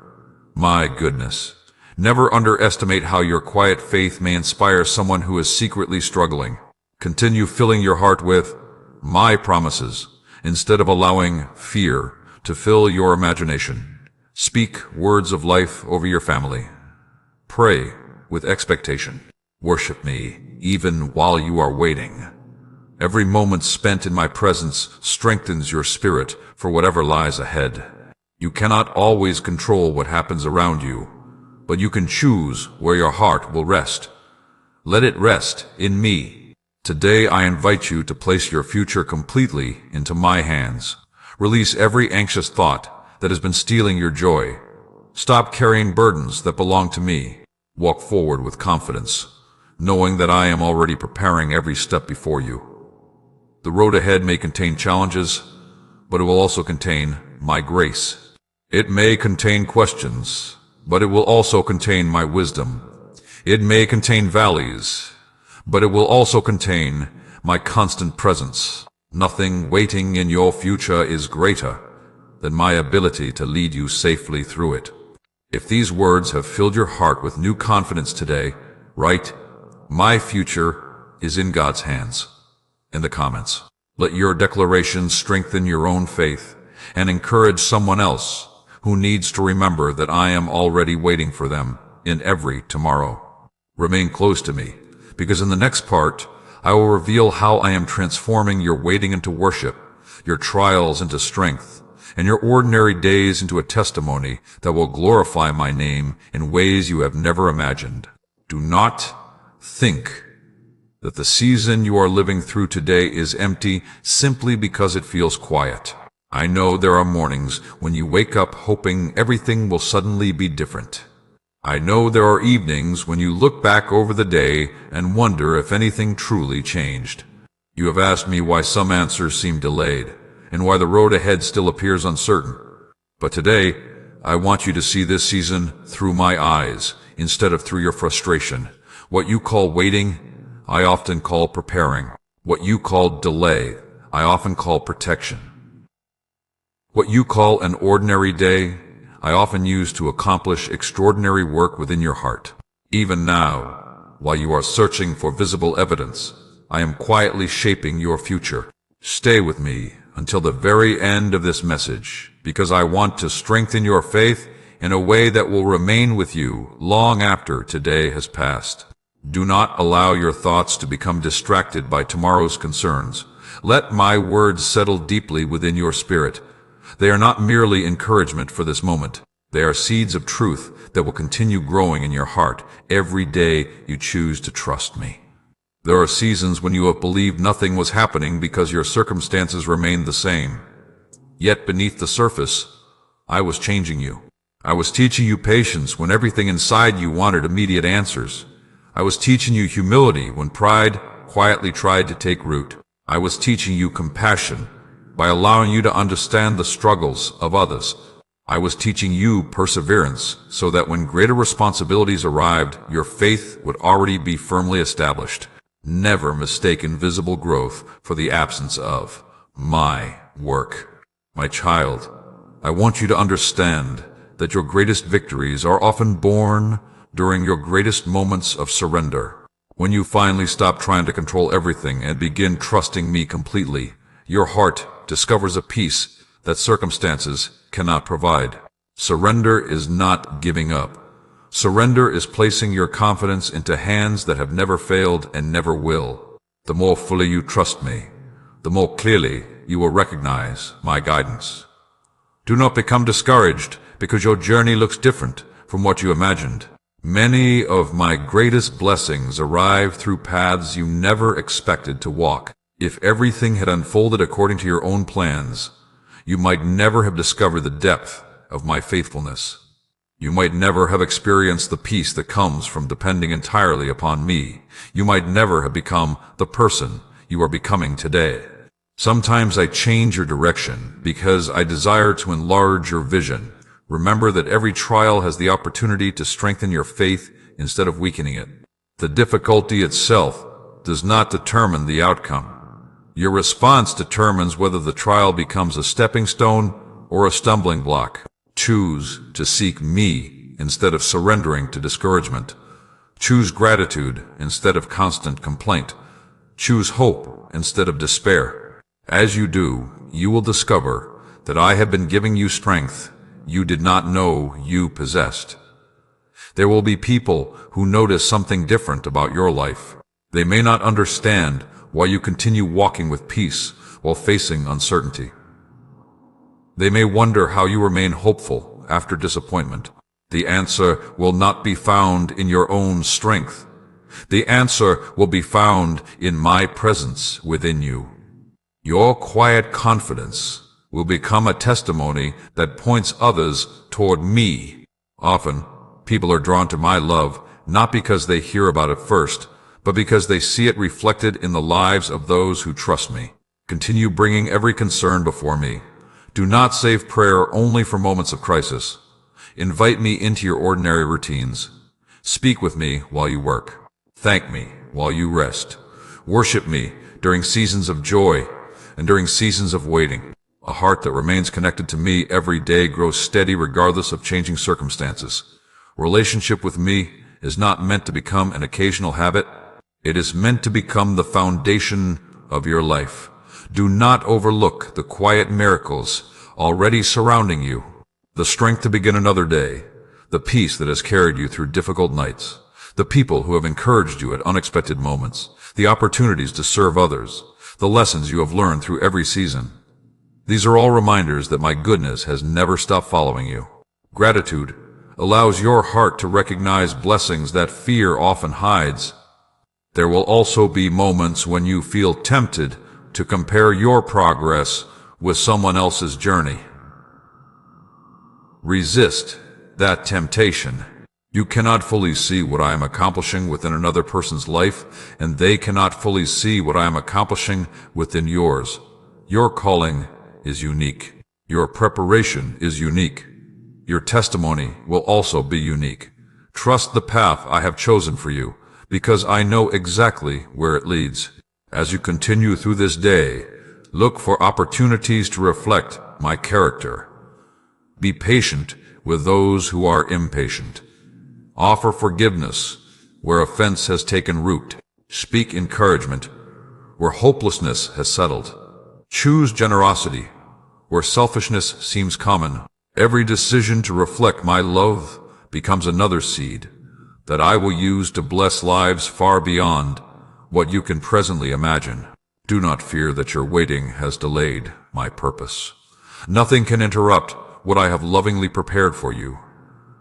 my goodness. Never underestimate how your quiet faith may inspire someone who is secretly struggling. Continue filling your heart with my promises instead of allowing fear to fill your imagination. Speak words of life over your family. Pray with expectation. Worship me even while you are waiting. Every moment spent in my presence strengthens your spirit for whatever lies ahead. You cannot always control what happens around you, but you can choose where your heart will rest. Let it rest in me. Today I invite you to place your future completely into my hands. Release every anxious thought that has been stealing your joy. Stop carrying burdens that belong to me. Walk forward with confidence, knowing that I am already preparing every step before you. The road ahead may contain challenges, but it will also contain my grace. It may contain questions, but it will also contain my wisdom. It may contain valleys, but it will also contain my constant presence. Nothing waiting in your future is greater than my ability to lead you safely through it. If these words have filled your heart with new confidence today, write, "My future is in God's hands," in the comments. Let your declaration strengthen your own faith and encourage someone else who needs to remember that I am already waiting for them in every tomorrow. Remain close to me, because in the next part, I will reveal how I am transforming your waiting into worship, your trials into strength, and your ordinary days into a testimony that will glorify my name in ways you have never imagined. Do not think that the season you are living through today is empty simply because it feels quiet. I know there are mornings when you wake up hoping everything will suddenly be different. I know there are evenings when you look back over the day and wonder if anything truly changed. You have asked me why some answers seem delayed, and why the road ahead still appears uncertain. But today, I want you to see this season through my eyes, instead of through your frustration. What you call waiting, I often call preparing. What you call delay, I often call protection. What you call an ordinary day, I often use to accomplish extraordinary work within your heart. Even now, while you are searching for visible evidence, I am quietly shaping your future. Stay with me until the very end of this message, because I want to strengthen your faith in a way that will remain with you long after today has passed. Do not allow your thoughts to become distracted by tomorrow's concerns. Let my words settle deeply within your spirit. They are not merely encouragement for this moment. They are seeds of truth that will continue growing in your heart every day you choose to trust me. There are seasons when you have believed nothing was happening because your circumstances remained the same. Yet beneath the surface, I was changing you. I was teaching you patience when everything inside you wanted immediate answers. I was teaching you humility when pride quietly tried to take root. I was teaching you compassion by allowing you to understand the struggles of others. I was teaching you perseverance so that when greater responsibilities arrived, your faith would already be firmly established. Never mistake invisible growth for the absence of my work. My child, I want you to understand that your greatest victories are often born during your greatest moments of surrender. When you finally stop trying to control everything and begin trusting me completely, your heart discovers a peace that circumstances cannot provide. Surrender is not giving up. Surrender is placing your confidence into hands that have never failed and never will. The more fully you trust me, the more clearly you will recognize my guidance. Do not become discouraged because your journey looks different from what you imagined. Many of my greatest blessings arrive through paths you never expected to walk. If everything had unfolded according to your own plans, you might never have discovered the depth of my faithfulness. You might never have experienced the peace that comes from depending entirely upon me. You might never have become the person you are becoming today. Sometimes I change your direction because I desire to enlarge your vision. Remember that every trial has the opportunity to strengthen your faith instead of weakening it. The difficulty itself does not determine the outcome. Your response determines whether the trial becomes a stepping stone or a stumbling block. Choose to seek me instead of surrendering to discouragement. Choose gratitude instead of constant complaint. Choose hope instead of despair. As you do, you will discover that I have been giving you strength you did not know you possessed. There will be people who notice something different about your life. They may not understand why you continue walking with peace while facing uncertainty. They may wonder how you remain hopeful after disappointment. The answer will not be found in your own strength. The answer will be found in my presence within you. Your quiet confidence will become a testimony that points others toward me. Often, people are drawn to my love not because they hear about it first, but because they see it reflected in the lives of those who trust me. Continue bringing every concern before me. Do not save prayer only for moments of crisis. Invite me into your ordinary routines. Speak with me while you work. Thank me while you rest. Worship me during seasons of joy and during seasons of waiting. A heart that remains connected to me every day grows steady regardless of changing circumstances. Relationship with me is not meant to become an occasional habit. It is meant to become the foundation of your life. Do not overlook the quiet miracles already surrounding you. The strength to begin another day, the peace that has carried you through difficult nights, the people who have encouraged you at unexpected moments, the opportunities to serve others, the lessons you have learned through every season. These are all reminders that my goodness has never stopped following you. Gratitude allows your heart to recognize blessings that fear often hides. There will also be moments when you feel tempted to compare your progress with someone else's journey. Resist that temptation. You cannot fully see what I am accomplishing within another person's life, and they cannot fully see what I am accomplishing within yours. Your calling is unique. Your preparation is unique. Your testimony will also be unique. Trust the path I have chosen for you, because I know exactly where it leads. As you continue through this day, look for opportunities to reflect my character. Be patient with those who are impatient. Offer forgiveness where offense has taken root. Speak encouragement where hopelessness has settled. Choose generosity where selfishness seems common. Every decision to reflect my love becomes another seed that I will use to bless lives far beyond what you can presently imagine. Do not fear that your waiting has delayed my purpose. Nothing can interrupt what I have lovingly prepared for you.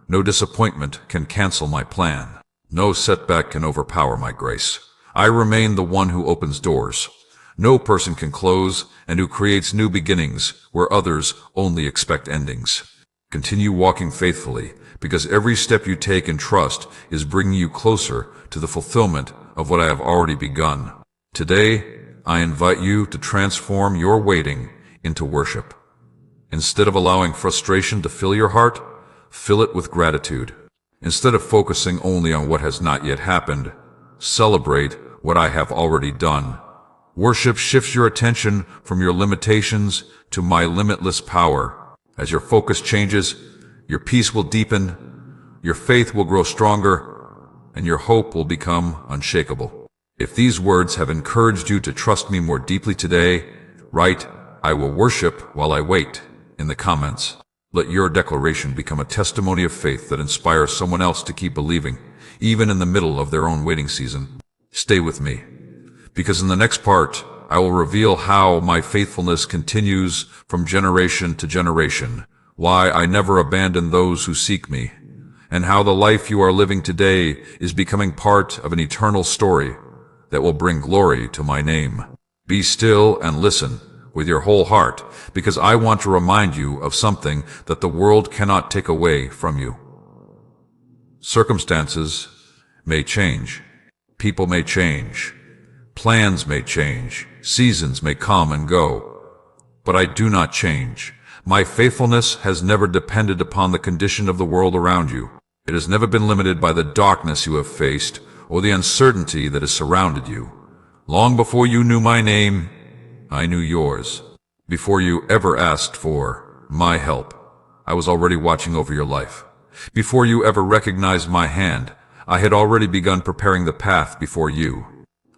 No disappointment can cancel my plan. No setback can overpower my grace. I remain the one who opens doors no person can close, and who creates new beginnings where others only expect endings. Continue walking faithfully, because every step you take in trust is bringing you closer to the fulfillment of what I have already begun. Today, I invite you to transform your waiting into worship. Instead of allowing frustration to fill your heart, fill it with gratitude. Instead of focusing only on what has not yet happened, celebrate what I have already done. Worship shifts your attention from your limitations to my limitless power. As your focus changes, your peace will deepen, your faith will grow stronger, and your hope will become unshakable. If these words have encouraged you to trust me more deeply today, write, "I will worship while I wait," in the comments. Let your declaration become a testimony of faith that inspires someone else to keep believing, even in the middle of their own waiting season. Stay with me, because in the next part, I will reveal how my faithfulness continues from generation to generation, why I never abandon those who seek me, and how the life you are living today is becoming part of an eternal story that will bring glory to my name. Be still and listen with your whole heart, because I want to remind you of something that the world cannot take away from you. Circumstances may change, people may change, plans may change, seasons may come and go, but I do not change. My faithfulness has never depended upon the condition of the world around you. It has never been limited by the darkness you have faced or the uncertainty that has surrounded you. Long before you knew my name, I knew yours. Before you ever asked for my help, I was already watching over your life. Before you ever recognized my hand, I had already begun preparing the path before you.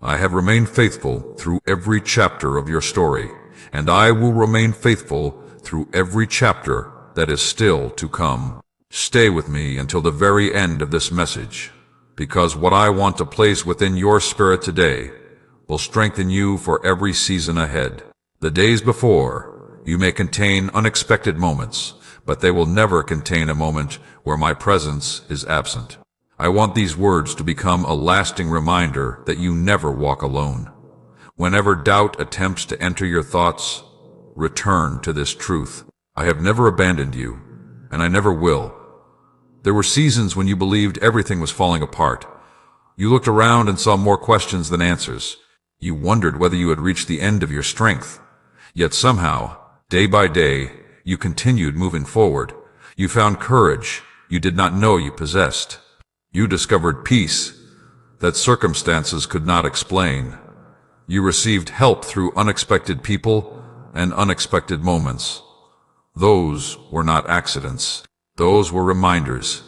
I have remained faithful through every chapter of your story, and I will remain faithful through every chapter that is still to come. Stay with me until the very end of this message, because what I want to place within your spirit today will strengthen you for every season ahead. The days before, you may contain unexpected moments, but they will never contain a moment where my presence is absent. I want these words to become a lasting reminder that you never walk alone. Whenever doubt attempts to enter your thoughts, return to this truth. I have never abandoned you, and I never will. There were seasons when you believed everything was falling apart. You looked around and saw more questions than answers. You wondered whether you had reached the end of your strength. Yet somehow, day by day, you continued moving forward. You found courage you did not know you possessed. You discovered peace that circumstances could not explain. You received help through unexpected people and unexpected moments. Those were not accidents. Those were reminders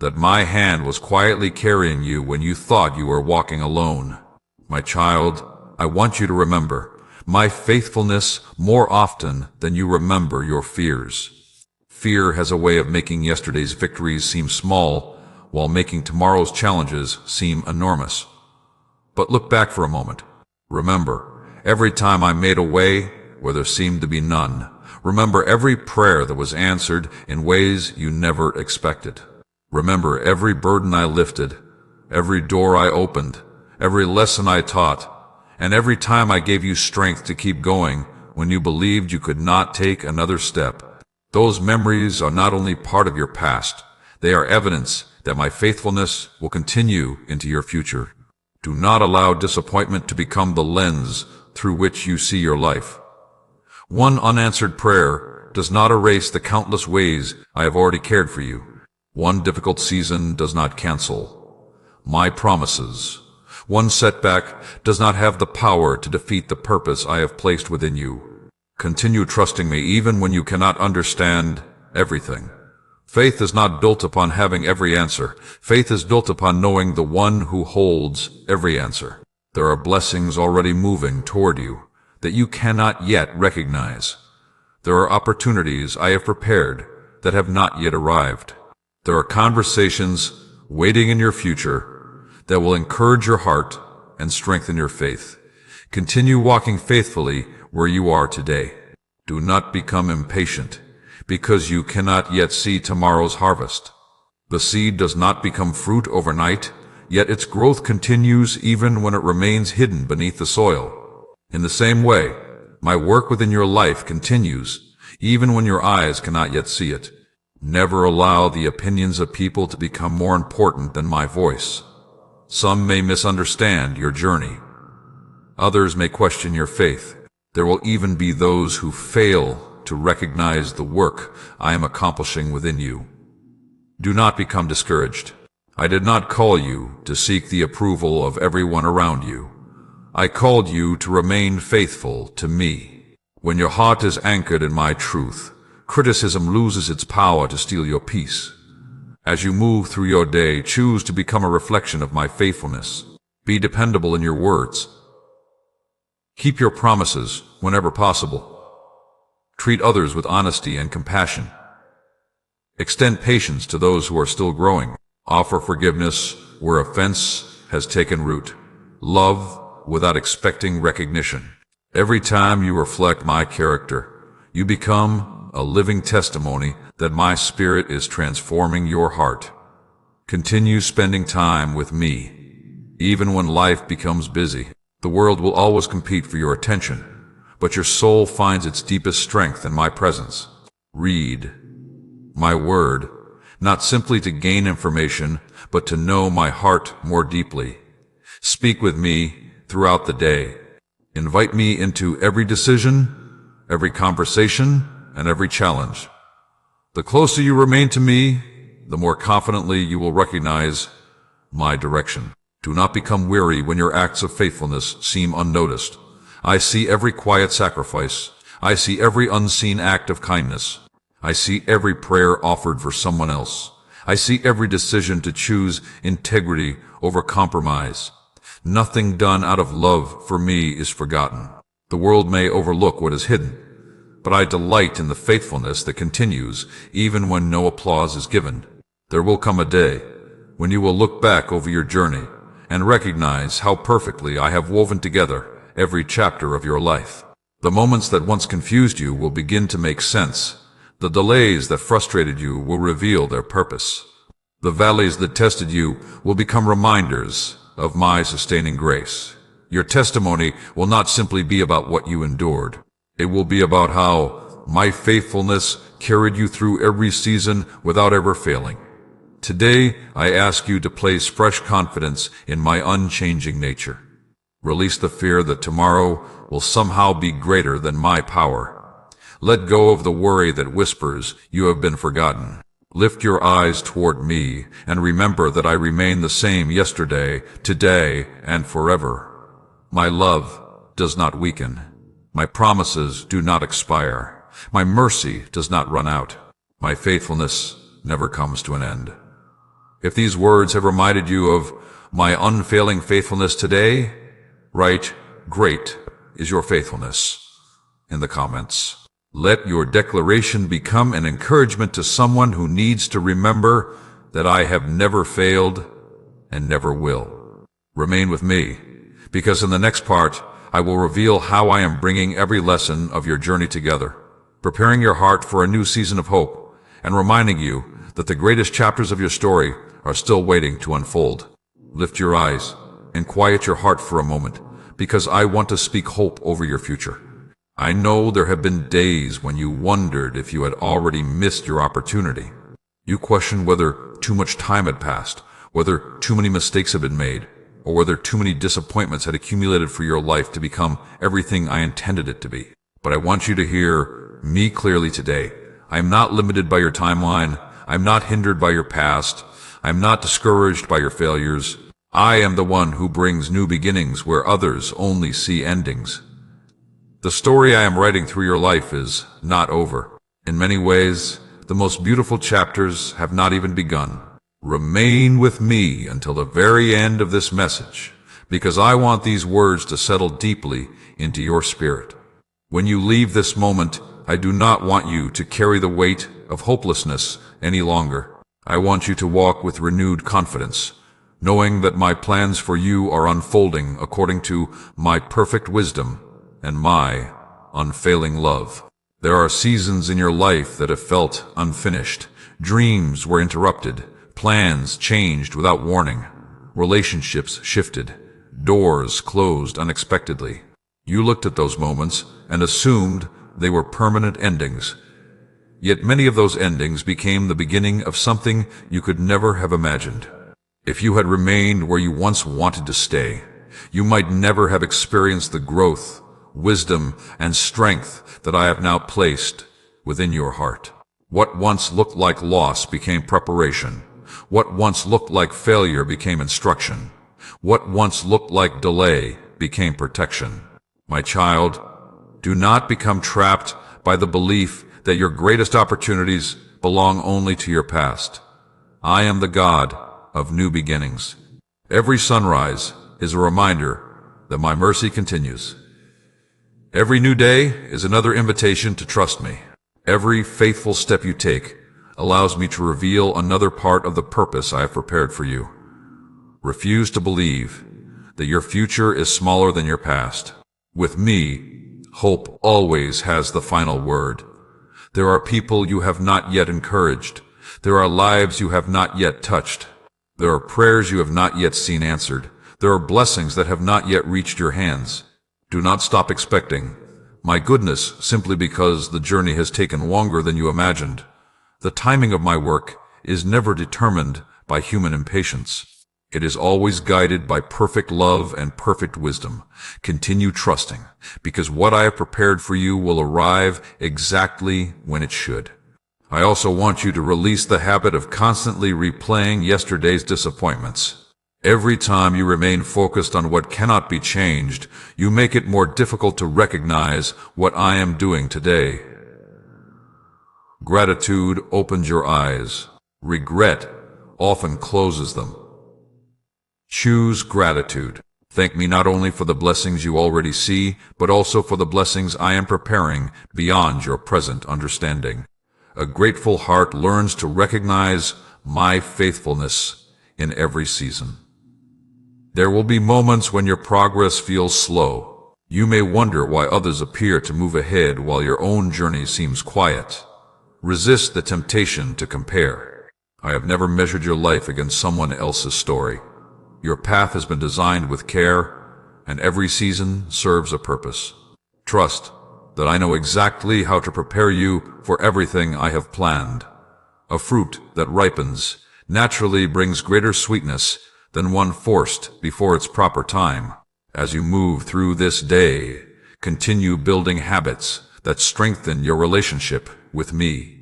that my hand was quietly carrying you when you thought you were walking alone. My child, I want you to remember my faithfulness more often than you remember your fears. Fear has a way of making yesterday's victories seem small, while making tomorrow's challenges seem enormous. But look back for a moment. Remember, every time I made a way where there seemed to be none. Remember every prayer that was answered in ways you never expected. Remember every burden I lifted, every door I opened, every lesson I taught, and every time I gave you strength to keep going when you believed you could not take another step. Those memories are not only part of your past, they are evidence that my faithfulness will continue into your future. Do not allow disappointment to become the lens through which you see your life. One unanswered prayer does not erase the countless ways I have already cared for you. One difficult season does not cancel my promises. One setback does not have the power to defeat the purpose I have placed within you. Continue trusting me even when you cannot understand everything. Faith is not built upon having every answer. Faith is built upon knowing the one who holds every answer. There are blessings already moving toward you that you cannot yet recognize. There are opportunities I have prepared that have not yet arrived. There are conversations waiting in your future that will encourage your heart and strengthen your faith. Continue walking faithfully where you are today. Do not become impatient because you cannot yet see tomorrow's harvest. The seed does not become fruit overnight, yet its growth continues even when it remains hidden beneath the soil. In the same way, my work within your life continues, even when your eyes cannot yet see it. Never allow the opinions of people to become more important than my voice. Some may misunderstand your journey. Others may question your faith. There will even be those who fail to recognize the work I am accomplishing within you. Do not become discouraged. I did not call you to seek the approval of everyone around you. I called you to remain faithful to me. When your heart is anchored in my truth, criticism loses its power to steal your peace. As you move through your day, choose to become a reflection of my faithfulness. Be dependable in your words. Keep your promises whenever possible. Treat others with honesty and compassion. Extend patience to those who are still growing. Offer forgiveness where offense has taken root. Love without expecting recognition. Every time you reflect my character, you become a living testimony that my spirit is transforming your heart. Continue spending time with me, even when life becomes busy. The world will always compete for your attention, but your soul finds its deepest strength in my presence. Read my word, not simply to gain information, but to know my heart more deeply. Speak with me throughout the day. Invite me into every decision, every conversation, and every challenge. The closer you remain to me, the more confidently you will recognize my direction. Do not become weary when your acts of faithfulness seem unnoticed. I see every quiet sacrifice. I see every unseen act of kindness. I see every prayer offered for someone else. I see every decision to choose integrity over compromise. Nothing done out of love for me is forgotten. The world may overlook what is hidden, but I delight in the faithfulness that continues even when no applause is given. There will come a day when you will look back over your journey and recognize how perfectly I have woven together every chapter of your life. The moments that once confused you will begin to make sense. The delays that frustrated you will reveal their purpose. The valleys that tested you will become reminders of my sustaining grace. Your testimony will not simply be about what you endured. It will be about how my faithfulness carried you through every season without ever failing. Today, I ask you to place fresh confidence in my unchanging nature. Release the fear that tomorrow will somehow be greater than my power. Let go of the worry that whispers you have been forgotten. Lift your eyes toward me and remember that I remain the same yesterday, today, and forever. My love does not weaken. My promises do not expire. My mercy does not run out. My faithfulness never comes to an end. If these words have reminded you of my unfailing faithfulness today, write, "Great is your faithfulness," in the comments. Let your declaration become an encouragement to someone who needs to remember that I have never failed and never will. Remain with me, because in the next part, I will reveal how I am bringing every lesson of your journey together, preparing your heart for a new season of hope, and reminding you that the greatest chapters of your story are still waiting to unfold. Lift your eyes and quiet your heart for a moment, because I want to speak hope over your future. I know there have been days when you wondered if you had already missed your opportunity. You questioned whether too much time had passed, whether too many mistakes had been made, or whether too many disappointments had accumulated for your life to become everything I intended it to be. But I want you to hear me clearly today. I am not limited by your timeline. I am not hindered by your past. I am not discouraged by your failures. I am the one who brings new beginnings where others only see endings. The story I am writing through your life is not over. In many ways, the most beautiful chapters have not even begun. Remain with me until the very end of this message, because I want these words to settle deeply into your spirit. When you leave this moment, I do not want you to carry the weight of hopelessness any longer. I want you to walk with renewed confidence, knowing that my plans for you are unfolding according to my perfect wisdom and my unfailing love. There are seasons in your life that have felt unfinished. Dreams were interrupted. Plans changed without warning. Relationships shifted. Doors closed unexpectedly. You looked at those moments and assumed they were permanent endings. Yet many of those endings became the beginning of something you could never have imagined. If you had remained where you once wanted to stay, you might never have experienced the growth, wisdom, and strength that I have now placed within your heart. What once looked like loss became preparation. What once looked like failure became instruction. What once looked like delay became protection. My child, do not become trapped by the belief that your greatest opportunities belong only to your past. I am the God of new beginnings. Every sunrise is a reminder that my mercy continues. Every new day is another invitation to trust me. Every faithful step you take allows me to reveal another part of the purpose I have prepared for you. Refuse to believe that your future is smaller than your past. With me, hope always has the final word. There are people you have not yet encouraged. There are lives you have not yet touched. There are prayers you have not yet seen answered. There are blessings that have not yet reached your hands. Do not stop expecting my goodness simply because the journey has taken longer than you imagined. The timing of my work is never determined by human impatience. It is always guided by perfect love and perfect wisdom. Continue trusting, because what I have prepared for you will arrive exactly when it should. I also want you to release the habit of constantly replaying yesterday's disappointments. Every time you remain focused on what cannot be changed, you make it more difficult to recognize what I am doing today. Gratitude opens your eyes. Regret often closes them. Choose gratitude. Thank me not only for the blessings you already see, but also for the blessings I am preparing beyond your present understanding. A grateful heart learns to recognize my faithfulness in every season. There will be moments when your progress feels slow. You may wonder why others appear to move ahead while your own journey seems quiet. Resist the temptation to compare. I have never measured your life against someone else's story. Your path has been designed with care, and every season serves a purpose. Trust that I know exactly how to prepare you for everything I have planned. A fruit that ripens naturally brings greater sweetness than one forced before its proper time. As you move through this day, continue building habits that strengthen your relationship with me.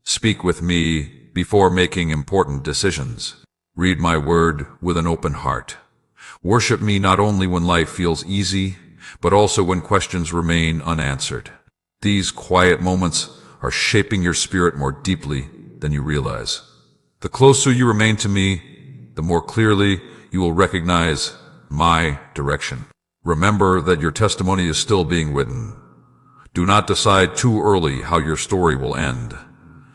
Speak with me before making important decisions. Read my word with an open heart. Worship me not only when life feels easy, but also when questions remain unanswered. These quiet moments are shaping your spirit more deeply than you realize. The closer you remain to me, the more clearly you will recognize my direction. Remember that your testimony is still being written. Do not decide too early how your story will end.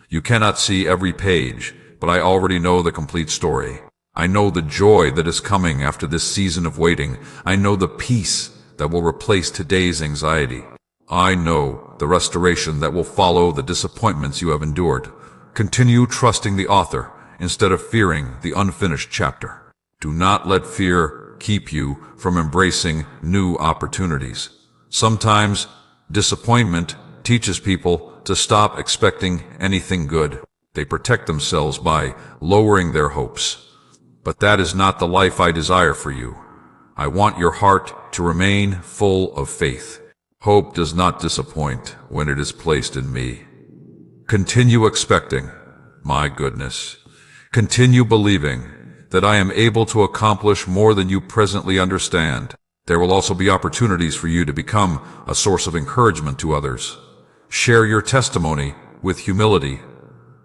You cannot see every page, but I already know the complete story. I know the joy that is coming after this season of waiting. I know the peace that will replace today's anxiety. I know the restoration that will follow the disappointments you have endured. Continue trusting the author instead of fearing the unfinished chapter. Do not let fear keep you from embracing new opportunities. Sometimes disappointment teaches people to stop expecting anything good. They protect themselves by lowering their hopes. But that is not the life I desire for you. I want your heart to remain full of faith. Hope does not disappoint when it is placed in me. Continue expecting my goodness. Continue believing that I am able to accomplish more than you presently understand. There will also be opportunities for you to become a source of encouragement to others. Share your testimony with humility.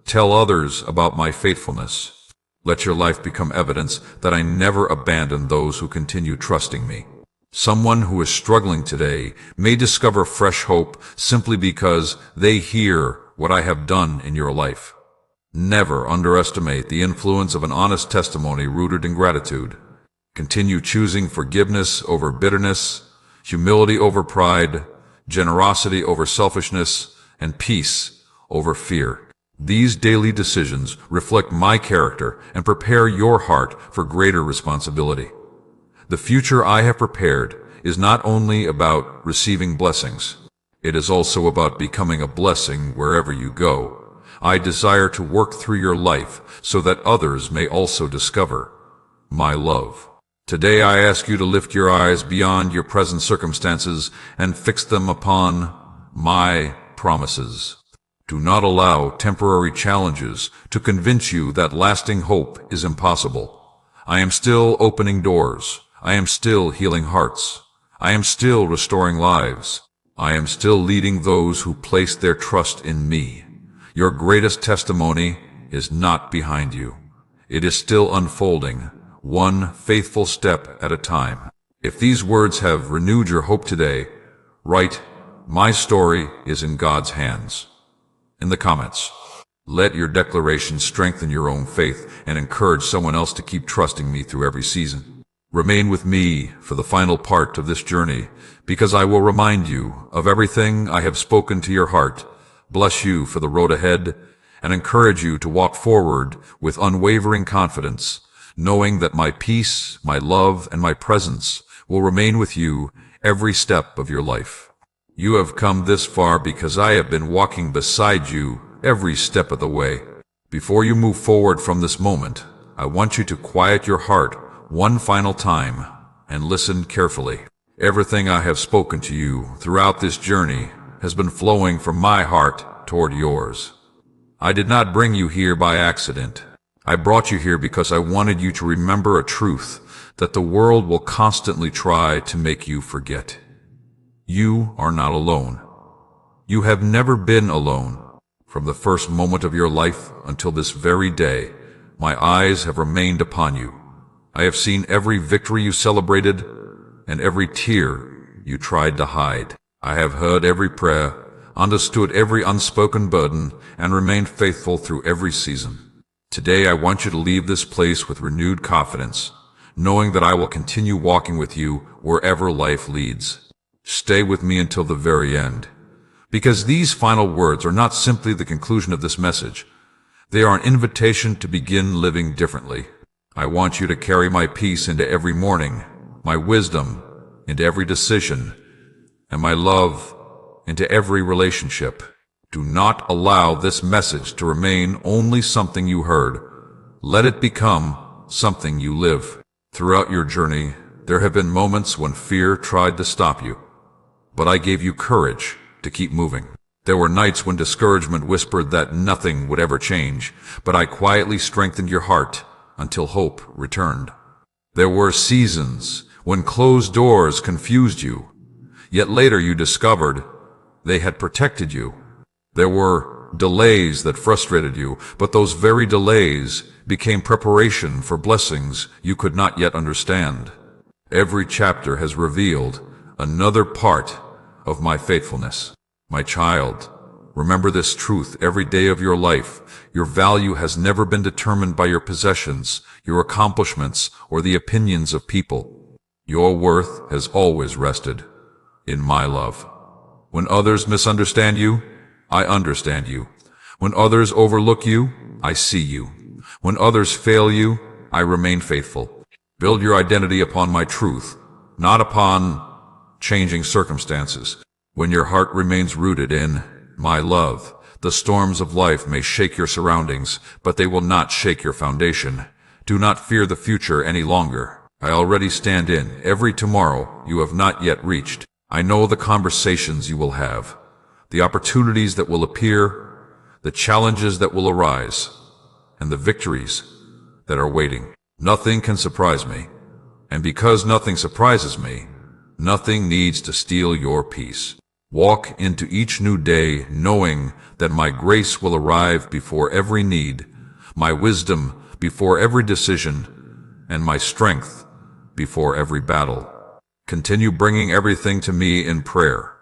Tell others about my faithfulness. Let your life become evidence that I never abandon those who continue trusting me. Someone who is struggling today may discover fresh hope simply because they hear what I have done in your life. Never underestimate the influence of an honest testimony rooted in gratitude. Continue choosing forgiveness over bitterness, humility over pride, generosity over selfishness, and peace over fear. These daily decisions reflect my character and prepare your heart for greater responsibility. The future I have prepared is not only about receiving blessings, it is also about becoming a blessing wherever you go. I desire to work through your life so that others may also discover my love. Today I ask you to lift your eyes beyond your present circumstances and fix them upon my promises. Do not allow temporary challenges to convince you that lasting hope is impossible. I am still opening doors. I am still healing hearts. I am still restoring lives. I am still leading those who place their trust in me. Your greatest testimony is not behind you. It is still unfolding, one faithful step at a time. If these words have renewed your hope today, write, "My story is in God's hands" in the comments. Let your declaration strengthen your own faith and encourage someone else to keep trusting me through every season. Remain with me for the final part of this journey, because I will remind you of everything I have spoken to your heart, bless you for the road ahead, and encourage you to walk forward with unwavering confidence, knowing that my peace, my love, and my presence will remain with you every step of your life. You have come this far because I have been walking beside you every step of the way. Before you move forward from this moment, I want you to quiet your heart one final time and listen carefully. Everything I have spoken to you throughout this journey has been flowing from my heart toward yours. I did not bring you here by accident. I brought you here because I wanted you to remember a truth that the world will constantly try to make you forget. You are not alone. You have never been alone. From the first moment of your life until this very day, my eyes have remained upon you. I have seen every victory you celebrated and every tear you tried to hide. I have heard every prayer, understood every unspoken burden, and remained faithful through every season. Today I want you to leave this place with renewed confidence, knowing that I will continue walking with you wherever life leads. Stay with me until the very end. Because these final words are not simply the conclusion of this message. They are an invitation to begin living differently. I want you to carry my peace into every morning, my wisdom into every decision, and my love into every relationship. Do not allow this message to remain only something you heard. Let it become something you live. Throughout your journey, there have been moments when fear tried to stop you, but I gave you courage to keep moving. There were nights when discouragement whispered that nothing would ever change, but I quietly strengthened your heart until hope returned. There were seasons when closed doors confused you, yet later you discovered they had protected you. There were delays that frustrated you, but those very delays became preparation for blessings you could not yet understand. Every chapter has revealed another part of my faithfulness. My child, remember this truth every day of your life. Your value has never been determined by your possessions, your accomplishments, or the opinions of people. Your worth has always rested in my love. When others misunderstand you, I understand you. When others overlook you, I see you. When others fail you, I remain faithful. Build your identity upon my truth, not upon changing circumstances. When your heart remains rooted in my love, the storms of life may shake your surroundings, but they will not shake your foundation. Do not fear the future any longer. I already stand in every tomorrow you have not yet reached. I know the conversations you will have, the opportunities that will appear, the challenges that will arise, and the victories that are waiting. Nothing can surprise me, and because nothing surprises me, nothing needs to steal your peace. Walk into each new day knowing that my grace will arrive before every need, my wisdom before every decision, and my strength before every battle. Continue bringing everything to me in prayer.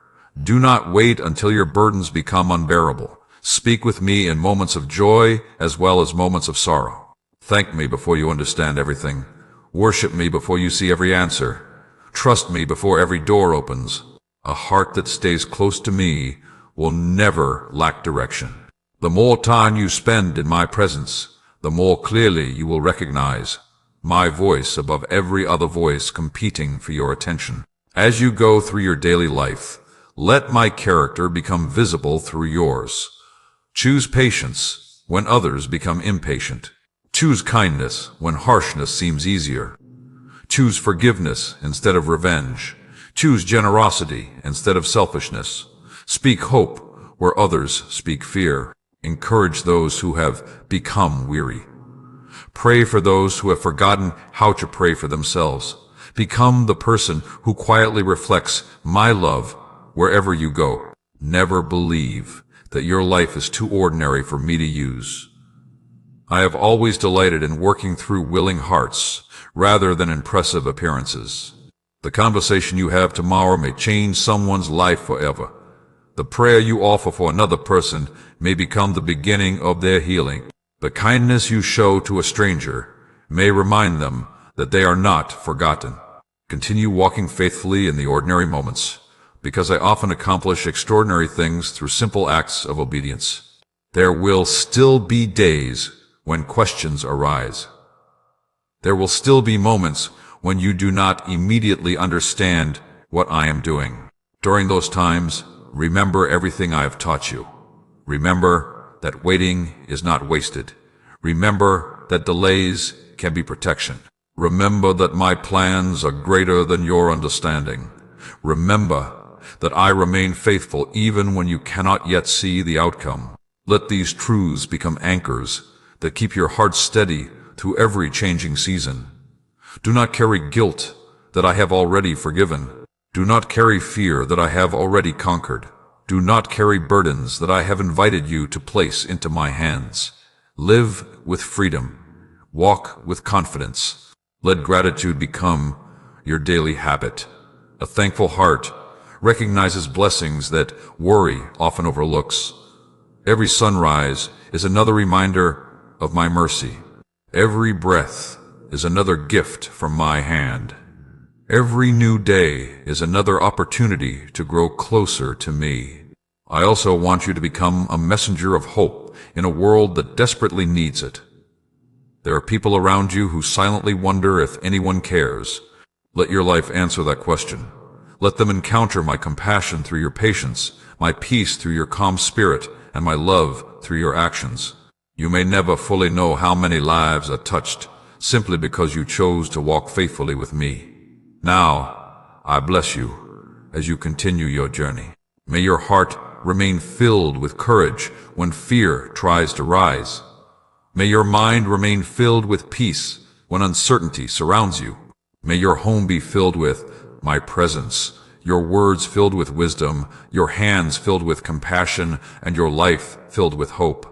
Do not wait until your burdens become unbearable. Speak with me in moments of joy as well as moments of sorrow. Thank me before you understand everything. Worship me before you see every answer. Trust me before every door opens. A heart that stays close to me will never lack direction. The more time you spend in my presence, the more clearly you will recognize my voice above every other voice competing for your attention. As you go through your daily life, let my character become visible through yours. Choose patience when others become impatient. Choose kindness when harshness seems easier. Choose forgiveness instead of revenge. Choose generosity instead of selfishness. Speak hope where others speak fear. Encourage those who have become weary. Pray for those who have forgotten how to pray for themselves. Become the person who quietly reflects my love wherever you go. Never believe that your life is too ordinary for me to use. I have always delighted in working through willing hearts rather than impressive appearances. The conversation you have tomorrow may change someone's life forever. The prayer you offer for another person may become the beginning of their healing. The kindness you show to a stranger may remind them that they are not forgotten. Continue walking faithfully in the ordinary moments, because I often accomplish extraordinary things through simple acts of obedience. There will still be days when questions arise. There will still be moments when you do not immediately understand what I am doing. During those times, remember everything I have taught you. Remember that waiting is not wasted. Remember that delays can be protection. Remember that my plans are greater than your understanding. Remember that I remain faithful even when you cannot yet see the outcome. Let these truths become anchors that keep your heart steady through every changing season. Do not carry guilt that I have already forgiven. Do not carry fear that I have already conquered. Do not carry burdens that I have invited you to place into my hands. Live with freedom. Walk with confidence. Let gratitude become your daily habit. A thankful heart recognizes blessings that worry often overlooks. Every sunrise is another reminder of my mercy. Every breath is another gift from my hand. Every new day is another opportunity to grow closer to me. I also want you to become a messenger of hope in a world that desperately needs it. There are people around you who silently wonder if anyone cares. Let your life answer that question. Let them encounter my compassion through your patience, my peace through your calm spirit, and my love through your actions. You may never fully know how many lives are touched, simply because you chose to walk faithfully with me. Now, I bless you as you continue your journey. May your heart remain filled with courage when fear tries to rise. May your mind remain filled with peace when uncertainty surrounds you. May your home be filled with my presence, your words filled with wisdom, your hands filled with compassion, and your life filled with hope.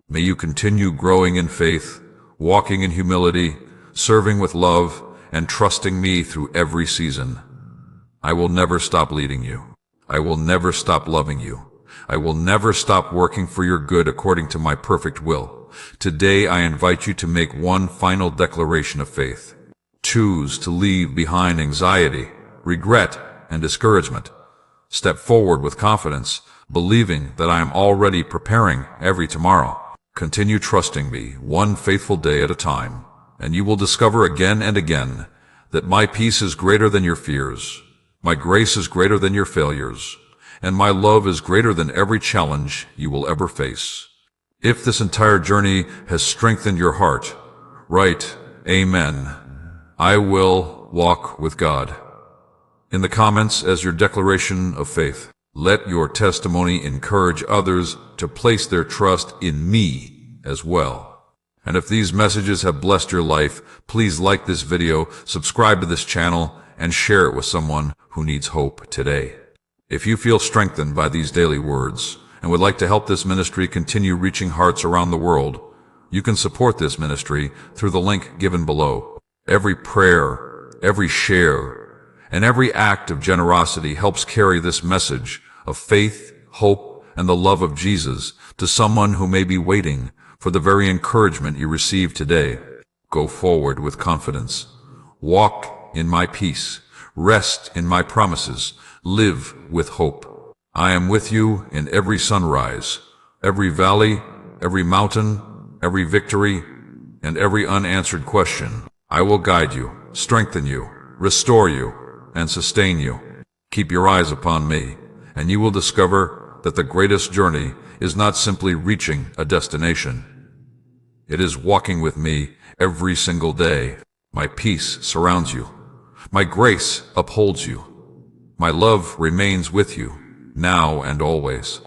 May you continue growing in faith, walking in humility, serving with love, and trusting me through every season. I will never stop leading you. I will never stop loving you. I will never stop working for your good according to my perfect will. Today I invite you to make one final declaration of faith. Choose to leave behind anxiety, regret, and discouragement. Step forward with confidence, believing that I am already preparing every tomorrow. Continue trusting me one faithful day at a time, and you will discover again and again that my peace is greater than your fears, my grace is greater than your failures, and my love is greater than every challenge you will ever face. If this entire journey has strengthened your heart, write, Amen. I will walk with God in the comments as your declaration of faith. Let your testimony encourage others to place their trust in me as well. And if these messages have blessed your life, please like this video, subscribe to this channel, and share it with someone who needs hope today. If you feel strengthened by these daily words and would like to help this ministry continue reaching hearts around the world, you can support this ministry through the link given below. Every prayer, every share, and every act of generosity helps carry this message of faith, hope, and the love of Jesus to someone who may be waiting for the very encouragement you received today. Go forward with confidence. Walk in my peace. Rest in my promises. Live with hope. I am with you in every sunrise, every valley, every mountain, every victory, and every unanswered question. I will guide you, strengthen you, restore you, and sustain you. Keep your eyes upon me, and you will discover that the greatest journey is not simply reaching a destination. It is walking with me every single day. My peace surrounds you. My grace upholds you. My love remains with you, now and always.